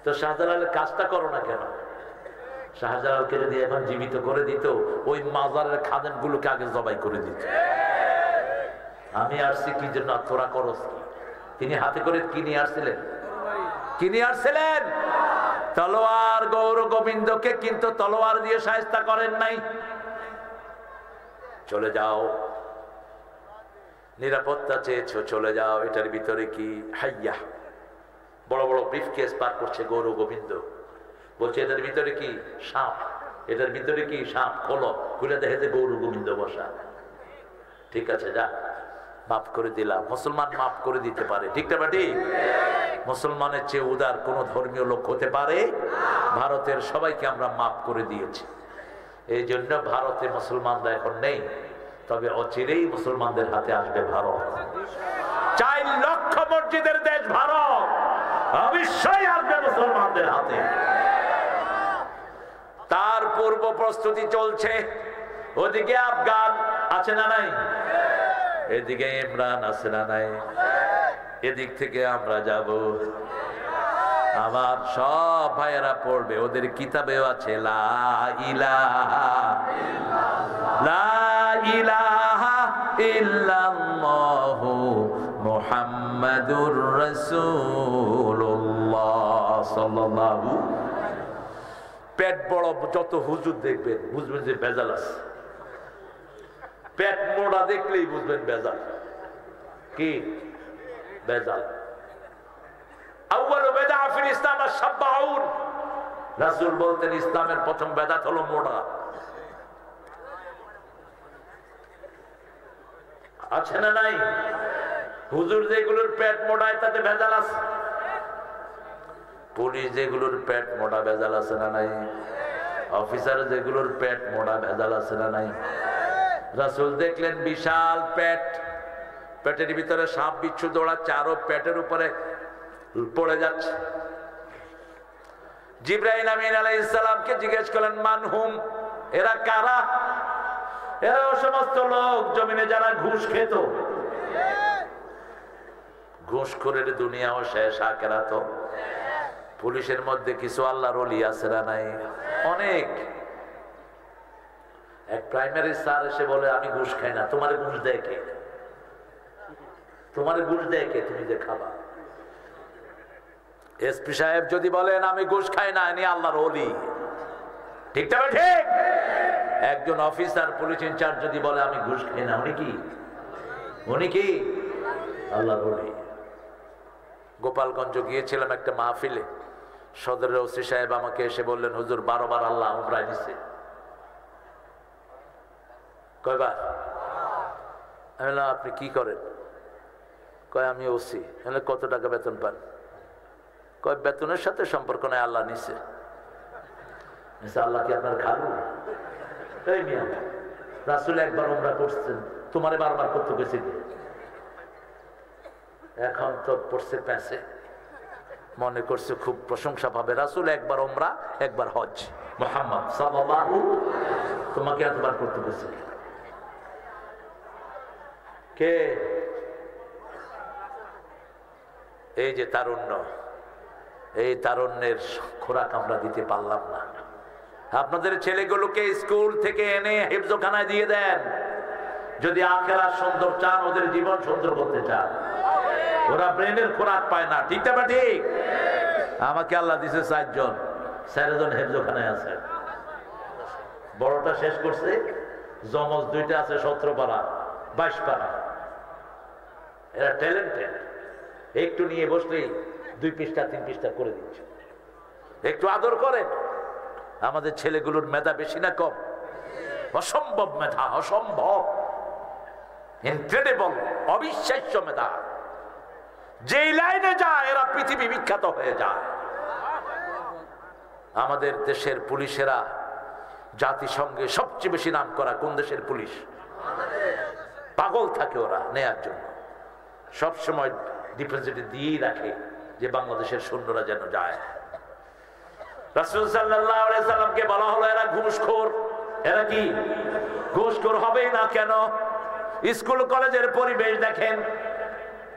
তো শাহজালালের কাজটা করো না কেন? শাহজালালকে যদি এখন জীবিত করে দিত, ওই মাজারের খাদেম গুলোকে আগে জবাই করে দিত। আমি আসছি কি জন্য, তোরা করস কি? তিনি হাতে করে কি নিয়ে আসছিলেন? কি নিয়ে আসছিলেন? তলোয়ার। গৌর গোবিন্দকে কিন্তু তলোয়ার দিয়ে শায়েস্তা করেন নাই। চলে যাও, নিরাপত্তা চেয়েছো, চলে যাও। এটার ভিতরে কি? হাইয়া। বড় বড় ব্রিফকেস পার করছে গৌর গোবিন্দ। বলছে এটার ভিতরে কি? সাপ। এটার ভিতরে কি? সাপ। খোলো। খুলে দেখে যে গৌর গোবিন্দ বসা। ঠিক আছে, যা, মাফ করে দিলাম। মুসলমান মাফ করে দিতে পারে, ঠিক না বাটি? মুসলমানের চেয়ে উদার কোন ধর্মীয় লোক হতে পারে? ভারতের সবাইকে আমরা মাফ করে দিয়েছি। এই জন্য ভারতে মুসলমানরা এখন নেই, তবে অচিরেই মুসলমানদের হাতে আসবে ভারত। 4 লক্ষ মসজিদের দেশ ভারত, অবশ্যই আসবে মুসলমানদের হাতে। তার পূর্ব প্রস্তুতি চলছে। ওদিকে আফগান আছে না নাই? এদিকে ইমরান আছে না নাই? এদিক থেকে আমরা যাব। আমার সব ভাইয়েরা পড়বে, ওদের কিতাবেও আছে লা ইলাহা ইল্লাল্লাহ, লা ইলাহা ইল্লাল্লাহু মুহাম্মাদুর রাসূলুল্লাহ সাল্লাল্লাহু। পেট বড় যত হুজুর দেখবেন বুঝবেন যে ভেজাল আছে। পেট মোড়া দেখলেই বুঝবেন ভেজাল। কি ভেজাল? আউয়ালু বিদআ ফিল ইসলাম আশ-শাব্বাউন। রাসূল বলতেন ইসলামের প্রথম বেদাত হলো মোড়া। আছে না নাই? হুজুর যেগুলোর পেট মোড়ায় তাতে ভেজাল আছে। পুলিশ যেগুলোর পেট মোড়া, ভেজাল আছে না নাই? অফিসার যেগুলোর পেট মোড়া, ভেজাল আছে না নাই? রাসূল দেখলেন বিশাল পেট, পেটের ভিতরে সাপ বিচ্ছু দৌড়াচ্ছে, আরো পেটের উপরে পড়ে যাচ্ছে। জিবরাইল আমিন আলাইহিস সালামকে জিজ্ঞেস করলেন মানহুম, এরা কারা? এরা সমস্ত লোক জমিনে যারা ঘুষ খেত। ঘুষখোরের দুনিয়াও শেষ, আখিরাতও। পুলিশের মধ্যে কিছু আল্লাহর ওলি আছে না নাই? অনেক। এক প্রাইমারি স্যার এসে বলে আমি ঘুষ খাই না। তোমার ঘুষ দেয় কে? তোমার ঘুষ দেয় কে? তুমি যে খাবা। এসপি সাহেব যদি বলেন আমি ঘুষ খাই না, ইনি আল্লাহর ওলি। ঠিক তবে ঠিক। একজন অফিসার পুলিশ ইনচার্জ যদি বলে আমি ঘুষ খাই না, উনি কি? উনি কি? আল্লাহ বলি। গোপালগঞ্জ গিয়েছিলাম একটা মাহফিলে, সদরের ওসি সাহেব আমাকে এসে বললেন, হুজুর 12 বার আল্লাহ উমরায় নিছে। কয়বার? আমি বললাম আপনি কি করেন? কয় আমি ওসি। কত টাকা বেতন পান? কয় বেতনের সাথে সম্পর্ক নাই, আল্লাহ নিছে। আল্লাহ কি আপনার খালু? এই মিয়া, রাসূল একবার উমরা করছেন, তোমারে বারবার করতে গেছে। এখন তো পড়ছে প্যাঁচে, মনে করছে খুব প্রশংসা পাবে। রাসূল একবার উমরা, একবার হজ। মুহাম্মদ সাল্লাল্লাহু, তোমাকে এতবার করতে গেছে কে? এই যে তারুণ্য, এই তারুণ্যের খোরাক আমরা দিতে পারলাম না। আপনাদের ছেলেগুলোকে স্কুল থেকে এনে হিফজখানায় দিয়ে দেন, যদি আখিরাত সুন্দর চান, ওদের জীবন সুন্দর করতে চান। ওরা ব্রেনের খোরাক পায় না, ঠিক না ঠিক? আমাকে আল্লাহ দিছে 4 জন, 4 জন হিফজখানায় আছে। বড়টা শেষ করছে, জমজ 2টা আছে 17 পারা 22 পারা। এরা ট্যালেন্টেড, একটু নিয়ে বসলেই 2 পৃষ্ঠা 3 পৃষ্ঠা করে দিচ্ছে। একটু আদর করেন। আমাদের ছেলেগুলোর মেধা বেশি না কম? অসম্ভব মেধা, অসম্ভব, ইনক্রেডিবল, অবিশ্বাস্য মেধা। যেই লাইনে যায় এরা পৃথিবী বিখ্যাত হয়ে যায়। আমাদের দেশের পুলিশেরা জাতিসংঘে সবচেয়ে বেশি নাম করা কোন দেশের পুলিশ? পাগল থাকে ওরা নেয়ার জন্য, সবসময় ডিপোজিট দিয়েই রাখে যে বাংলাদেশের সৈন্যরা যেন যায়। রাসূল সাল্লাল্লাহু আলাইহি সাল্লামকে বলা হলো এরা ঘুষখোর। এরা কি ঘুষখোর হবেই না কেন? স্কুল কলেজের পরিবেশ দেখেন।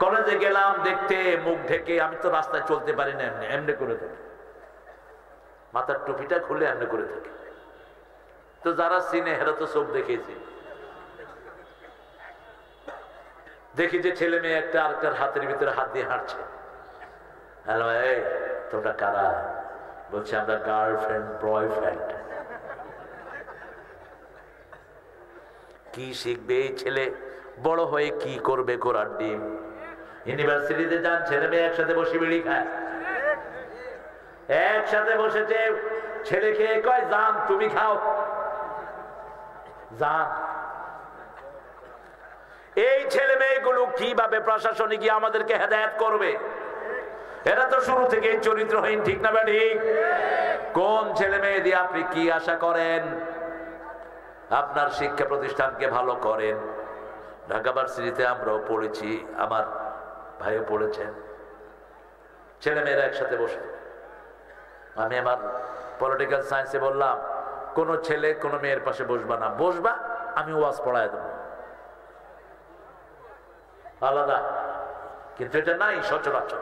কলেজে গেলাম দেখতে, মুখ ঢেকে, আমি তো রাস্তায় চলতে পারি না, এমনি এমনি করে থাকি, মাথার টুপিটা খুলে এমনি করে থাকি। তো যারা চিনে হেরা তো চোখ দেখেছি। দেখি যে ছেলে মেয়ে একটা আরেকটার হাতের ভিতরে হাত দিয়ে হাঁটছে। হ্যালো, এই তোমরা কারা? বলছে আমরা গার্লফ্রেন্ড বয়ফ্রেন্ড। কি শিখবে এই ছেলে? বড় হয়ে কি করবে? কোরআন ডিম। ইউনিভার্সিটিতে যান, ছেলে মেয়ে একসাথে বসে বিড়ি খায়, একসাথে বসেছে। ছেলে খেয়ে কয় যান তুমি খাও, যান। এই ছেলে মেয়েগুলো কিভাবে প্রশাসনিক আমাদেরকে হেদায়েত করবে? এরা তো শুরু থেকে চরিত্রহীন, ঠিক না বা ঠিক? কোন ছেলে মেয়ে দিয়ে আপনি কি আশা করেন? আপনার শিক্ষা প্রতিষ্ঠানকে ভালো করেন। ঢাকা ভার্সিটিতে আমরাও পড়েছি, আমার ভাইও পড়েছেন। ছেলে মেয়েরা একসাথে বসে, আমি আমার পলিটিক্যাল সায়েন্সে বললাম কোন ছেলে কোন মেয়ের পাশে বসবা না, বসবা আমি ওয়াজ পড়ায় দেবো, আলাদা। কিন্তু এটা নাই সচরাচর।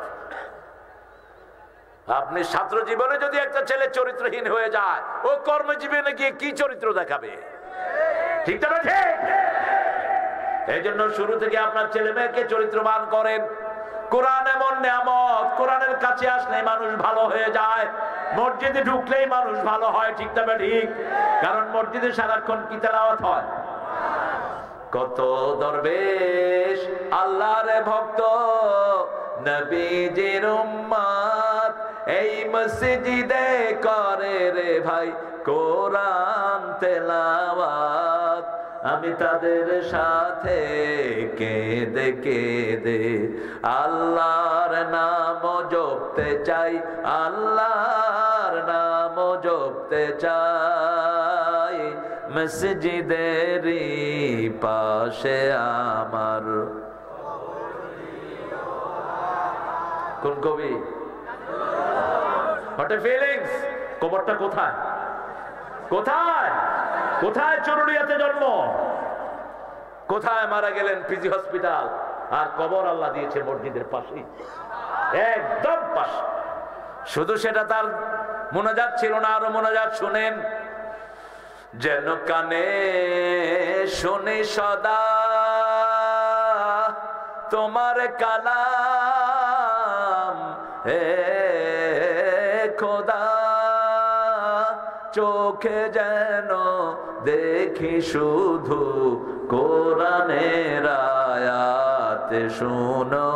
আপনি ছাত্র জীবনে যদি একটা ছেলে চরিত্রহীন হয়ে যায়, ও কর্মজীবনে গিয়ে কি চরিত্র দেখাবে? ঠিক না ঠিক? এই জন্য শুরু থেকে আপনার ছেলে মেয়েকে চরিত্রবান করেন। কোরআন এমন নিয়ামত, কোরআনের কাছে আসলে মানুষ ভালো হয়ে যায়, মসজিদে ঢুকলেই মানুষ ভালো হয়, ঠিক না ঠিক? কারণ মসজিদে সারাক্ষণ কি তেলাওয়াত হয়? কত দরবেশ আল্লাহর ভক্ত নবীজির উম্মত এই মসজিদে করে রে ভাই কোরআন তেলাওয়াত। আমি তাদের সাথে কেঁদে কেঁদে আল্লাহর নাম জপতে চাই, আল্লাহর নাম জপতে চাই। মসজিদেরই পাশে আমার কোন কবি? What a feelings. কবরটা কোথায়? কোথায়? কোথায় চরুলিয়াতে জন্ম, কোথায় মারা গেলেন পিজি হসপিটাল, আর কবর আল্লাহ দিয়েছে মসজিদের পাশেই, একদম পাশে। শুধু সেটা তার মোনাজাত ছিল না, আরো মোনাজাত শুনেন। যেন কানে শুনি সদা তোমার কালাম, হে খোদা চোখে যেন দেখি শুধু কোরআনের আয়াত শুনো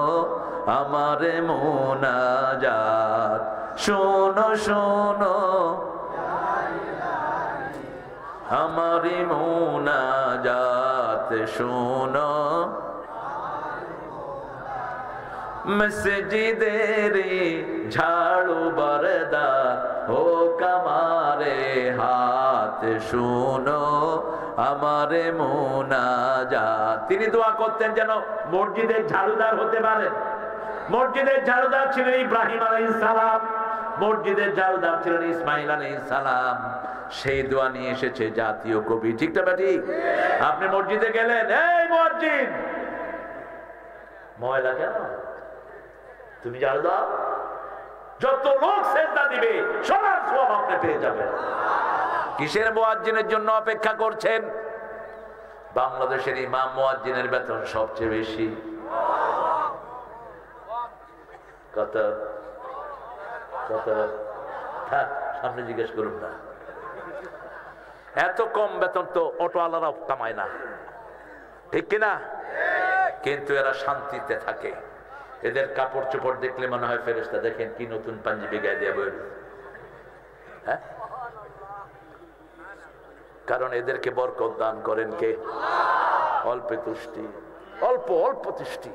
আমারে মুনাজাত, শোনো শোনো আমারি মুনাজাত, শোনো মসজিদেরি ঝাড়ু বরদার ও কামারে হাত, শুনো আমারে মুনাজাত। তিনি দোয়া করতেন যেন মসজিদের ঝাড়ুদার হতে পারেন। মসজিদের ঝাড়ুদার ছিলেন ইব্রাহিম আলাইহিস সালাম, মসজিদের ঝাড়ুদার ছিলেন ইসমাইল আলাইহিস সালাম। সেই দোয়া নিয়ে এসেছে জাতীয় কবি, ঠিক না ঠিক? আপনি মসজিদে গেলেন, এই মুয়াজ্জিন ময়লা কেন, তুমি ঝাড়ু দাও। যত লোক সেজদা দিবে সবার সওয়াব আপনি পেয়ে যাবেন। কিসের মুয়াজ্জিনের জন্য অপেক্ষা করছেন? বাংলাদেশের ইমাম মুয়াজ্জিনের বেতন সবচেয়ে বেশি। কত কত? সামনে জিজ্ঞেস করুন না। এত কম বেতন তো অটোওয়ালারাও কামায় না, ঠিক কিনা? কিন্তু এরা শান্তিতে থাকে। এদের কাপড় চোপড় দেখলে মনে হয় ফেরেশতা। দেখেন কি নতুন পাঞ্জাবি গায়ে দিয়ে বই, হ্যাঁ? কারণ এদেরকে বরকত দান করেন কে? অল্প তুষ্টি, অল্প অল্প তুষ্টি।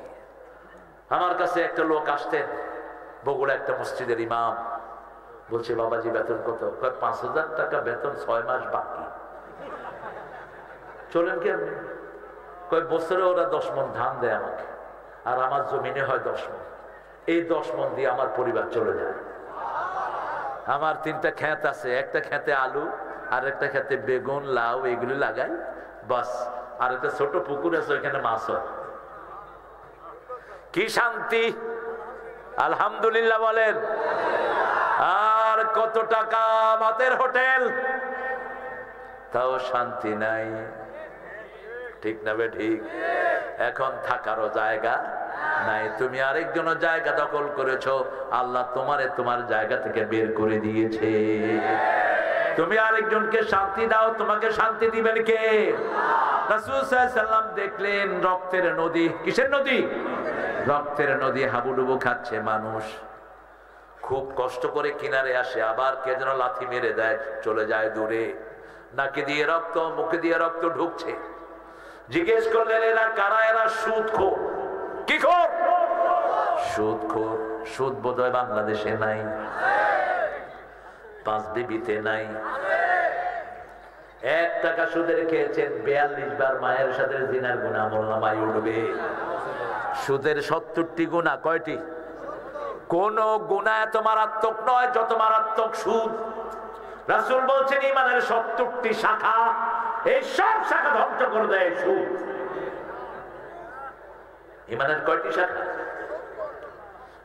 আমার কাছে একটা লোক আসতেন, বগুড়া একটা মসজিদের ইমাম। বলছে বাবাজি বেতন কত? ৫,০০০ টাকা বেতন, ৬ মাস বাকি। চলেন কেমনি? বছরে ওরা 10 মণ ধান দেয় আমাকে, আর আমার জমিনে হয় 10 মণ। এই 10 মণ দিয়ে আমার পরিবার চলে যায়। আমার 3টা ক্ষেত আছে, একটা ক্ষেতে আলু, আর একটা ক্ষেতে বেগুন, লাউ, এগুলি লাগাই বাস। আর একটা ছোট পুকুর আছে, ওইখানে মাছ হয়। কি শান্তি! আলহামদুলিল্লাহ বলেন। আর কত টাকা ভাতের হোটেল, তাও শান্তি নাই, ঠিক না বে ঠিক? এখন থাকারও জায়গা নাই। তুমি আরেকজনের জায়গা দখল করেছো, আল্লাহ তোমারে তোমার জায়গা থেকে বের করে দিয়েছে। তুমি আরেকজনকে শান্তি দাও, তোমাকে শান্তি দিবেন কে? রাসূল সাল্লাল্লাহু আলাইহি ওয়াসাল্লাম দেখলেন রক্তের নদী। কিসের নদী? রক্তের নদী হাবুডুবু খাচ্ছে মানুষ। খুব কষ্ট করে কিনারে আসে, আবার কে যেন লাথি মেরে দেয়, চলে যায় দূরে। নাকে দিয়ে রক্ত, মুখে দিয়ে রক্ত ঢুকছে। জিজ্ঞেস করলেন এরা কারা? এরা সুদখোর। কি খোর? সুদখোর। সুদ বোধহয় বাংলাদেশে নাই, পাঁচ বিবিতে নাই। 1 টাকা সুদের খেয়েছেন, 42 বার মায়ের সাথে জিনার গুনাহ আমলনামায় উঠবে। সুদের 70টি গুনাহ। কয়টি? কোন গুনাহ এত মারাত্মক নয় যত মারাত্মক সুদ। রাসূল বলছেন ঈমানের 70টি শাখা, এই সব শাখা ধ্বংস করে দেয় সুদ। ঈমানের কয়টি শাখা?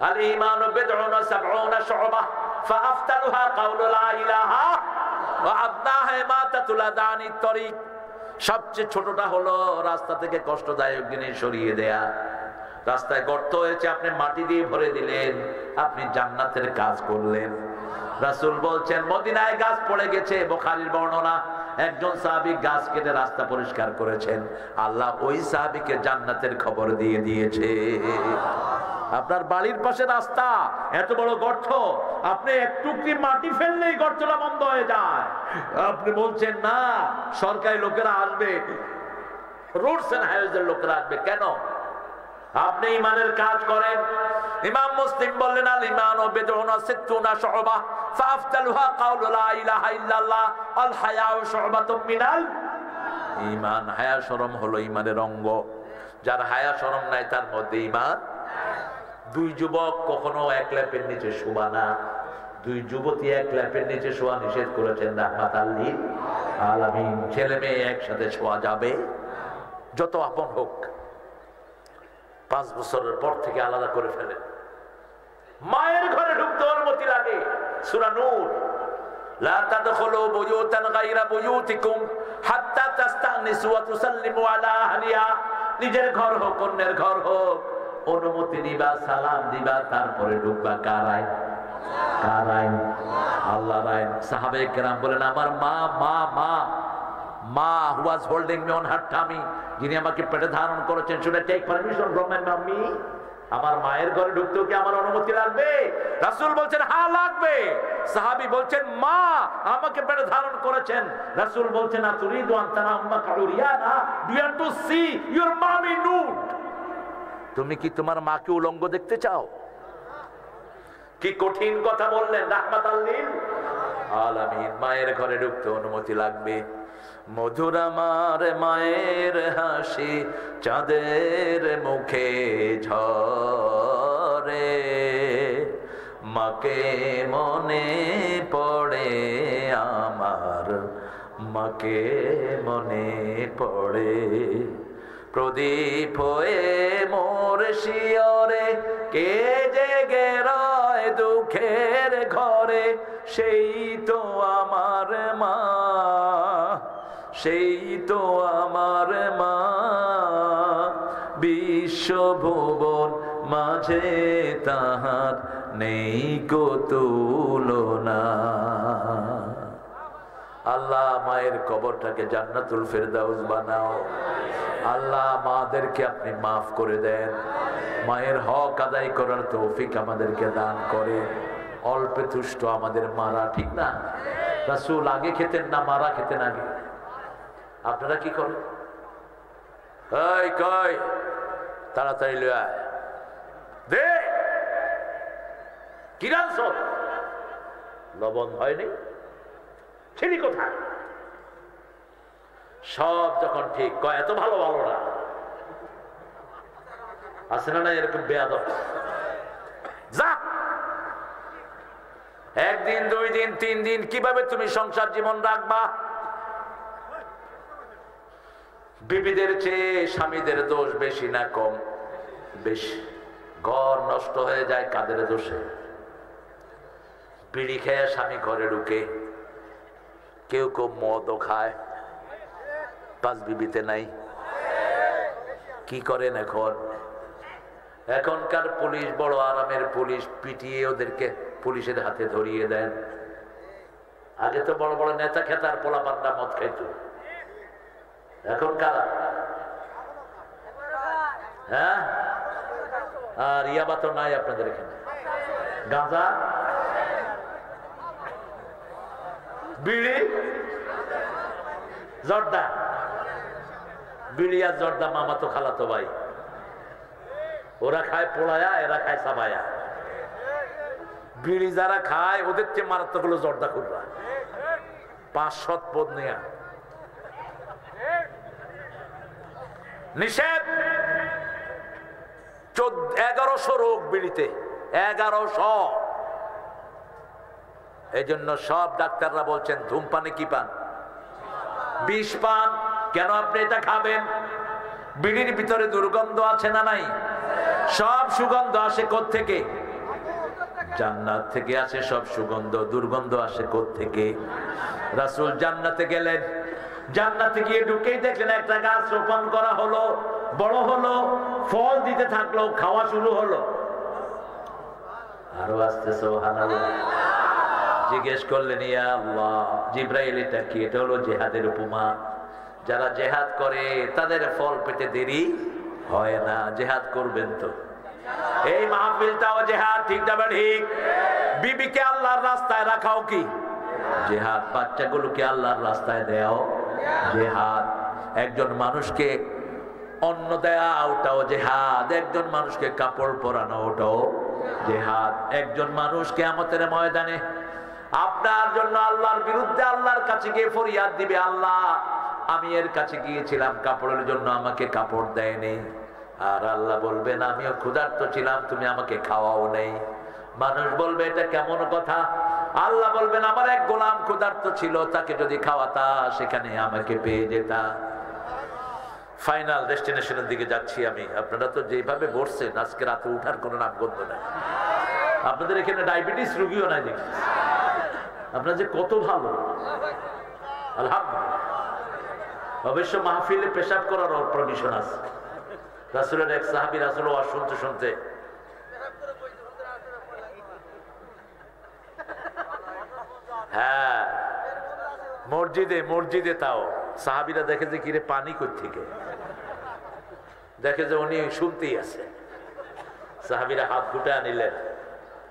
আল ঈমানু বিদউন ওয়া সাবউনা শু'বা ফাআফতালুহা কাউলু লা ইলাহা ওয়া আদনাহা ইমাতাতুল আদানিত তরিক। সবচেয়ে ছোটটা হলো রাস্তা থেকে কষ্টদায়ক জিনিস সরিয়ে দেয়া। রাস্তায় গর্ত হয়েছে, আপনি মাটি দিয়ে ভরে দিলেন, আপনি জান্নাতের কাজ করলেন। রাসূল বলছেন মদিনায় গাছ পড়ে গেছে, বুখারীর বর্ণনা, একজন সাহাবী গাছ কেটে রাস্তা পরিষ্কার করেছেন, আল্লাহ ওই সাহাবীকে জান্নাতের খবর দিয়ে দিয়েছে। আপনার বাড়ির পাশে রাস্তা, এত বড় গর্ত, আপনি একটু কি মাটি ফেললেই গর্তটা বন্ধ হয়ে যায়। আপনি বলছেন না সরকারি লোকেরা আসবে, রোডস এন্ড হাইওয়েজের লোকেরা আসবে। কেন? আপনি ঈমানের কাজ করেন। ইমাম মুসলিম বললেন আল ঈমানু বিদউন ওয়া সিত্তুনা শু'বা ফাআফতালুহা কাউলু লা ইলাহা ইল্লাল্লাহ আল হায়াউ শু'বাতুম মিনাল ঈমান। হায়া শরম হলো ঈমানের অঙ্গ। যার হায়া শরম নাই তার মধ্যে ঈমান। 2 যুবক কখনো এক ল্যাপের নিচে শোবা না। 2 যুবতী এক ল্যাপের নিচে শোয়া নিষেধ করেছেন রাহমাতাল লিল আলামিন। ছেলে মেয়ে একসাথে শোয়া যাবে, যত আপন হোক। 5 বছরের পর থেকে আলাদা করে ফেলে। মায়ের ঘরে ঢুকতে অনুমতি লাগে। সূরা নূর, লা তাদখুলু বুয়ুতান গায়রা বুয়ুতিকুম হাত্তা তাস্তানিসু ওয়া তুসাল্লিমু আলা আহলিহা। নিজের ঘর হোক অন্যের ঘর হোক, অনুমতি দিবা, সালাম দিবা, তারপরে ঢুকবা। কার আইন? কার আইন? আল্লাহর আইন। সাহাবায়ে কেরাম বলেন আমার মা মা মা মা who was holding me on her tummy, যিনি আমাকে পেটে ধারণ করেছেন, should I take permission from my mommy? আমার মায়ের ঘরে ঢুকতেও কি আমার অনুমতি লাগবে? রাসূল বলছেন হ্যাঁ লাগবে। সাহাবী বলছেন মা আমাকে পেটে ধারণ করেছেন। রাসূল বলছেন আতুরিদু আন তারা উম্মাকা উরিয়ানা, do you want to see your mommy nude? তুমি কি তোমার মাকে উলঙ্গ দেখতে চাও? কি কঠিন কথা বললেন রাহমাতাল লিল আলামিন। মায়ের ঘরে ঢুকতে অনুমতি লাগবে। মধুর আমার মায়ের হাসি চাঁদের মুখে ঝরে, মাকে মনে পড়ে আমার, মাকে মনে পড়ে। প্রদীপ হয়ে মোর শিয়রে কে জেগে রয় দুঃখের ঘরে, সেই তো আমার মা, সেই তো আমার মা। বিশ্বভুবন মাঝে তাহার নেই কো তুলনা। আল্লাহ মায়ের কবরটাকে জান্নাতুল ফেরদাউস বানাও। আল্লাহ মাদেরকে আপনি মাফ করে দেন, মায়ের হক আদায় করার তৌফিক আমাদেরকে দান করে। অল্পে তুষ্ট আমাদের মারা, ঠিক না? রাসূল আগে খেতেন না, মারা খেতেন আগে। আপনারা কি করেন? এই কই তাড়াতাড়ি লয়ে আয়, দে কি রাঁধছ? লবণ হয়নি, ছিলি কোথায়? সব যখন ঠিক কয় এত ভালো ভালো না, আছে না এরকম বেয়াদব? যা, একদিন দুই দিন তিন দিন কিভাবে তুমি সংসার জীবন রাখবা? বিবিদের চেয়ে স্বামীদের দোষ বেশি না কম? বেশি। ঘর নষ্ট হয়ে যায় কাদের দোষে? বিড়ি খেয়ে স্বামী ঘরে ঢুকে, কেউ কেউ মদও খায়, পাঁচ বিবিতে নাই। কি করেন এখন? এখনকার পুলিশ বড় আরামের পুলিশ, পিটিয়ে ওদেরকে পুলিশের হাতে ধরিয়ে দেন। আগে তো বড় বড় নেতা খেতার পোলাপান্ডা মদ খাইত, এখন কারা? হ্যাঁ, আর ইয়াবা তো নাই আপনাদের এখানে। গাঁজা, বিড়ি, জর্দা। বিড়ি আর জর্দা মামা তো খালাতো ভাই, ওরা খায় পোড়ায়া, এরা খায় সাবায়া। বিড়ি যারা খায় ওদের চেয়ে মারাত্মক হলো জর্দা খুররা। 500 পদ নেয়া নিষেধ। 1100 রোগ বিড়িতে, 1100। এই জন্য সব ডাক্তাররা বলছেন ধূমপানে কি পান? বিষ পান। কেন আপনি এটা খাবেন? বিড়ির ভিতরে দুর্গন্ধ আছে না নাই? সব সুগন্ধ আসে কোত্থেকে? জান্নাত থেকে আসে সব সুগন্ধ। দুর্গন্ধ আসে কোত্থেকে? রাসূল জান্নাতে গেলেন, জান্নাতে গিয়ে ঢুকেই দেখলেন একটা গাছ রোপণ করা হলো, বড় হলো, ফল দিতে থাকলো, খাওয়া শুরু হলো। আরো আসতে সুবহানাল্লাহ। জিজ্ঞেস করলেন ইয়া আল্লাহ, জিব্রাইল এটা কি? এটা হলো জিহাদের উপমা। যারা জিহাদ করে তাদের ফল পেতে দেরি হয় না। জিহাদ করবেন তো? এই মাহফিলটাও জিহাদ, ঠিক না ঠিক? বিবিকে আল্লাহর রাস্তায় রাখাও কি জিহাদ? বাচ্চাগুলোকে আল্লাহর রাস্তায় দেও জিহাদ। একজন মানুষকে অন্ন দেয়া ওটাও জিহাদ। একজন মানুষকে কাপড় পরানো ওটাও জিহাদ। একজন মানুষ কিয়ামতের ময়দানে আপনার জন্য আল্লাহর বিরুদ্ধে আল্লাহর কাছে গিয়ে ফরিয়াদ দিবে, আল্লাহ আমি এর কাছে গিয়েছিলাম কাপড়ের জন্য, আমাকে কাপড় দেয়নি। আর আল্লাহ বলবেন আমিও ক্ষুধার্ত ছিলাম, তুমি আমাকে খাওয়াও নেই। মানুষ বলবে এটা কেমন কথা? আল্লাহ বলবেন আমার এক গোলাম ক্ষুধার্ত ছিল, তাকে যদি খাওয়াতা সেখানে আমাকে পেয়ে যেতা। ফাইনাল ডেস্টিনেশনের দিকে যাচ্ছি আমি। আপনারা তো যেভাবে বসছেন আজকে রাতে উঠার কোনো নামগন্ধ নাই। আপনাদের এখানে ডায়াবেটিস রোগীও নাই দেখি। আপনারা যে কত ভালো, আলহামদুলিল্লাহ। অবশ্য মাহফিলে পেশাব করার পারমিশন আছে। রাসূলের এক সাহাবী রাসূল ওয়াজ শুনতে শুনতে হ্যাঁ মসজিদে তাও সাহাবীরা দেখে যে কিরে পানি কই থেকে, দেখে যে উনি শুনতেই আছে। সাহাবীরা হাত গুটা নিলেন,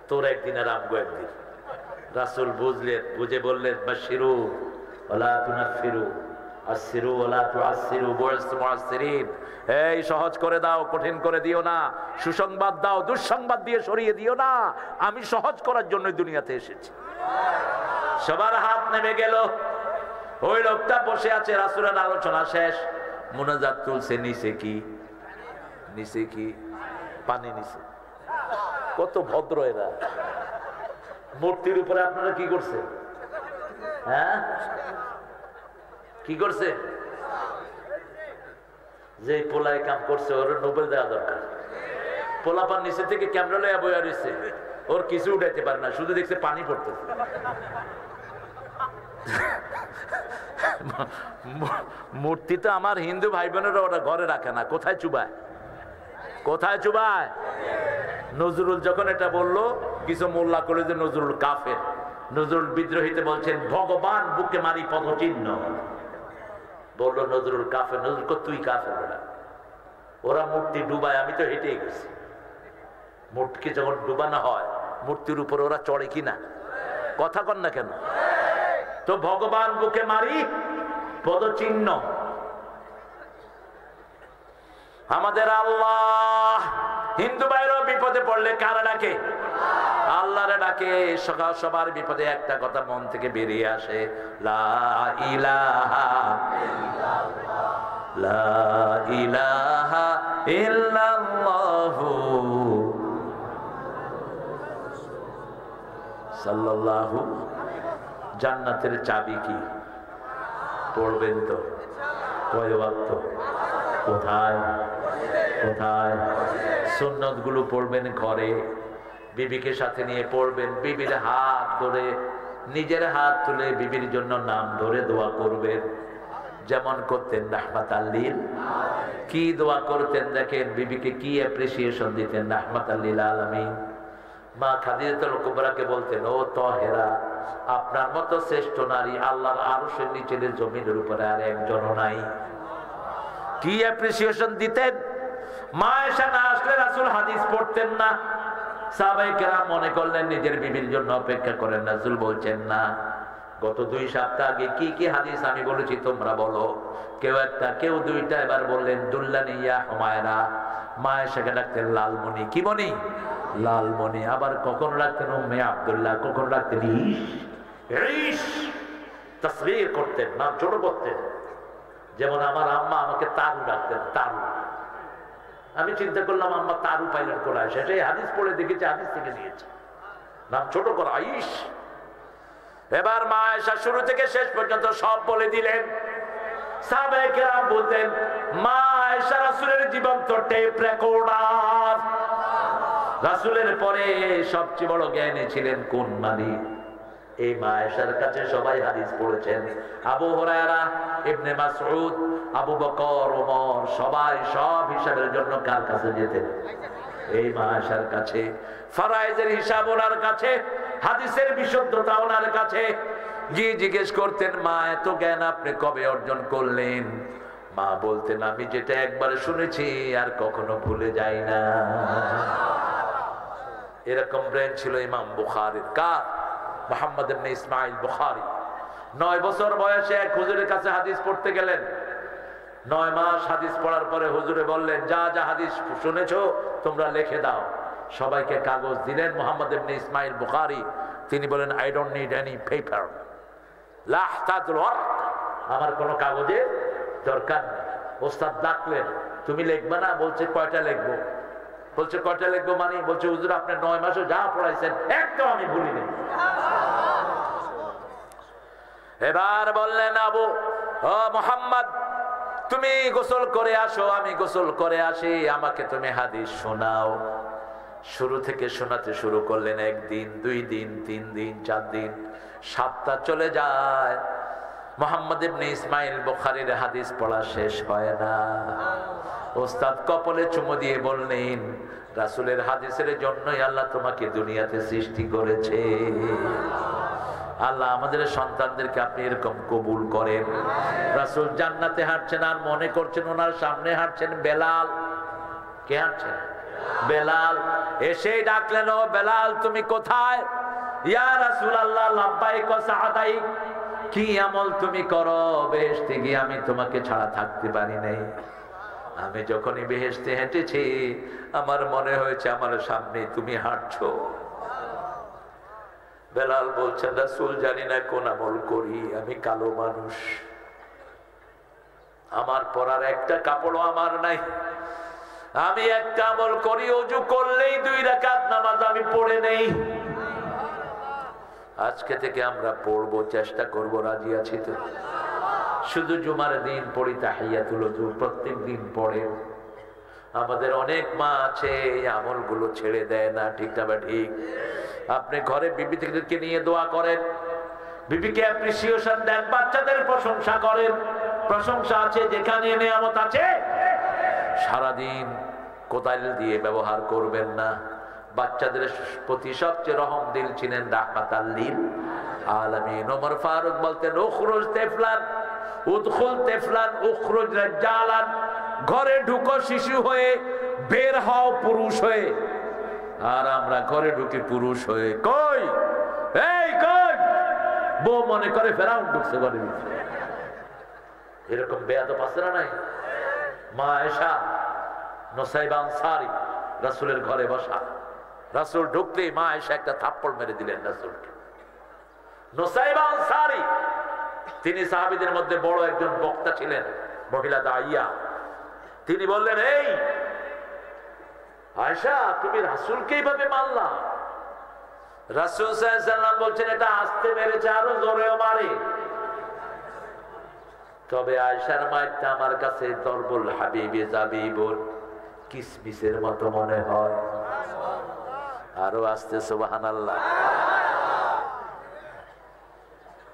তোর একদিন আর আমগো একদিন। রাসূল বুঝলেন, বুঝে বললেন বাশিরু ওয়ালা তুনাফিরু আসিরু ওয়ালা তুআসিরু বুইসতু মুআসসিরিন, এই সহজ করে দাও, কঠিন করে দিও না, সুসংবাদ দাও, দুঃসংবাদ দিয়ে সরিয়ে দিও না, আমি সহজ করার জন্য দুনিয়াতে এসেছি। সবার হাত নেমে গেল। ওই লোকটা বসে আছে, রাসূলের আলোচনা শেষ, মুনাজাত তুলছে, নিচে কি, নিচে কি পানি নিচে। কত ভদ্র এরা। মূর্তির উপরে আপনারা কি করছে? হ্যাঁ, কি করছে? যে পোলায় কাম করছে ওর নোবেল দেওয়া দরকার। পোলাপান নিচে থেকে ক্যামেরা লইয়া বইয়া রয়েছে, ওর কিছু উঠাইতে পারে না, শুধু দেখছে পানি পড়তেছে। মূর্তি তো আমার হিন্দু ভাই বোনেরা ওরা ঘরে রাখে না, কোথায় চুবায়, কোথায় চুবায়। নজরুল যখন এটা বললো, কিছু মোল্লা করে যে নজরুল কাফের। নজরুল বিদ্রোহীতে বলছেন ভগবান বুকে মারি পদচিহ্ন, বললো নজরুল কাফের। নজরুল তুই কাফের, ওরা মূর্তি ডুবায়, আমি তো হেঁটেই গেছি। মূর্তিকে যখন ডুবানো হয়, মূর্তির উপর ওরা চড়ে কিনা, কথা কন না কেন? তো ভগবান বুকে মারি পদচিহ্ন। আমাদের আল্লাহ হিন্দু ভাইরাও বিপদে পড়লে কারা ডাকে? আল্লাহরে ডাকে। সবার বিপদে একটা কথা মন থেকে বেরিয়ে আসে, লা ইলাহা ইল্লাল্লাহ, লা ইলাহা ইল্লাল্লাহু সাল্লাল্লাহু। জান্নাতের চাবি কি? পড়বেন তো? কয় ওয়াক্ত? কোথায় কোথায়? সুন্নত গুলো পড়বেন ঘরে, বিবিকে সাথে নিয়ে পড়বেন। বিবির হাত ধরে, নিজের হাত তুলে বিবির জন্য নাম ধরে দোয়া করবেন, যেমন করতেন রাহমাতাল লিল। কি দোয়া করতেন দেখেন, বিবিকে কি অ্যাপ্রিসিয়েশন দিতেন রাহমাতাল লিল আলামিন। মা খাদিজাতুল কুবরাকে বলতেন, ও তাহেরা, আপনার মতো শ্রেষ্ঠ নারী আল্লাহর আরশের নিচের জমিনের উপরে আর একজনও নাই। কি অ্যাপ্রিসিয়েশন দিতেন। মা আয়েশা না আসলে রাসূল হাদিস পড়তেন না। সাহাবায়ে কেরাম মনে করলেন নিজের বিবির জন্য অপেক্ষা করেন, রাসূল বলছেন না, গত 2 সপ্তাহ আগে কি কি হাদিস আমি বলেছি তোমরা বলো। কেউ একটা, কেউ দুইটা। এবার বললেন দুল্লানি ইয়া হুমায়রা। মা আয়েশাকে ডাকতেন লালমণি। কি মণি? লালমণি। আবার কখন ডাকতেন উম্মে আব্দুল্লাহ, কখন ডাকতেন ইশ। ইশ তাসগীর করতেন, নাম ছোট করতেন। যেমন আমার আম্মা আমাকে তারু ডাকতেন, তারু। আমি চিন্তা করলাম আম্মা তারু পাইলেন কোরআন, সেটাই হাদিস পড়ে দেখেছি, হাদিস থেকে নিয়েছে, নাম ছোট করা আইশ। এবার মা আয়েশা শুরু থেকে শেষ পর্যন্ত সব বলে দিলেন। সাহাবায়ে কেরাম বলতেন মা আয়েশা রাসূলের জীবন্ত টেপ রেকর্ডার। রাসূলের পরে সবচেয়ে বড় জ্ঞানী ছিলেন কোন মালিক? এই মা আয়েশার কাছে সবাই হাদিস পড়েছেন। আবু হুরায়রা, ইবনে মাসউদ, আবু বকর, ওমর, সবাই সব হিসাবের জন্য কার কাছে যেতেন? এই মা আয়েশার কাছে। ফরায়েজের হিসাব ওনার কাছে, হাদিসের বিশুদ্ধতা ওনার কাছে। গিয়ে জিজ্ঞেস করতেন, মা এত জ্ঞান আপনি কবে অর্জন করলেন? মা বলতেন, আমি যেটা একবার শুনেছি আর কখনো ভুলে যাই না। এরকম ব্রেন ছিল ইমাম বুখারীর। কার? মুহাম্মদ ইবনে ইসমাঈল বুখারী। 9 বছর বয়সে এক হুজুরের কাছে হাদিস পড়তে গেলেন। 9 মাস হাদিস পড়ার পরে হুজুরে বললেন, যা যা হাদিস শুনেছো তোমরা লিখে দাও। সবাইকে কাগজ দিলেন। মুহাম্মদ ইবনে ইসমাঈল বুখারী তিনি বলেন, I don't need any paper, লা আহতাজুল ওয়ারক, আমার কোনো কাগজের দরকার নেই। ওস্তাদ ডাকলেন, তুমি লিখবে না? বলছে কয়টা লিখবো? বলছে কয়টা লিখবো মানে? বলছে হুজুর আপনি 9 মাসে যা পড়াইছেন একদম আমি ভুলিনি। এবার বললেন, আবু ও মুহাম্মদ, তুমি গোসল করে আসো, আমি গোসল করে আসি, আমাকে তুমি হাদিস শোনাও। শুরু থেকে শোনাতে শুরু করলেন। 1 দিন, 2 দিন, 3 দিন, 4 দিন, 7টা চলে যায়। মুহাম্মদ ইবনে ইসমাঈল বুখারীর হাদিস পড়া শেষ হয় না। ওস্তাদ কপালে চুমু দিয়ে বললেন, রাসূলের হাদিসের জন্যই আল্লাহ তোমাকে দুনিয়াতে সৃষ্টি করেছে। আল্লাহ আমাদের সন্তানদেরকে আপনি এরকম কবুল করেন। রাসূল জান্নাতে হাঁটছেন আর মনে করছেন ওনার সামনে হাঁটছেন বেলাল। কে হাঁটছেন? বেলাল। এসেই ডাকলেন, ও বেলাল তুমি কোথায়? ইয়া রাসূলুল্লাহ লাব্বাইক ওয়া সাআদাইক। কি আমল তুমি করো? বেহেশতে গিয়ে আমি তোমাকে ছাড়া থাকতে পারি নাই। আমি যখনই বেহেশতে হেঁটেছি আমার মনে হয়েছে আমার সামনে তুমি হাঁটছো। বেলাল বলছেন, রাসূল জানি না কোন আমল করি, আমি কালো মানুষ, আমার পরার একটা কাপড়ও আমার নাই। আমি একটা আমল করি, ওযু করলেই 2 রাকাত নামাজ আমি পড়ে নেই। আজকে থেকে আমরা পড়বো, চেষ্টা করব, রাজি আছি তো? শুধু জুমার দিন পড়ি তাহিয়াতুল ওযু, প্রত্যেক দিন পড়ে। আমাদের অনেক মা আছে এই আমলগুলো ছেড়ে দেয় না, ঠিক না বা ঠিক? আপনি ঘরে বিবিদেরকে নিয়ে দোয়া করেন, বিবিকে অ্যাপ্রিসিয়েশন দেন, বাচ্চাদের প্রশংসা করেন। প্রশংসা আছে যেখানে নিয়ামত আছে সারাদিন কোদাল দিয়ে ব্যবহার করবেন না। বাচ্চাদের প্রতি সবচেয়ে রহম দিল ছিলেন রাহমাতাল লিল আলামিন। ওমর ফারুক বলতেন, উখরুজ তিফলান উদখুল তিফলান উখরুজ রাজ্জালান। ঘরে ঢুকো শিশু হয়ে, বের হও পুরুষ হয়ে। আর আমরা ঘরে ঢুকি পুরুষ হয়ে। কই এই কই? বউ মনে করে ফেরাউন ঢুকছে ঘরে। এরকম বেয়াদব আছে না নাই? মা আয়েশা নুসাইবা আনসারী রাসূলের ঘরে বসা, রাসূল ঢুকতেই মা আয়েশা একটা থাপ্পড় মেরে দিলেন রাসূলকে। নুসাইবা আনসারী তিনি সাহাবীদের মধ্যে বড় একজন বক্তা ছিলেন, মহিলা দাইয়া। তিনি বললেন, এই আয়েশা তুমি রাসূলকে এইভাবে মারলা? রাসূল সাল্লাল্লাহু আলাইহি ওয়াসাল্লাম বলছেন, এটা আস্তে মেরেছে, আরো জোরেও মারে। তবে আয়েশার মায়েরটা আমার কাছে দরবুল হাবিবে জাবিবুল কিসমিসের মতো মনে হয়। আরো আস্তে সুবহানাল্লাহ।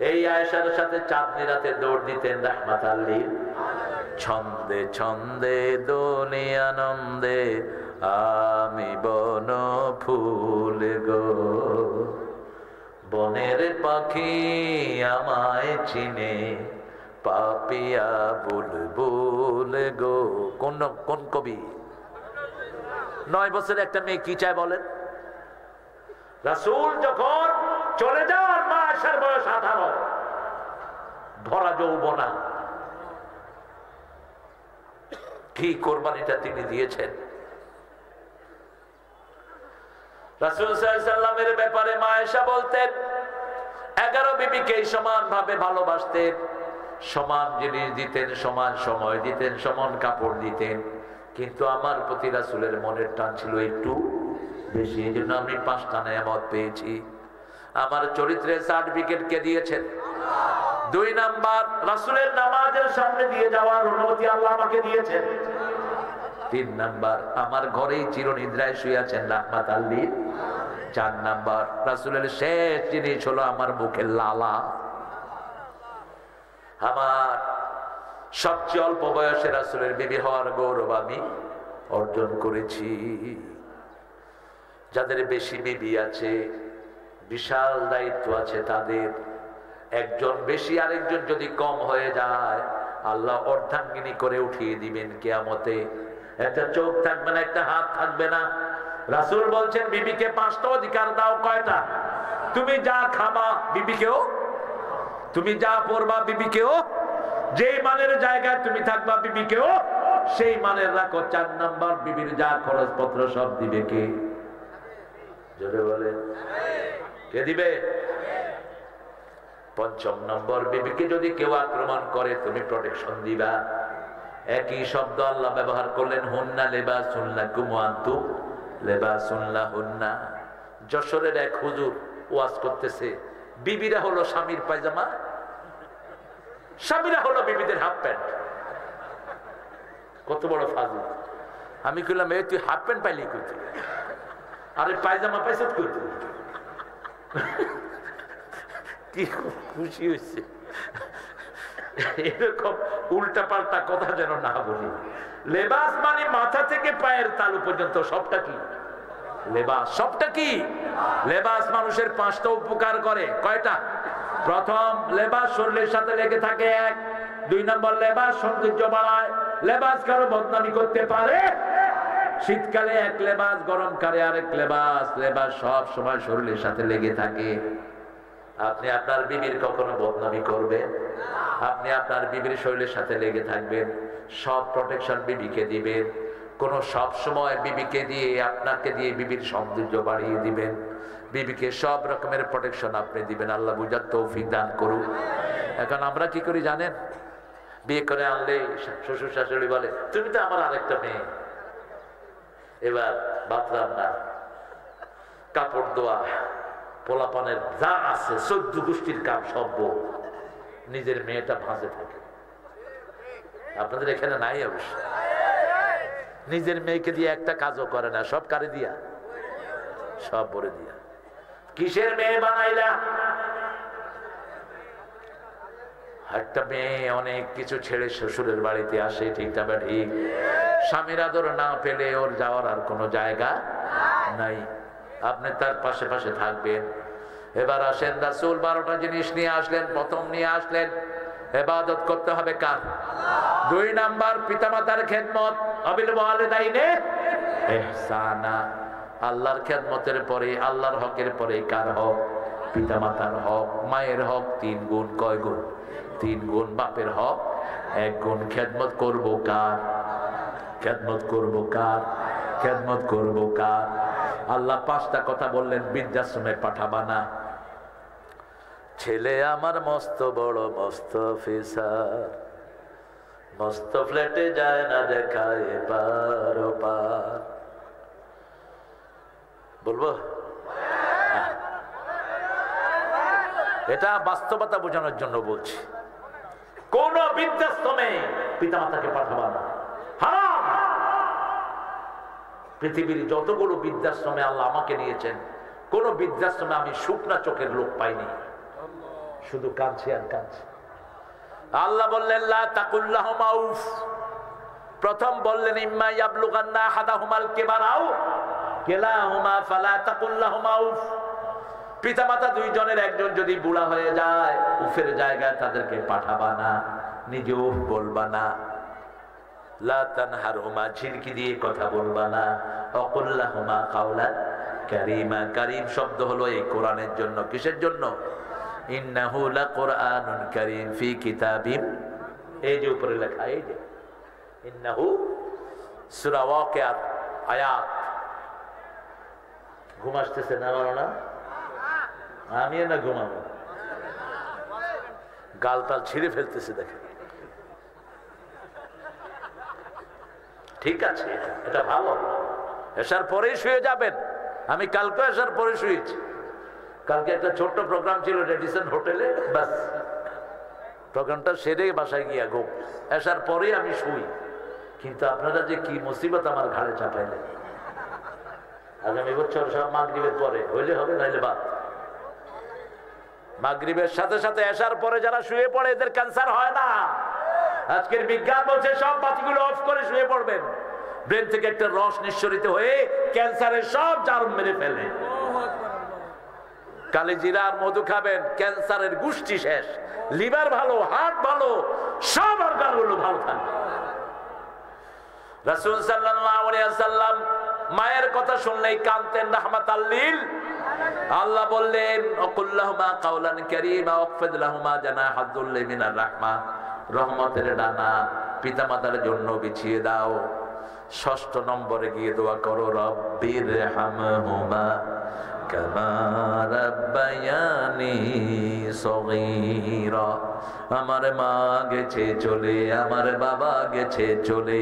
এই আয়েশার সাথে চাঁদনি রাতে দৌড় দিতেন রাহমাতাল লিল। ছন্দে ছন্দে দোনে আনন্দে আমি বন ফুল গো, বনের পাখি আমায় চিনে পাপিয়া বুলবুল গো। কোন কবি? 9 বছরের একটা মেয়ে কি চায় বলেন? রাসূল যখন চলে যান, মা আয়েশার বয়স 18, ভরা যৌবনা। কি কোরবানিটা তিনি দিয়েছেন। রাসূল সাল্লাল্লাহু আলাইহি ওয়াসাল্লামের ব্যাপারে মা আয়েশা বলতেন, 11 বিবিকে সমান ভাবে ভালোবাসতেন, সমান জিনিস দিতেন, সমান সময় দিতেন, সমান কাপড় দিতেন। কিন্তু আমার প্রতি রাসূলের মনের টান ছিল একটু বেশি। এই জন্য আমি 5টা নেয়ামত পেয়েছি। আমার চরিত্রের সার্টিফিকেট কে দিয়েছেন? 2 নাম্বার, রাসূলের নামাজের সামনে দিয়ে যাওয়ার অনুমতি আল্লাহ আমাকে দিয়েছেন। 3 নাম্বার, আমার ঘরেই চিরনিদ্রায় শুয়ে আছেন রাহমাতাল লিল। 4 নাম্বার, রাসূলের শেষ জিনিস হলো আমার মুখের লালা। আমার সবচেয়ে অল্প বয়সে রাসূলের বিবি হওয়ার গৌরব আমি অর্জন করেছি। যাদের বেশি বিবি আছে, বিশাল দায়িত্ব আছে তাদের। একজন বেশি আরেকজন যদি কম হয়ে যায়, আল্লাহ অর্ধাঙ্গিনী করে উঠিয়ে দিবেন কিয়ামতে। একটা চোখ থাকবে না, একটা হাত থাকবে না। রাসূল বলছেন, বিবিকে 5টা অধিকার দাও। কয়টা? তুমি যা খাবা বিবিকেও, তুমি যা পরবা বিবিকেও, যেই মানের জায়গায় তুমি থাকবা বিবিকেও সেই মানের রাখো। 4 নাম্বার, বিবির যা খরচপত্র সব দিবে কে? জোরে বলেন, কে দিবে? 5 নম্বর, বিবিকে যদি কেউ আক্রমণ করে তুমি প্রোটেকশন দিবা। একই শব্দ আল্লাহ ব্যবহার করলেন, হুন্না লিবাসুন লাকুম ওয়া আনতুম লিবাসুন লাহুন্না। যশোরের এক হুজুর ওয়াজ করতেছে, বিবিরা হলো স্বামীর পায়জামা, স্বামীরা হলো বিবিদের হাফ প্যান্ট। কত বড় ফাজিল! আমি কইলাম, এই তুই হাফ প্যান্ট পাইলি কই? আরে পায়জামা পাইছ কই? কি খুশি হয়েছে। এরকম উল্টা পাল্টা কথা যেন না বলি। লেবাস মানে মাথা থেকে পায়ের তালু পর্যন্ত সবটা কি লেবাস। সবটা কি লেবাস। মানুষের 5টা উপকার করে। কয়টা? প্রথম লেবাস শরীরের সাথে লেগে থাকে এক, 2 নম্বর লেবাস সৌন্দর্য বাড়ায়। লেবাস কারো বদনামি করতে পারে? শীতকালে এক লেবাস, গরমকালে আরেক লেবাস। লেবাস সব সময় শরীরের সাথে লেগে থাকে। আপনি আপনার বিবির কখনো বদনামি করবেন? আপনি আপনার বিবির শরীরের সাথে লেগে থাকবেন, সব প্রোটেকশন বিবিকে দিবেন। কোন সব সময় বিবিকে দিয়ে আপনাকে দিয়ে বিবির সৌন্দর্য বাড়িয়ে দিবেন, বিবিকে সব রকমের প্রোটেকশন আপনি দিবেন। আল্লাহ বুঝার তৌফিক দান করুন। এখন আমরা কি করি জানেন? বিয়ে করে আনলে শ্বশুর শাশুড়ি বলে তুমি তো আমার আরেকটা মেয়ে। এবার ভাত রান্না, কাপড় ধোয়া, পোলাপানের যা আছে 14 গোষ্ঠীর কাম সব নিজের মেয়েটা ভাঁজে থাকে। আপনাদের এখানে নাই অবশ্য। নিজের মেয়েকে দিয়ে একটা কাজও করে না, সব কারে দিয়া? সব বলে দিয়া। কিসের মেয়ে বানাইলা? একটা মেয়ে অনেক কিছু ছেড়ে শ্বশুরের বাড়িতে আসে, ঠিক না ঠিক? স্বামীর আদর না পেলে ওর যাওয়ার আর কোনো জায়গা নাই। আপনি তার পাশে পাশে থাকবেন। এবার আসেন, রাসূল 12টা জিনিস নিয়ে আসলেন। প্রথম নিয়ে আসলেন ইবাদত করতে হবে কার? 2 নাম্বার পিতামাতার খেদমত, আবিল ওয়ালিদাইনে ইহসানা। আল্লাহর খেদমতের পরে, আল্লাহর হকের পরে কার হক? পিতামাতার হক। মায়ের হক 3 গুণ। কয় গুণ? 3 গুণ। বাপের হক 1 গুণ। খেদমত করব কার? খেদমত করব কার? খেদমত করব কার? আল্লাহ 5টা কথা বললেন, বৃদ্ধাশ্রমে পাঠাবা না। ছেলে আমার মস্ত বড় মস্ত অফিসার, মস্ত ফ্ল্যাটে যায় না দেখায় পার পার। বলবো এটা বাস্তবতা বোঝানোর জন্য বলছি। কোন বৃদ্ধাশ্রমে পিতামাতাকে পাঠাবা না, হারাম। পৃথিবীর যতগুলো বৃদ্ধাশ্রমে আল্লাহ আমাকে নিয়েছেন, কোন বৃদ্ধাশ্রমে আমি শুকনা চোখের লোক পাইনি, শুধু কাঁদছে আর কাঁদছে। আল্লাহ বললেন লা তাকুল্লাহুমা উফ। প্রথম বললেন ইম্মা ইয়াবলুগান্না আহাদাহুমাল কিবারা আও কিলাহুমা ফালা তাকুল্লাহুমা উফ। পিতামাতা 2 জনের একজন যদি বুড়া হয়ে যায়, উফের জায়গায় তাদেরকে পাঠাবা না, নিজে উফ বলবা না। লা তানহারহুমা, ঝিড়কি দিয়ে কথা বলবা না। ওয়াকুল্লাহুমা কাওলান কারীমা। কারীম শব্দ হলো এই কোরআনের জন্য। কিসের জন্য? ইন্নাহু লাকুরআনুন কারীম ফি কিতাবিম, এই যে উপরে লেখা, এই যে ইন্নাহু, সূরা ওয়াকিয়ার আয়াত। ঘুম আসতেছে না? না আমি না ঘুমাবো, গালটাল ছিঁড়ে ফেলতেছে দেখেন। ঠিক আছে, এটা ভালো। এসার পরেই শুয়ে যাবেন। আমি কালকে এসার পরে শুয়েছি। কালকে একটা ছোট্ট প্রোগ্রাম ছিল রেডিসন হোটেলে, বাস প্রোগ্রামটা সেরে বাসায় গিয়া ঘুম। এসার পরেই আমি শুই। কিন্তু আপনারা যে কি মুসিবত আমার ঘাড়ে চাপাইলেন। আগামী বছর সব মাগরিবের পরে হইলে হবে, নাইলে বাদ। মাগরিবের সাথে সাথে এসার পরে যারা শুয়ে পড়ে এদের ক্যান্সার হয় না। আজকের বিজ্ঞান বলছে সব বাতিগুলো অফ করে শুয়ে পড়বেন। ব্রেন থেকে একটা রস নিঃসরিত হয়ে ক্যান্সারের সব জারম মেরে ফেলে। কালিজিরা আর মধু খাবেন, ক্যান্সারের গোষ্ঠী শেষ। লিভার ভালো, হার্ট ভালো, সব অর্গানগুলো ভালো থাকবে। রাসূল সাল্লাল্লাহু আলাইহি ওয়াসাল্লাম মায়ের কথা শুনলেই কাঁদতেন রাহমাতাল লিল। আল্লাহ বললেন ওয়াকুল্লাহুমা কাওলান কারীমা ওয়াকফিদ লাহুমা জানাহাযুল্লি মিনার রাহমা। রহমতের ডানা পিতামাতার জন্য বিছিয়ে দাও। 6 নম্বরে গিয়ে দোয়া করো, রব্বিরহামহুমা কামা রাব্বায়ানি সগীরা। আমার মা গেছে চলে, আমার বাবা গেছে চলে,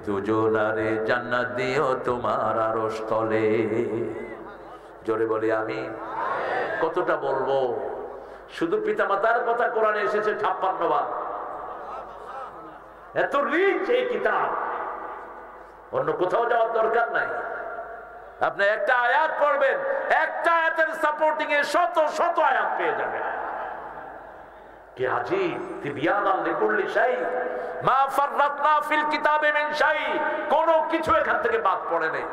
দুজনারে জান্নাত দিও তোমার আরশ তলে। জোরে বলি আমিন। কতটা বলবো? শুধু পিতামাতার কথা কোরআনে এসেছে 56 বার। এত রিচ এই কিতাব, অন্য কোথাও যাওয়ার দরকার নাই। আপনি একটা আয়াত পড়বেন, একটা আয়াতের সাপোর্টিং এ শত শত আয়াত পেয়ে যাবেন। কি আজীব, তিবিয়ানাল লিকুল্লি শাই, মা ফাররাতনা ফিল কিতাবে মিন শাই। কোনো কিছু এখান থেকে বাদ পড়ে নেই।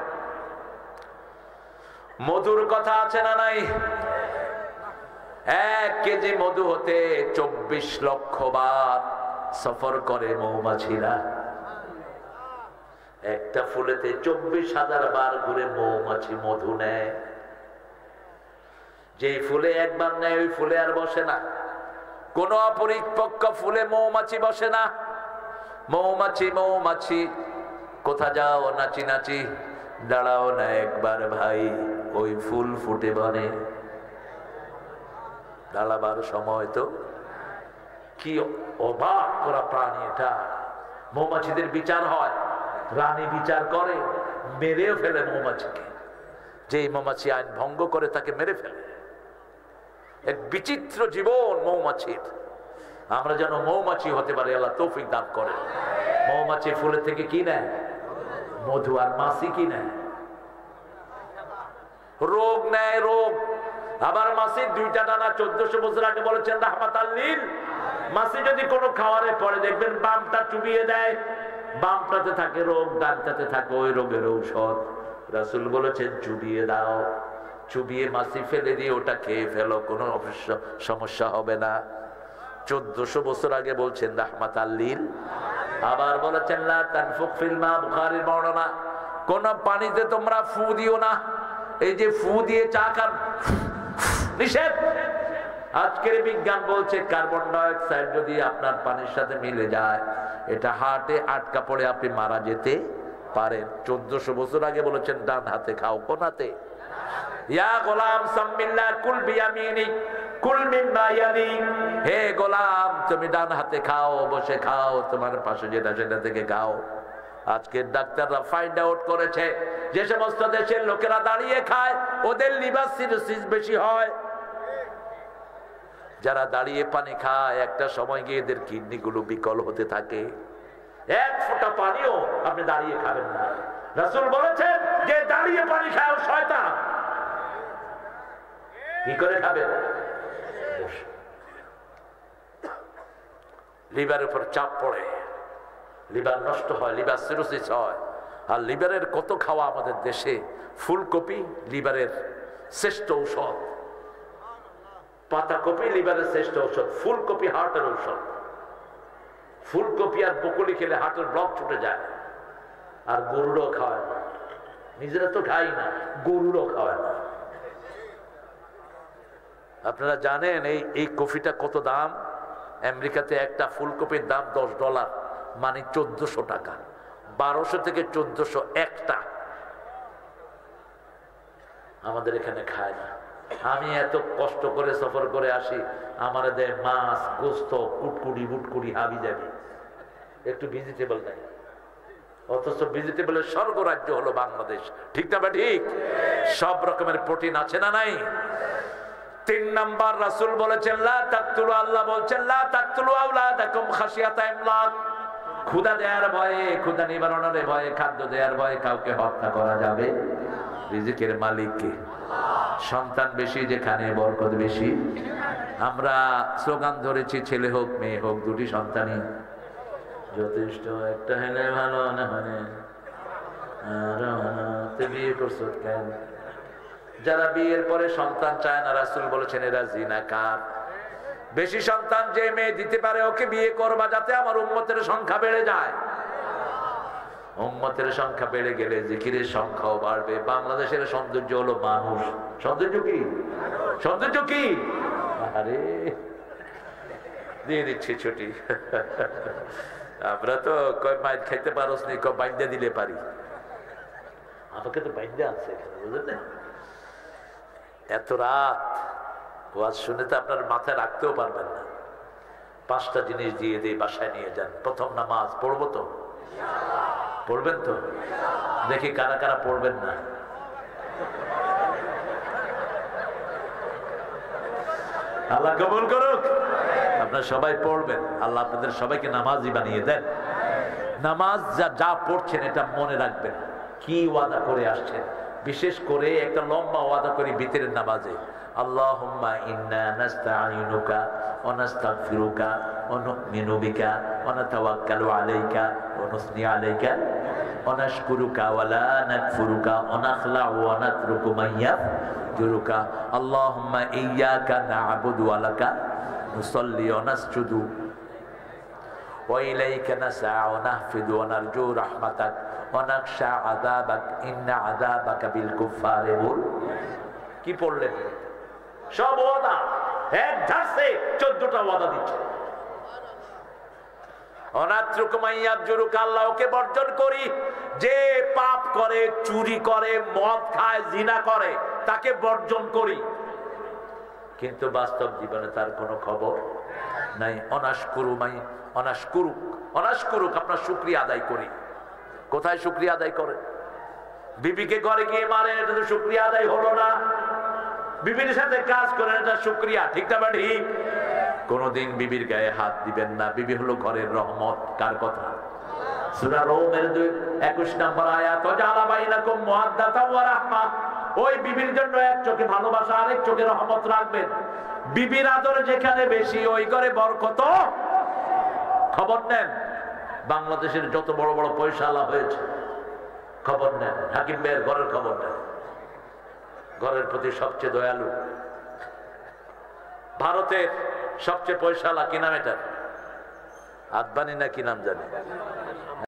মধুর কথা আছে না নাই? 1 কেজি মধু হতে 24 লক্ষ বার সফর করে মৌমাছিরা। একটা ফুলেতে 24,000 বার ঘুরে মৌমাছি মধু নেয়। যে ফুলে একবার নেয় ওই ফুলে আর বসে না। কোন অপরিপক্ক ফুলে মৌমাছি বসে না। মৌমাছি মৌমাছি কোথা যাও নাচি নাচি, দাঁড়াও না একবার ভাই, ওই ফুল ফুটে বনে। দাঁড়াবার সময় তো কি অবাক করা প্রাণী এটা। মৌমাছিদের বিচার হয়, রানী বিচার করে, মেরেও ফেলে মৌমাছিকে। যে মৌমাছি আইন ভঙ্গ করে তাকে মেরে ফেলে। এক বিচিত্র জীবন মৌমাছির। আমরা যেন মৌমাছি হতে পারি, আল্লাহ তৌফিক দান করে। মৌমাছি ফুলের থেকে কি নেয়? মধু। আর মাছি কি নেয়? রোগ নেয়, রোগ। আবার মাছি 2টা ডানা 1400 বছর আগে বলেছেন রাহমাতাল লিল। মাছি যদি কোনো খাবারে পড়ে দেখবেন বামটা চুবিয়ে দেয়, বামটাতে থাকে রোগ, ডানটাতে থাকে ওই রোগের ঔষধ। রাসূল বলেছেন চুবিয়ে দাও, চুবিয়ে মাছি ফেলে দিয়ে ওটা খেয়ে ফেলো, কোনো সমস্যা হবে না। 1400 বছর আগে বলছেন রাহমাতাল লিল। আবার বলেছেন লা তানফুখ ফিল মা, বুখারীর বর্ণনা, কোন পানিতে তোমরা ফু দিও না। এই যে ফু দিয়ে চা খান, নিষেধ। আজকের বিজ্ঞান বলছে কার্বন ডাইঅক্সাইড যদি আপনার পানির সাথে মিলে যায়, এটা হার্টে আটকা পড়ে আপনি মারা যেতে পারেন। 1400 বছর আগে বলেছেন ডান হাতে খাও। কোন হাতে? ইয়া গোলাম সাম্মিল্লাহ কুল বিয়ামিনিক কুল মিম্মা ইয়ালিক। হে গোলাম, তুমি ডান হাতে খাও, বসে খাও, তোমার পাশে যেটা সেটা থেকে খাও। আজকের ডাক্তাররা ফাইন্ড আউট করেছে যে সমস্ত দেশের লোকেরা দাঁড়িয়ে খায় ওদের লিভার সিরোসিস বেশি হয়। যারা দাঁড়িয়ে পানি খায় একটা সময় গিয়ে এদের কিডনি গুলো বিকল হতে থাকে। 1 ফোঁটা পানিও আপনি দাঁড়িয়ে খাবেন না। রাসূল বলেছেন যে দাঁড়িয়ে পানি খায় শয়তান। কি করে খাবেন? লিভারের উপর চাপ পড়ে, লিভার নষ্ট হয়, লিভার সিরোসিস হয়। আর লিভারের কত খাওয়া আমাদের দেশে। ফুলকপি লিভারের শ্রেষ্ঠ ঔষধ, পাতাকপি লিভারের শ্রেষ্ঠ ঔষধ, ফুলকপি হার্টের ঔষধ। ফুলকপি আর বকুলি খেলে হার্টের ব্লক ছুটে যায়। আর গরুরও খাওয়ায় না, নিজেরা তো খাই না, গরুরও খাওয়ায় না। আপনারা জানেন এই কফিটা কত দাম? আমেরিকাতে একটা ফুলকপির দাম $10, মানে 1400 টাকা। 1200 থেকে 1400 একটা। আমাদের এখানে খায় না। আমি এত কষ্ট করে সফর করে আসি, আমার দেয় মাছ, গোস্ত, কুটকুড়ি বুটকুড়ি, হাবি যাবি, একটু ভেজিটেবল নাই। অথচ ভেজিটেবলের স্বর্গরাজ্য হলো বাংলাদেশ। ঠিক না? ঠিক। সব রকমের প্রোটিন আছে না নাই? 3 নাম্বার রাসূল বলেছেন লা তাকতুলু, আল্লাহ বলছেন লা তাকতুলু আওলাদাকুম খাশিয়াতা ইমলাক। ক্ষুধা দেওয়ার ভয়ে, ক্ষুধা নিবারণের ভয়ে, খাদ্য দেওয়ার ভয়ে কাউকে হত্যা করা যাবে। রিজিকের মালিক কে? সন্তান বেশি যেখানে বরকত বেশি। আমরা স্লোগান ধরেছি ছেলে হোক মেয়ে হোক 2টি সন্তানই যথেষ্ট। একটা হলে ভালো না হলে বিয়ে করছো কেন? যারা বিয়ের পরে সন্তান চায় না, রাসূল বলেছেন এরা জিনাকার। বেশি সন্তান যে মেয়ে দিতে পারে ওকে বিয়ে করবা, যাতে আমার উম্মতের সংখ্যা বেড়ে যায়। উম্মতের সংখ্যা বেড়ে গেলে জিকিরের সংখ্যাও বাড়বে। বাংলাদেশের সৌন্দর্য হলো মানুষ। সৌন্দর্য কি? সৌন্দর্য কি? আরে দিয়ে দিচ্ছি ছুটি। আমরা তো কয় মাইল খাইতে পারোস নি, কয় বাইন্দা দিলে পারি। আমাকে তো বাইন্দা আছে এখানে, বুঝলেন? এত রাত ওয়াজ শুনে তো আপনার মাথায় রাখতেও পারবেন না। 5টা জিনিস দিয়ে দিয়ে বাসায় নিয়ে যান। প্রথম নামাজ পড়বো তো? পড়বেন তো? দেখি কারা কারা পড়বেন না। আল্লাহ কবুল করুক। আপনারা সবাই পড়বেন। আল্লাহ আপনাদের সবাইকে নামাজি বানিয়ে দেন। নামাজ যা পড়ছেন এটা মনে রাখবেন, কি ওয়াদা করে আসছেন। বিশেষ করে একটা লম্বা ওয়াদা করি ভিতরের নামাজে, আল্লাহুম্মা ইন্না নাস্তাঈনুকা ওয়া নাস্তাগফিরুকা ওয়া নু'মিনু বিকা ওয়া নাতাওয়াক্কালু আলাইকা ওয়া নুসনি আলাইকা। অনাশকুরুকা ওয়ালা নাকফুরুকা অনাখলাউ ওয়া নাতরুকু মান ইয়াফজুরুকা আল্লাহুম্মা ইয়্যাকা না'বুদু ওয়া লাকা নুসাল্লি ওয়া নাসজুদু ওয়া ইলাইকা নাসআ ওয়া নাহফিদু ওয়া নারজু রাহমাতাক ওয়া নাখশা আযাবাক ইন্না আযাবাকা বিল কুফফারি কি পড়লেন? সব ওয়াদা এক ধাসে 14টা ওয়াদা দিচ্ছে। আল্লাহকে বর্জন করি, যে পাপ করে, চুরি করে, মদ খায়, জিনা করে, তাকে বর্জন করি, কিন্তু বাস্তব জীবনে তার কোনো খবর নাই। অনাশকুরুক আপনার শুকরিয়া আদায় করি। কোথায় শুকরিয়া আদায় করে? বিবিকে ঘরে গিয়ে মারেন, এটা তো শুকরিয়া আদায় হলো না। বিবির সাথে কাজ করেন, এটা শুকরিয়া, ঠিক না বাড়ি? কোনদিন বিবির গায়ে হাত দিবেন না, বিবি হলো ঘরের রহমত। কার কথা? সূরা রূমের 21 নম্বর আয়াত, ওয়াজালা বাইনাকুম মুআদ্দাতাও ওয়া রাহমা। ওই বিবির জন্য এক চোখে ভালোবাসা, আরেক চোখে রহমত রাখবেন। বিবির আদর যেখানে বেশি, ওই ঘরে বরকত। খবর নেন বাংলাদেশের যত বড় বড় পয়সাওয়ালা হয়েছে, খবর নেন হাকিম ভাইয়ের ঘরের খবর নেন। ঘরের প্রতি সবচেয়ে দয়ালু ভারতের সবচেয়ে পয়সাওয়ালা কি নাম? এটা আদবানি না কি নাম জানি,